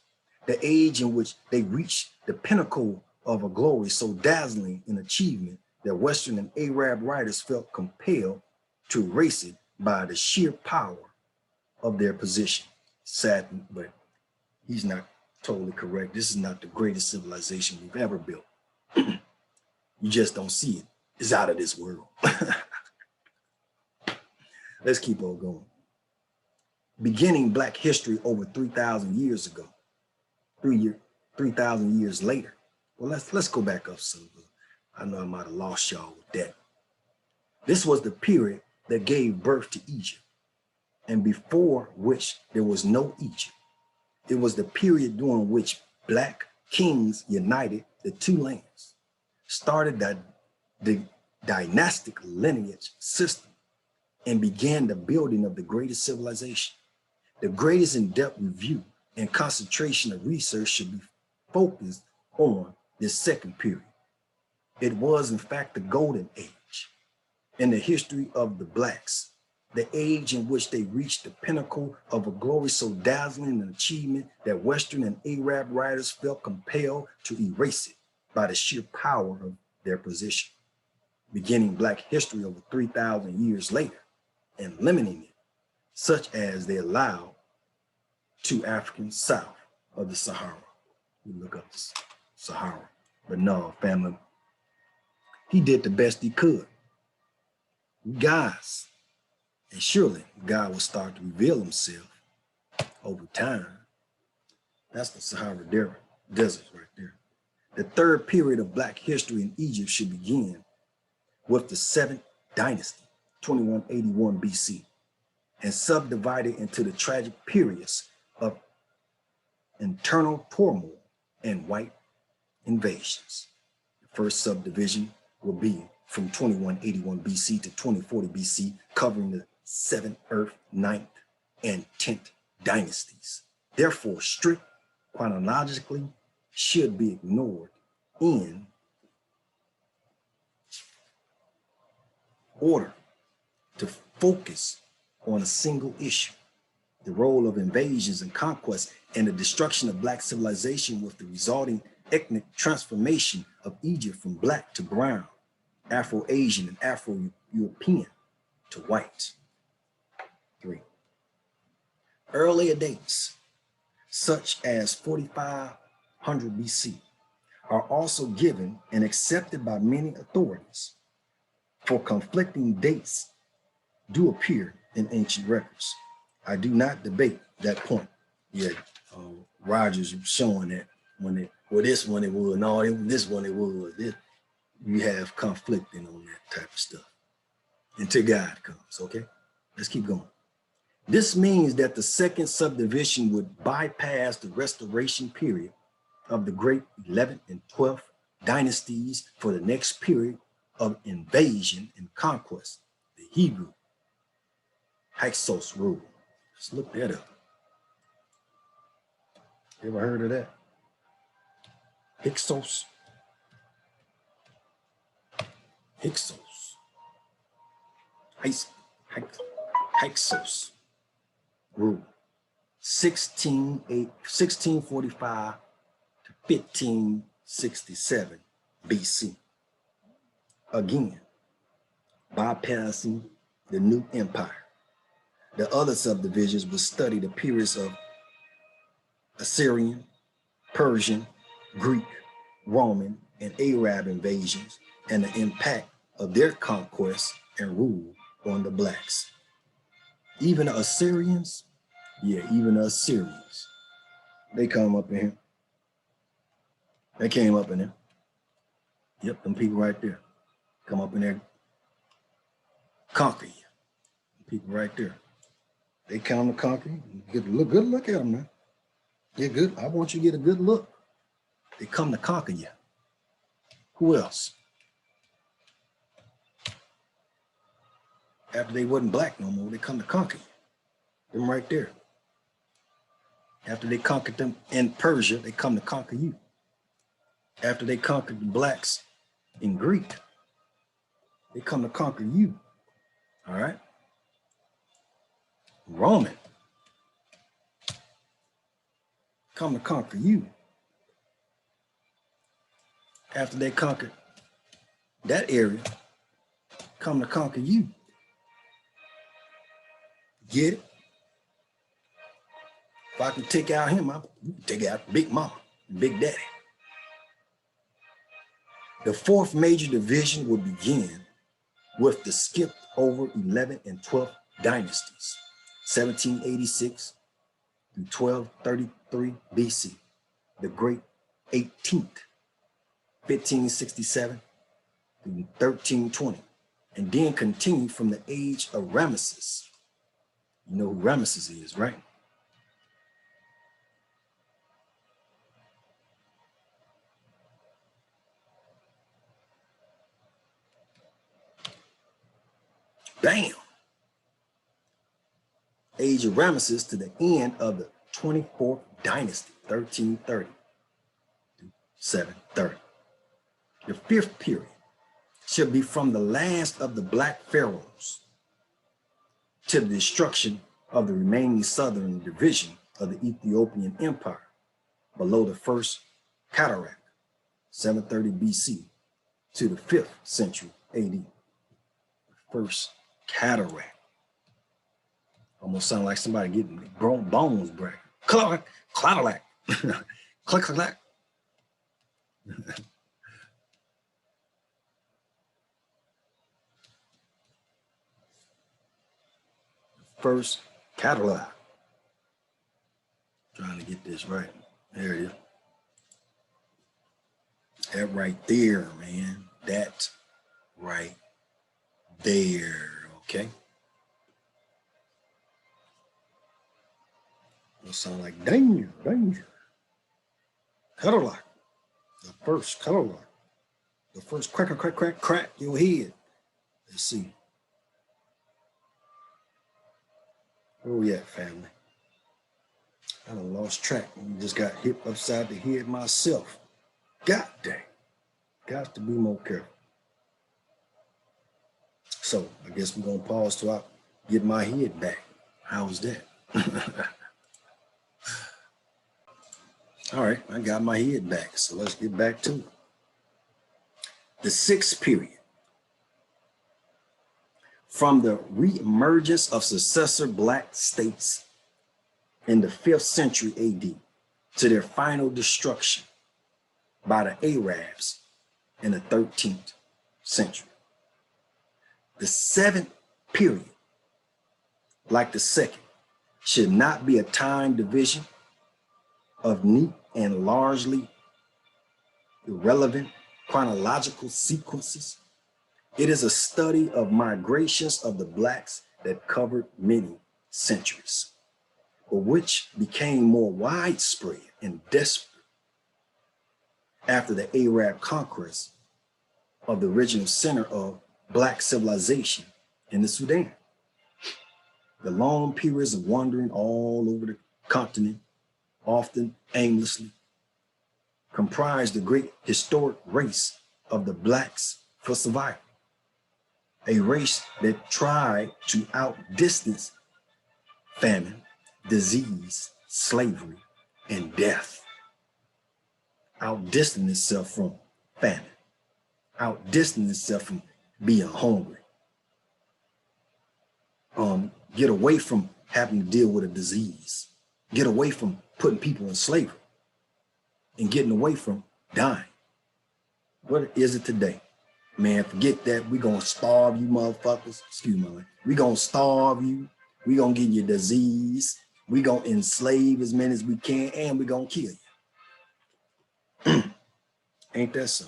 the age in which they reached the pinnacle of a glory so dazzling in achievement that Western and Arab writers felt compelled to erase it by the sheer power of their position. Sad, but he's not totally correct. This is not the greatest civilization we've ever built. You just don't see it. It's out of this world. Let's keep on going. Beginning Black history over 3,000 years ago, 3,000 years later. Well, let's go back up some. I know I might have lost y'all with that. This was the period that gave birth to Egypt, and before which there was no Egypt. It was the period during which Black kings united the two lands, started the dynastic lineage system, and began the building of the greatest civilization. The greatest in-depth review and concentration of research should be focused on this second period. It was, in fact, the golden age in the history of the Blacks, the age in which they reached the pinnacle of a glory so dazzling an achievement that Western and Arab writers felt compelled to erase it by the sheer power of their position. Beginning Black history over 3,000 years later and limiting it, such as they allowed to African south of the Sahara. We look up the Sahara, but no, family, he did the best he could. Guys, and surely God will start to reveal himself over time. That's the Sahara Desert right there. The third period of Black history in Egypt should begin with the 7th dynasty, 2181 BC, and subdivided into the tragic periods of internal turmoil and white invasions. The first subdivision will be from 2181 BC to 2040 BC, covering the 7th, Earth, 9th, and 10th dynasties. Therefore, strict chronologically should be ignored in order to focus on a single issue, the role of invasions and conquests and the destruction of Black civilization with the resulting ethnic transformation of Egypt from Black to brown, Afro-Asian and Afro-European to white. 3. Earlier dates, such as 4500 BC, are also given and accepted by many authorities, for conflicting dates do appear in ancient records. I do not debate that point. Yet Rogers was showing that this one it was, no, this one it was. You have conflicting on that type of stuff until God comes, okay? Let's keep going. This means that the second subdivision would bypass the restoration period of the great 11th and 12th dynasties for the next period of invasion and conquest, the Hebrew Hyksos rule. Let's look that up. You ever heard of that? Hyksos. Hyksos rule. 1645 to 1567 BC. Again, bypassing the new empire. The other subdivisions would study the periods of Assyrian, Persian, Greek, Roman, and Arab invasions and the impact of their conquest and rule on the Blacks. Even the Assyrians, even the Assyrians, they come up in here. They came up in there. Yep, them people right there. Come up in there, conquer you. People right there. They come to conquer you. Get a good look at them, man. Get good. I want you to get a good look. They come to conquer you. Who else? After they wasn't Black no more, they come to conquer you. Them right there. After they conquered them in Persia, they come to conquer you. After they conquered the Blacks In Greek, they come to conquer you. All right. Roman, come to conquer you. After they conquered that area, come to conquer you. Get it? If I can take out him, I can take out Big Mama, Big Daddy. The fourth major division will begin with the skipped over 11th and 12th dynasties, 1786 through 1233 BC, the Great 18th, 1567 through 1320, and then continue from the age of Ramesses. You know who Ramesses is, right? Bam! Age of Ramesses to the end of the 24th dynasty, 1330 to 730. The fifth period should be from the last of the black pharaohs to the destruction of the remaining southern division of the Ethiopian Empire below the first cataract, 730 BC to the 5th century AD. First cataract. Almost sound like somebody getting bones break. Clack, clack, clack, clack. First catalog. Trying to get this right. There it is. That right there, man. That right there. Okay. It'll sound like danger, danger. Catalog. The first catalog. The first crack, crack, crack, crack your head. Let's see. Where we at, family? I done lost track and just got hit upside the head myself. God dang. Got to be more careful. So I guess we're gonna pause till I get my head back. How's that? All right, I got my head back, so let's get back to it. The sixth period. From the reemergence of successor black states in the 5th century AD to their final destruction by the Arabs in the 13th century. The seventh period, like the second, should not be a time division of neat and largely irrelevant chronological sequences. It is a study of migrations of the blacks that covered many centuries, but which became more widespread and desperate after the Arab conquest of the original center of black civilization in the Sudan. The long periods of wandering all over the continent, often aimlessly, comprised the great historic race of the blacks for survival. A race that tried to outdistance famine, disease, slavery, and death. Outdistance itself from famine. Outdistance itself from being hungry. Get away from having to deal with a disease. Get away from putting people in slavery. And getting away from dying. What is it today? Man, forget that. We're going to starve you motherfuckers. Excuse me. We're going to starve you. We're going to give you disease. We're going to enslave as many as we can, and we're going to kill you. Ain't that so?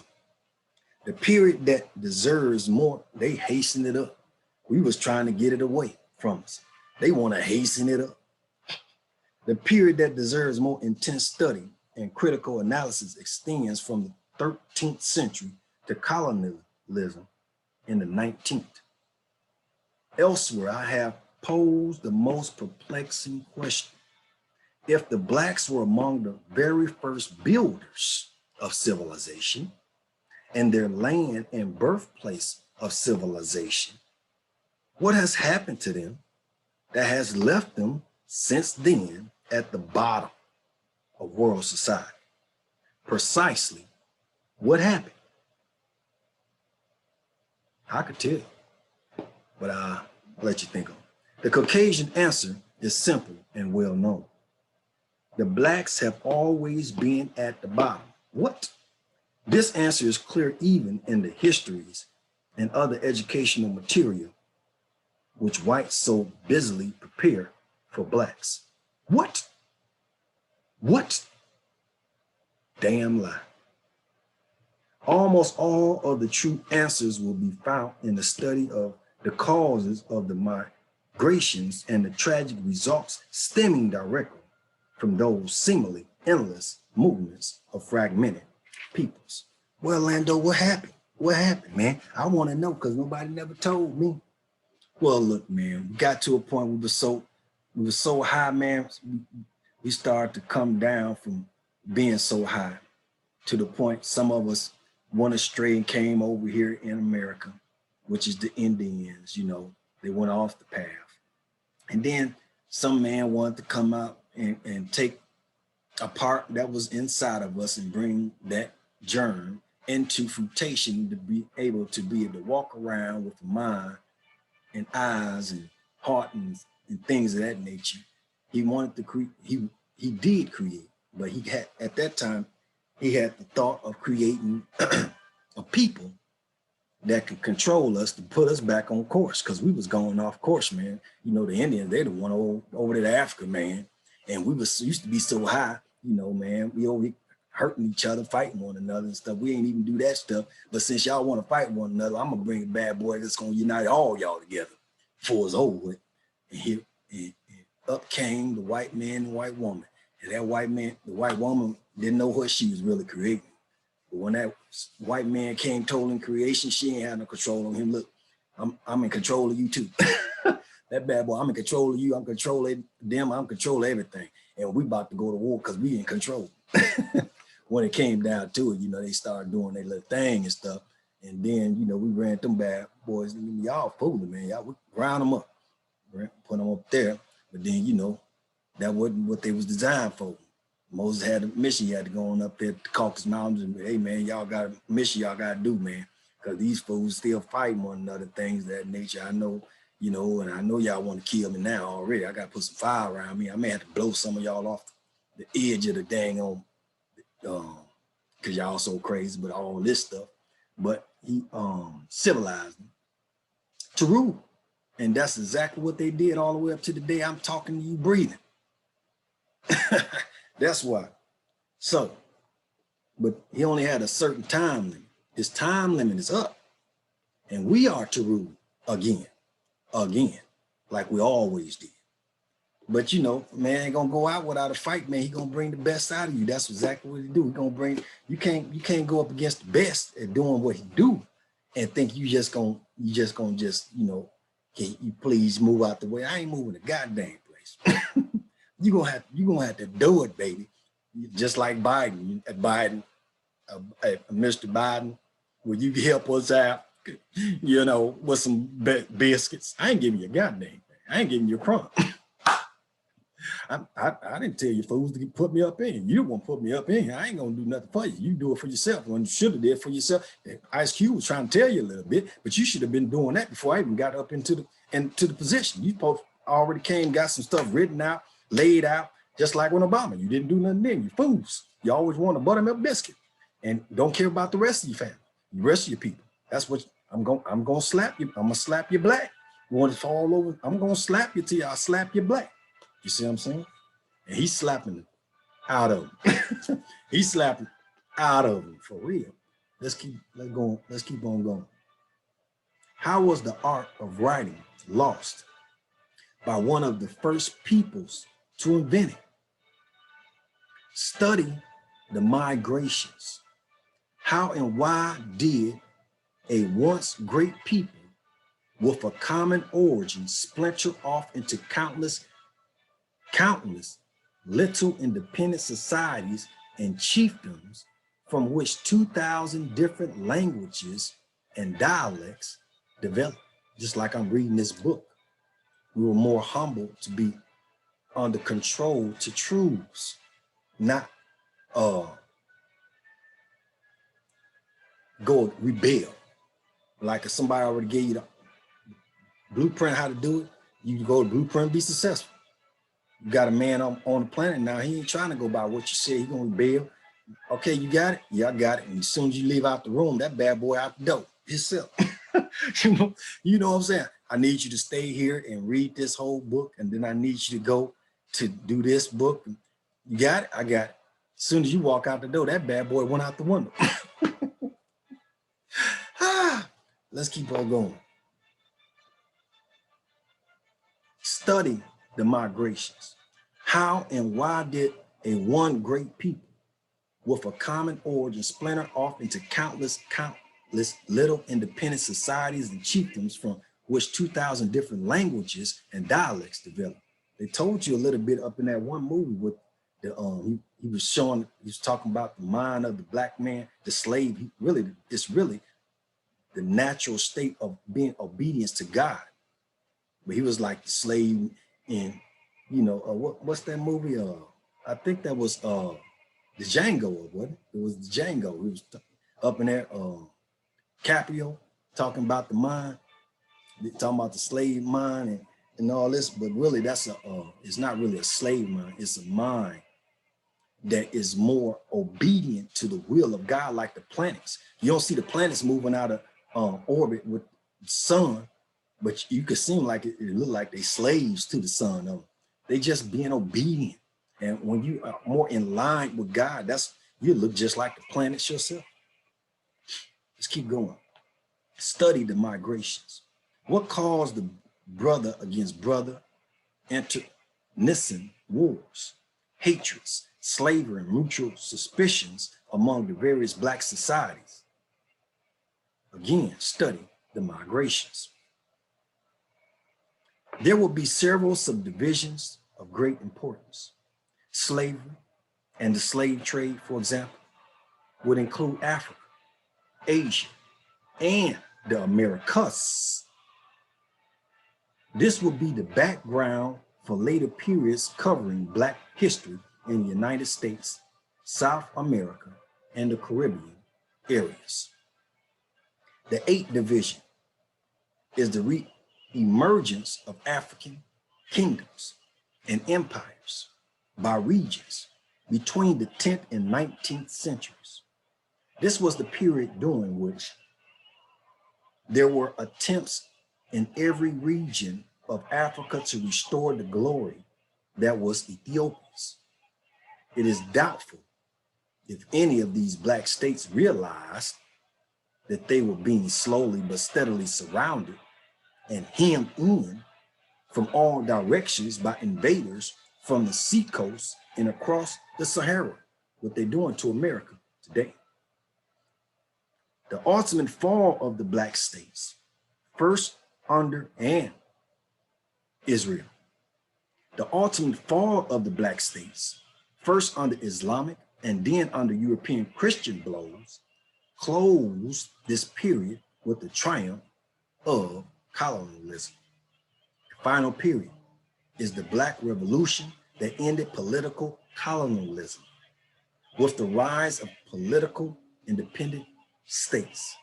The period that deserves more, they hasten it up. We was trying to get it away from us. They want to hasten it up. The period that deserves more intense study and critical analysis extends from the 13th century to colonialism in the 19th. Elsewhere, I have posed the most perplexing question. If the blacks were among the very first builders of civilization and their land and birthplace of civilization. What has happened to them that has left them since then at the bottom of world society? Precisely what happened? I could tell you, but I'll let you think on it. The Caucasian answer is simple and well known. The blacks have always been at the bottom. What? This answer is clear even in the histories and other educational material which whites so busily prepare for blacks. What? What? Damn lie. Almost all of the true answers will be found in the study of the causes of the migrations and the tragic results stemming directly from those seemingly endless movements of fragmented peoples. Well, Lando, what happened? What happened, man? I want to know because nobody never told me. Well, look, man, we got to a point we were so high, man. We started to come down from being so high to the point some of us went astray and came over here in America, which is the Indians, you know, they went off the path. And then some man wanted to come out and take a part that was inside of us and bring that germ into fruition to be able to walk around with a mind and eyes and heart and things of that nature. He wanted to create, he did create, but he had, at that time, he had the thought of creating a people that could control us to put us back on course, because we was going off course, man. You know, the Indians, they the one over there to Africa, man. And we used to be so high, you know, man, we over hurting each other, fighting one another and stuff. We ain't even do that stuff. But since y'all want to fight one another, I'm gonna bring a bad boy that's gonna unite all y'all together before it's over with. And up came the white man and white woman. And that white man, the white woman didn't know what she was really creating. But when that white man came told in creation, she ain't had no control on him. Look, I'm in control of you too. That bad boy, I'm in control of you, I'm controlling them, I'm controlling everything. And we about to go to war because we in control. When it came down to it, you know, they started doing their little thing and stuff. And then, you know, we ran them bad boys. Y'all fooling, man. Y'all, we ground them up, right? Put them up there. But then, you know, that wasn't what they was designed for. Moses had a mission. He had to go on up there to the Caucasus Mountains and, hey, man, y'all got a mission y'all got to do, man. Because these fools still fighting one another, things of that nature. I know, you know, and I know y'all want to kill me now already. I got to put some fire around me. I may have to blow some of y'all off the edge of the dang on, because y'all so crazy, but all this stuff. But he civilized them to rule. And that's exactly what they did all the way up to the day I'm talking to you breathing. That's why. So, but he only had a certain time limit. His time limit is up. And we are to rule again, like we always did. But you know, man ain't gonna go out without a fight, man. He gonna bring the best out of you. That's exactly what he do. He gonna bring, you can't go up against the best at doing what he do and think you just gonna, you know, can you please move out the way? I ain't moving a goddamn place. you gonna have to do it, baby. Just like Biden, Mr. Biden, will you help us out, you know, with some biscuits? I ain't giving you a goddamn thing. I ain't giving you a crumb. I didn't tell you fools to put me up in. You won't put me up in. I ain't gonna do nothing for you. You do it for yourself. When you should have did for yourself. Ice Cube was trying to tell you a little bit, but you should have been doing that before I even got up into the position. You already came, got some stuff written out, laid out, just like when Obama. You didn't do nothing then. You fools. You always want a buttermilk biscuit and don't care about the rest of your family, the rest of your people. That's what I'm gonna slap you. I'm gonna slap you black. You want it to fall over? I'm gonna slap you till I slap you black. You see what I'm saying? And he's slapping it out of him. He's slapping out of him for real. Let's keep on going. How was the art of writing lost by one of the first peoples to invent it? Study the migrations. How and why did a once great people with a common origin splinter off into countless little independent societies and chiefdoms from which 2,000 different languages and dialects developed. Just like I'm reading this book, we were more humble to be under control to truths, not go rebel. Like if somebody already gave you the blueprint how to do it, you can go to blueprint and be successful. You got a man on the planet now, he ain't trying to go by what you said, he gonna rebel. Okay, you got it? Yeah, I got it. And as soon as you leave out the room, that bad boy out the door himself. You know what I'm saying? I need you to stay here and read this whole book, and then I need you to go to do this book. You got it? I got it. As soon as you walk out the door, that bad boy went out the window. Let's keep on going. Study the migrations. How and why did a one great people with a common origin splinter off into countless little independent societies and chiefdoms from which 2,000 different languages and dialects developed? They told you a little bit up in that one movie with the he was showing, he was talking about the mind of the black man, the slave. It's really the natural state of being obedience to God. But he was like the slave in, you know, what's that movie? I think that was the Django, wasn't it? It was the Django. He was up in there, Caprio, talking about the mind, talking about the slave mind and all this. But really, that's it's not really a slave mind. It's a mind that is more obedient to the will of God, like the planets. You don't see the planets moving out of orbit with the sun, but you could seem like it look like they slaves to the sun. They just being obedient. And when you are more in line with God, you look just like the planets yourself. Let's keep going. Study the migrations. What caused the brother against brother internecine wars, hatreds, slavery, and mutual suspicions among the various black societies? Again, study the migrations. There will be several subdivisions of great importance. Slavery and the slave trade, for example, would include Africa, Asia, and the Americas. This would be the background for later periods covering Black history in the United States, South America, and the Caribbean areas. The 8th division is the re-emergence of African kingdoms and empires by regions between the 10th and 19th centuries. This was the period during which there were attempts in every region of Africa to restore the glory that was Ethiopia's. It is doubtful if any of these Black states realized that they were being slowly but steadily surrounded and hemmed in from all directions by invaders from the seacoast and across the Sahara, what they're doing to America today. The ultimate fall of the Black states, first under and Israel. The ultimate fall of the Black states, first under Islamic and then under European Christian blows, closed this period with the triumph of colonialism. The final period is the Black Revolution that ended political colonialism with the rise of political independent states.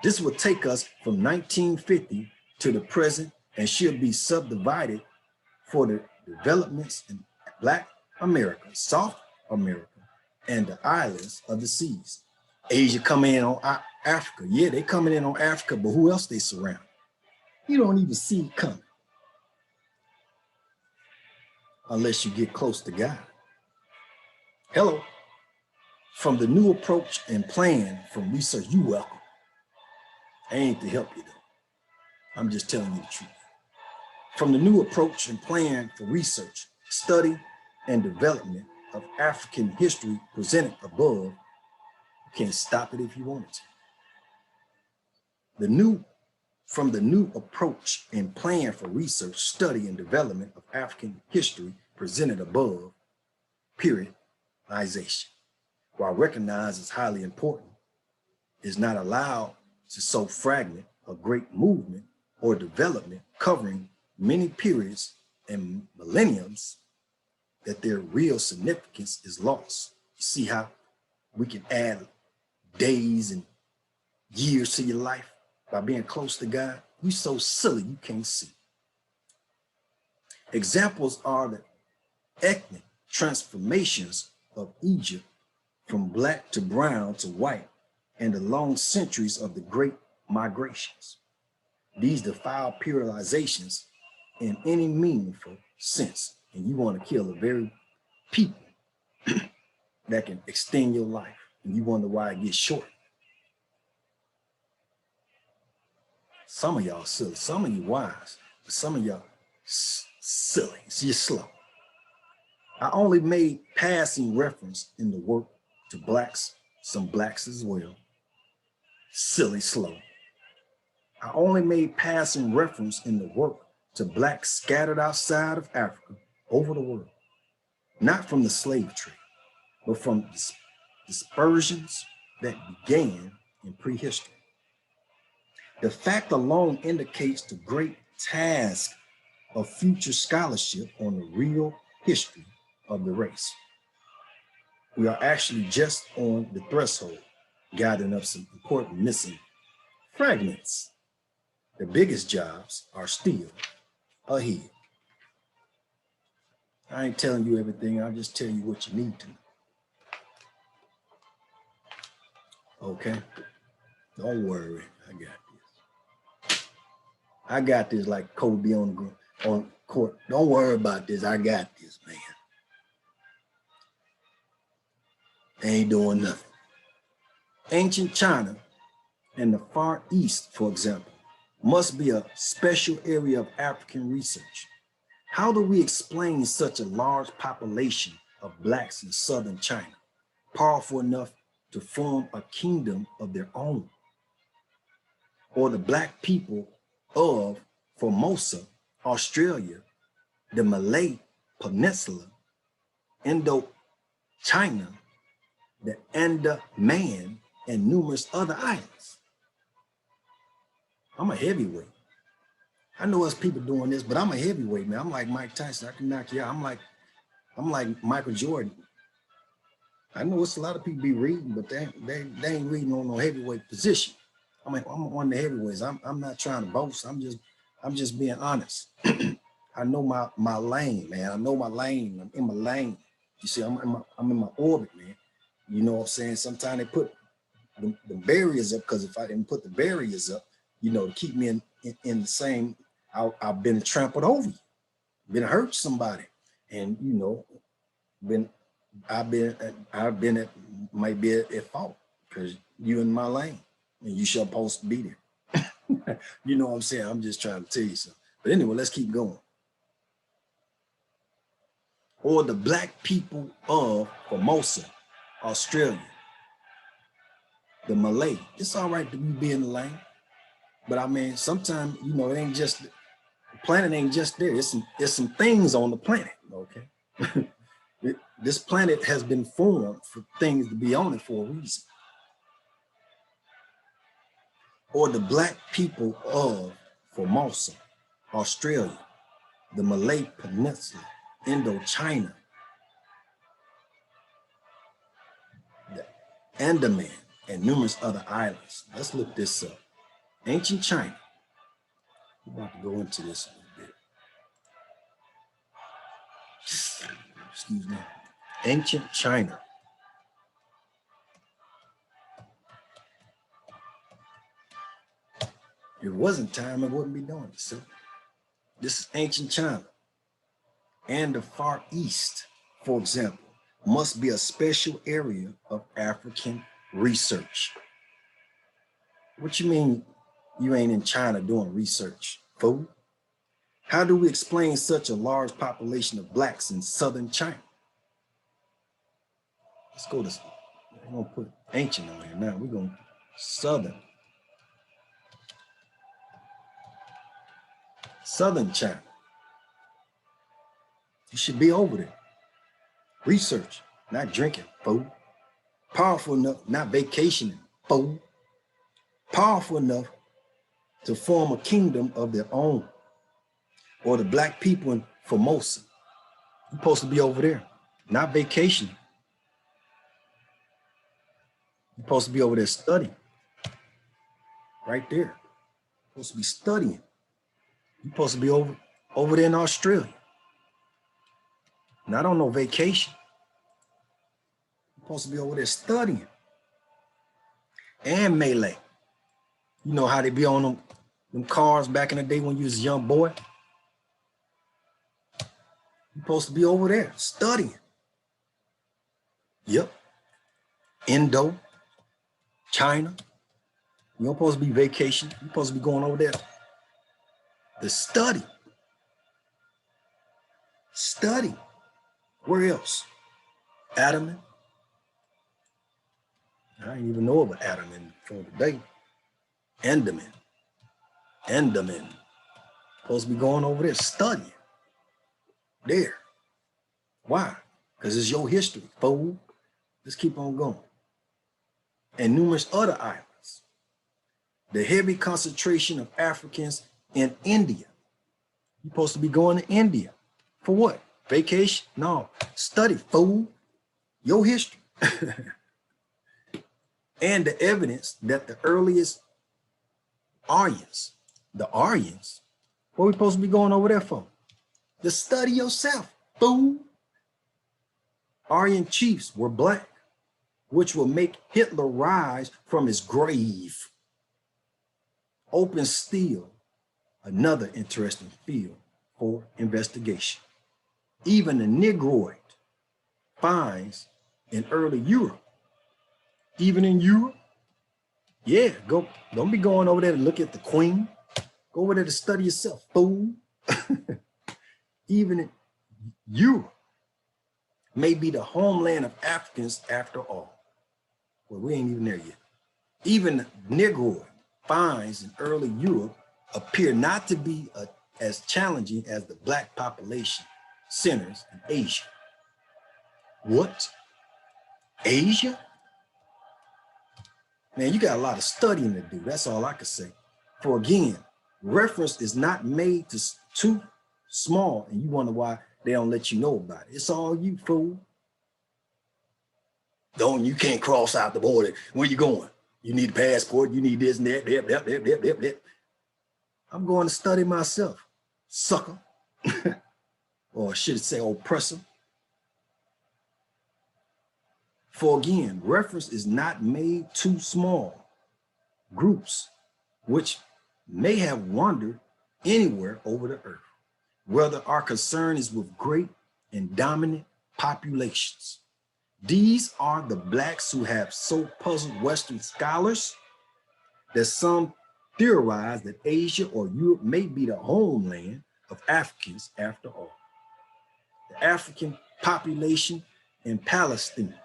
This will take us from 1950 to the present and should be subdivided for the developments in Black America, South America, and the islands of the seas. Asia coming in on Africa. Yeah, they coming in on Africa, but who else they surround? You don't even see it coming unless you get close to God. Hello. From the new approach and plan from research, you welcome. I ain't to help you though. I'm just telling you the truth. From the new approach and plan for research, study, and development of African history presented above, you can't stop it if you wanted to. From the new approach and plan for research, study, and development of African history presented above, periodization. while recognized as highly important, is not allowed to so fragment a great movement or development covering many periods and millenniums that their real significance is lost. You see how we can add days and years to your life by being close to God? You're so silly you can't see. Examples are the ethnic transformations of Egypt from black to brown to white and the long centuries of the great migrations. These defile periodizations in any meaningful sense, and you want to kill the very people that can extend your life, and you wonder why it gets short. Some of y'all silly, some of you wise, but some of y'all silly, so you're slow. I only made passing reference in the work to blacks, some blacks as well. Silly, slow. I only made passing reference in the work to blacks scattered outside of Africa over the world, not from the slave trade, but from dispersions that began in prehistory. The fact alone indicates the great task of future scholarship on the real history of the race. We are actually just on the threshold, gathering up some important missing fragments. The biggest jobs are still ahead. I ain't telling you everything, I'll just tell you what you need to know. Okay? Don't worry, I got this. I got this like Kobe on court. Don't worry about this, I got this, man. Ain't doing nothing. Ancient China and the Far East, for example, must be a special area of African research. How do we explain such a large population of blacks in southern China, powerful enough to form a kingdom of their own? Or the black people of Formosa, Australia, the Malay Peninsula, Indochina, the Andaman, and numerous other islands? I'm a heavyweight. I know us people doing this, but I'm a heavyweight, man. I'm like Mike Tyson. I can knock you out. I'm like Michael Jordan. I know it's a lot of people be reading, but they ain't reading on no heavyweight position. I'm one of the heavyweights. I'm not trying to boast. I'm just being honest. I know my lane, man. I know my lane. I'm in my lane. You see, I'm in my orbit, man. You know what I'm saying? Sometimes they put the barriers up, because if I didn't put the barriers up, you know, to keep me in the same, I've been trampled over you, been hurt somebody, and you know, I've been might be at fault because you in my lane and you supposed to be there. You know what I'm saying? I'm just trying to tell you something. But anyway, let's keep going. Or the black people of Formosa, Australia, the Malay. It's all right to be in the lane, but I mean, sometimes, you know, it ain't just, the planet ain't just there. There's some things on the planet, okay? This planet has been formed for things to be on it for a reason. Or the black people of Formosa, Australia, the Malay Peninsula, Indochina, the Andaman, and numerous other islands. Let's look this up. Ancient China. We're about to go into this a little bit. Excuse me. Ancient China. If it wasn't time, I wouldn't be doing it. So this is ancient China. And the Far East, for example, must be a special area of African research. What you mean you ain't in China doing research, fool? How do we explain such a large population of blacks in southern China? Let's go to, we're gonna put ancient on here now. We're gonna southern China. You should be over there. Research, not drinking, fool. Powerful enough, not vacationing, fool. Powerful enough to form a kingdom of their own, or the black people in Formosa. You're supposed to be over there, not vacationing. You're supposed to be over there studying. Right there. You're supposed to be studying. You're supposed to be over there in Australia. Not on no vacation. You're supposed to be over there studying. And Malay. You know how they be on them cars back in the day when you was a young boy? You're supposed to be over there studying. Yep. Indo, China. You're supposed to be vacationing. You're supposed to be going over there to study. Study. Where else? Adam. I didn't even know about Adam for today. Enderman. Supposed to be going over there studying. There. Why? Because it's your history, fool. Let's keep on going. And numerous other islands. The heavy concentration of Africans in India. You're supposed to be going to India. For what? Vacation? No. Study, fool. Your history. And the evidence that the earliest Aryans, what are we supposed to be going over there for? To study yourself, fool. Aryan chiefs were black, which will make Hitler rise from his grave. Open still another interesting field for investigation. Even the Negroid finds in early Europe. Even in Europe? Yeah, don't be going over there to look at the Queen. Go over there to study yourself, fool. Even in Europe may be the homeland of Africans after all. Well, we ain't even there yet. Even Negroid finds in early Europe appear not to be as challenging as the black population centers in Asia. What? Asia? Man, you got a lot of studying to do. That's all I can say. For again, reference is not made to too small, and you wonder why they don't let you know about it. It's all you, fool. You can't cross out the border. Where you going? You need a passport. You need this and that. I'm going to study myself, sucker. Or I should say oppressor. For again, reference is not made too small. Groups which may have wandered anywhere over the earth, whether our concern is with great and dominant populations. These are the blacks who have so puzzled Western scholars that some theorize that Asia or Europe may be the homeland of Africans after all. The African population in Palestine.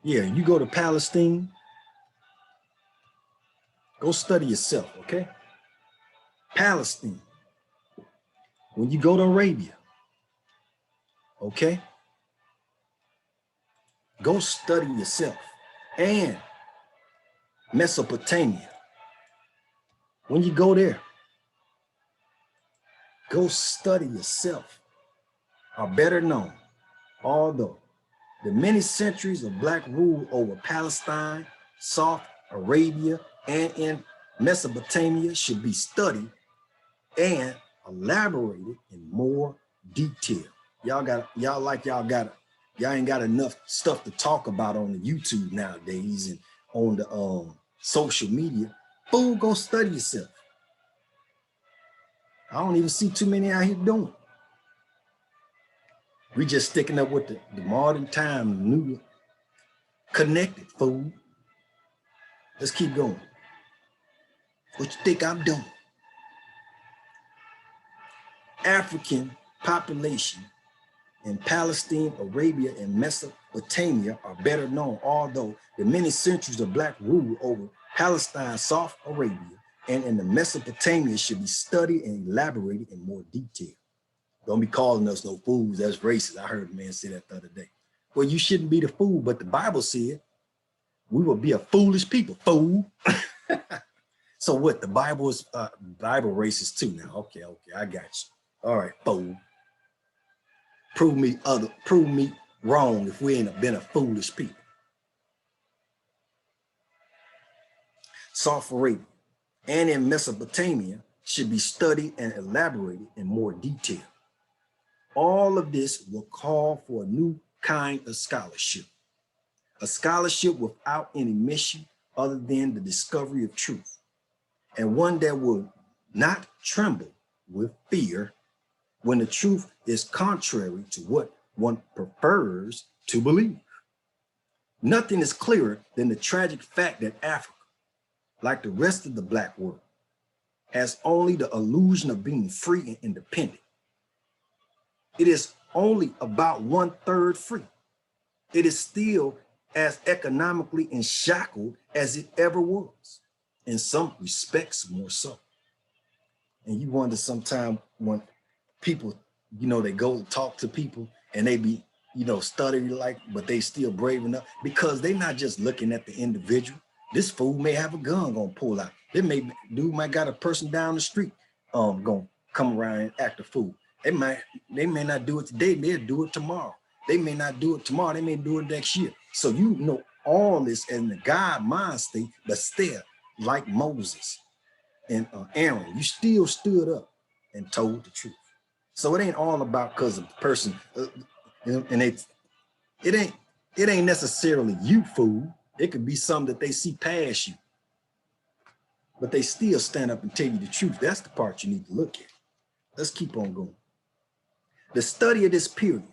Yeah, you go to Palestine, go study yourself, okay? Palestine. When you go to Arabia, okay? Go study yourself. And Mesopotamia. When you go there, go study yourself. Are better known, although the many centuries of black rule over Palestine, South Arabia, and in Mesopotamia should be studied and elaborated in more detail. Y'all ain't got enough stuff to talk about on the YouTube nowadays and on the social media. Fool, go study yourself. I don't even see too many out here doing it. We just sticking up with the modern time, new connected, fool. Let's keep going. What you think I'm doing? African population in Palestine, Arabia, and Mesopotamia are better known, although the many centuries of black rule over Palestine, South Arabia, and in the Mesopotamia should be studied and elaborated in more detail. Don't be calling us no fools, that's racist. I heard a man say that the other day. Well, you shouldn't be the fool, but the Bible said we will be a foolish people, fool. So what? The Bible is Bible racist too now. Okay, I got you. All right, fool. Prove me wrong if we ain't been a foolish people. Saudi Arabia and in Mesopotamia should be studied and elaborated in more detail. All of this will call for a new kind of scholarship, a scholarship without any mission other than the discovery of truth, and one that will not tremble with fear when the truth is contrary to what one prefers to believe. Nothing is clearer than the tragic fact that Africa, like the rest of the Black world, has only the illusion of being free and independent. It is only about 1/3 free. It is still as economically enshackled as it ever was, in some respects more so. And you wonder sometimes when people, they go talk to people and they be, stuttering like, but they still brave enough because they're not just looking at the individual. This fool may have a gun gonna pull out. Dude might got a person down the street gonna come around and act a fool. They may not do it today, they'll do it tomorrow. They may not do it tomorrow, they may do it next year. So all this in the God mind state, but still, like Moses and Aaron, you still stood up and told the truth. So it ain't all about because of the person, and it ain't necessarily you, fool. It could be something that they see past you, but they still stand up and tell you the truth. That's the part you need to look at. Let's keep on going. The study of this period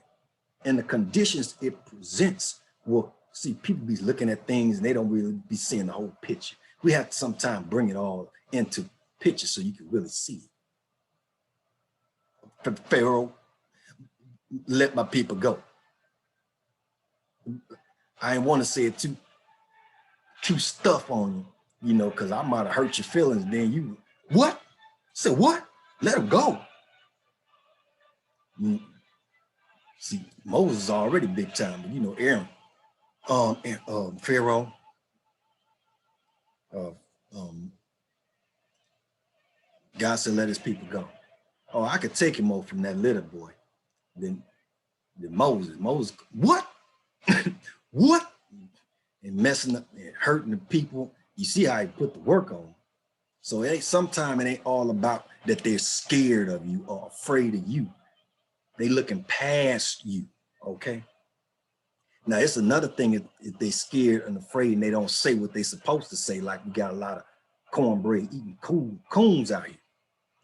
and the conditions it presents will see people be looking at things and they don't really be seeing the whole picture. We have to sometimes bring it all into picture so you can really see it. Pharaoh, let my people go. I ain't want to say it too stuff on you, because I might have hurt your feelings. Then you, what? Say what? Let him go. See, Moses is already big time, but Aaron, Pharaoh, God said, let his people go. Oh, I could take him more from that little boy than Moses. Moses, what? What? And messing up and hurting the people. You see how he put the work on. So sometimes it ain't all about that they're scared of you or afraid of you. They looking past you, okay? Now, it's another thing if they scared and afraid and they don't say what they supposed to say, like we got a lot of cornbread eating coons out here.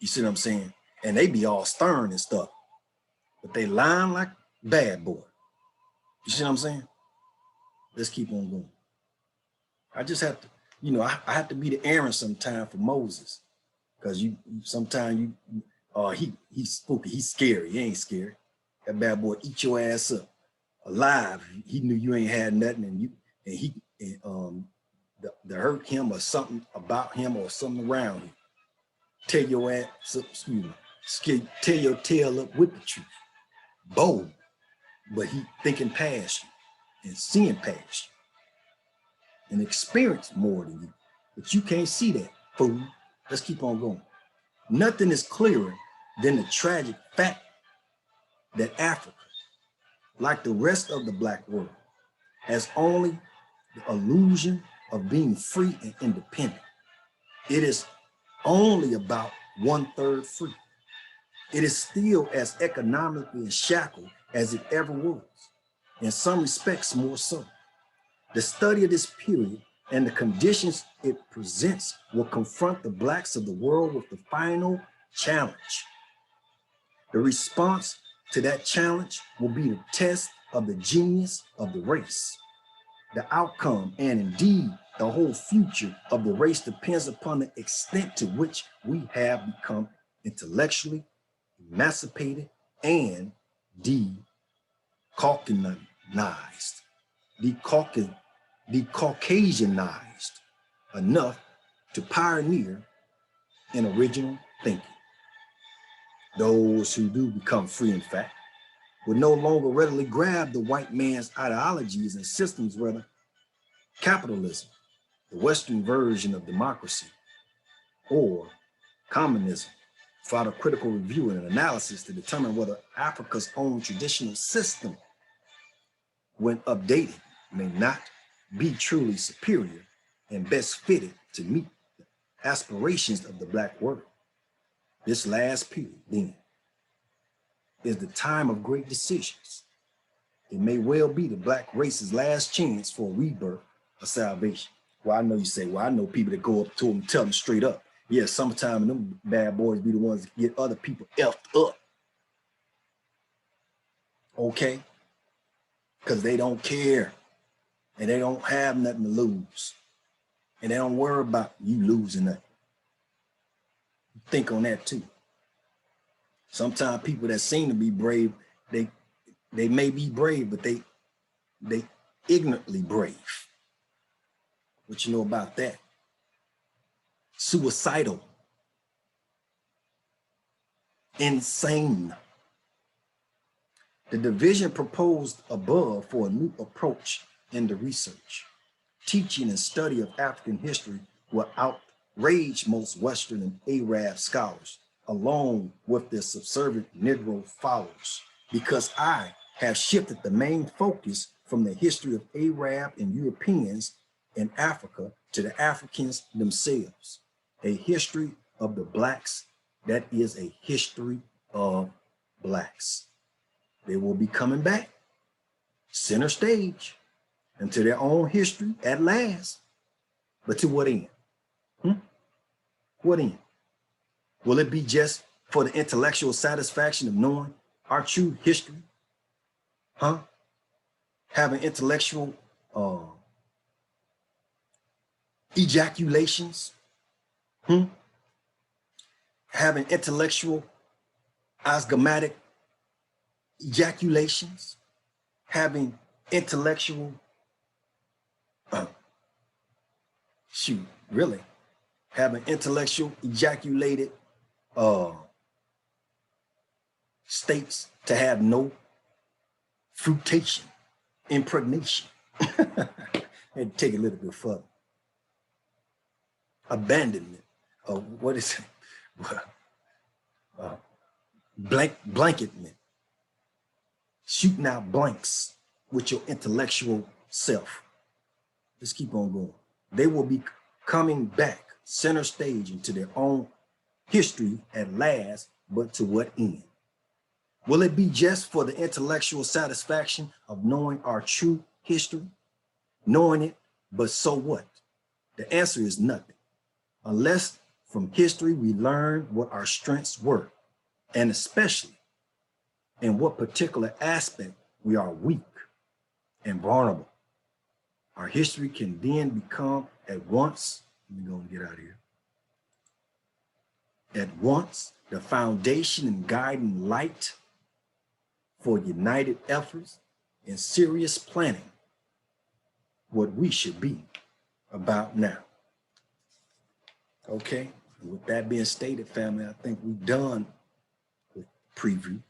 You see what I'm saying? And they be all stern and stuff, but they lying like bad boy. You see what I'm saying? Let's keep on going. I just have to, I have to be the Aaron sometime for Moses, because sometimes he's spooky, he's scary. He ain't scary. That bad boy eat your ass up alive. He knew you ain't had nothing, to hurt him or something about him or something around him. Tear your ass up, tear your tail up with the truth. Bold, but he thinking past you and seeing past you and experience more than you, but you can't see that, fool. Let's keep on going. Nothing is clearer than the tragic fact that Africa, like the rest of the Black world, has only the illusion of being free and independent. It is only about 1/3 free. It is still as economically shackled as it ever was, in some respects more so. The study of this period and the conditions it presents will confront the Blacks of the world with the final challenge. The response to that challenge will be the test of the genius of the race. The outcome and indeed the whole future of the race depends upon the extent to which we have become intellectually emancipated and Caucasianized enough to pioneer in original thinking. Those who do become free, in fact, would no longer readily grab the white man's ideologies and systems, rather capitalism, the Western version of democracy, or communism, without a critical review and an analysis to determine whether Africa's own traditional system, when updated, may not be truly superior and best fitted to meet the aspirations of the Black world. This last period, then, is the time of great decisions. It may well be the Black race's last chance for a rebirth of salvation. Well, I know you say, well, I know people that go up to them and tell them straight up. Yeah, sometimes them bad boys be the ones that get other people effed up. Okay? Because they don't care. And they don't have nothing to lose. And they don't worry about you losing nothing. Think on that too. Sometimes people that seem to be brave, they may be brave, but they ignorantly brave. What you know about that? Suicidal. Insane. The division proposed above for a new approach in the research, teaching and study of African history will outrage most Western and Arab scholars, along with their subservient Negro followers, because I have shifted the main focus from the history of Arab and Europeans in Africa to the Africans themselves, a history of the Blacks that is a history of Blacks. They will be coming back, center stage, into their own history at last. But to what end? What end? Will it be just for the intellectual satisfaction of knowing our true history? Having intellectual ejaculations? Having intellectual osgomatic ejaculations? Having intellectual really having intellectual ejaculated states to have no fruitation, impregnation. And take it a little bit further. Abandonment of what is it? Blanketment. Shooting out blanks with your intellectual self. Let's keep on going. They will be coming back center stage into their own history at last, but to what end? Will it be just for the intellectual satisfaction of knowing our true history? Knowing it, but so what? The answer is nothing. Unless from history we learn what our strengths were, and especially in what particular aspect we are weak and vulnerable. Our history can then become at once, let me go and get out of here. At once, the foundation and guiding light for united efforts and serious planning, what we should be about now. Okay, with that being stated, family, I think we're done with preview.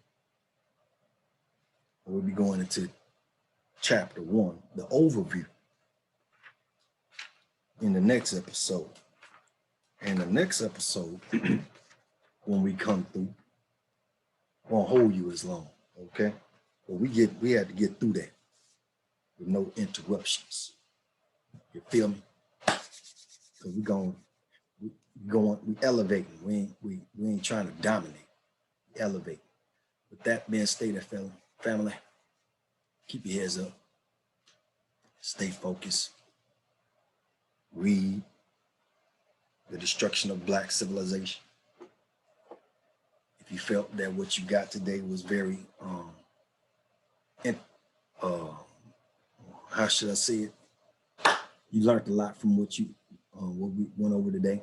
We'll be going into chapter 1, the overview, in the next episode. And the next episode, when we come through, won't hold you as long, okay? But we had to get through that with no interruptions. You feel me? Because we elevating. We ain't trying to dominate. We elevate. With that being stated, family, keep your heads up. Stay focused. Read The Destruction of Black Civilization. If you felt that what you got today was very, how should I say it? You learned a lot from what we went over today.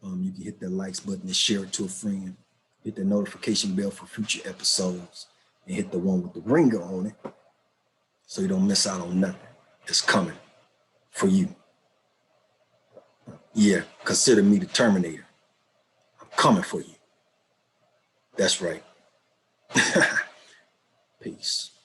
You can hit that likes button and share it to a friend. Hit the notification bell for future episodes and hit the one with the ringer on it so you don't miss out on nothing that's coming for you. Yeah, consider me the Terminator. I'm coming for you. That's right. Peace.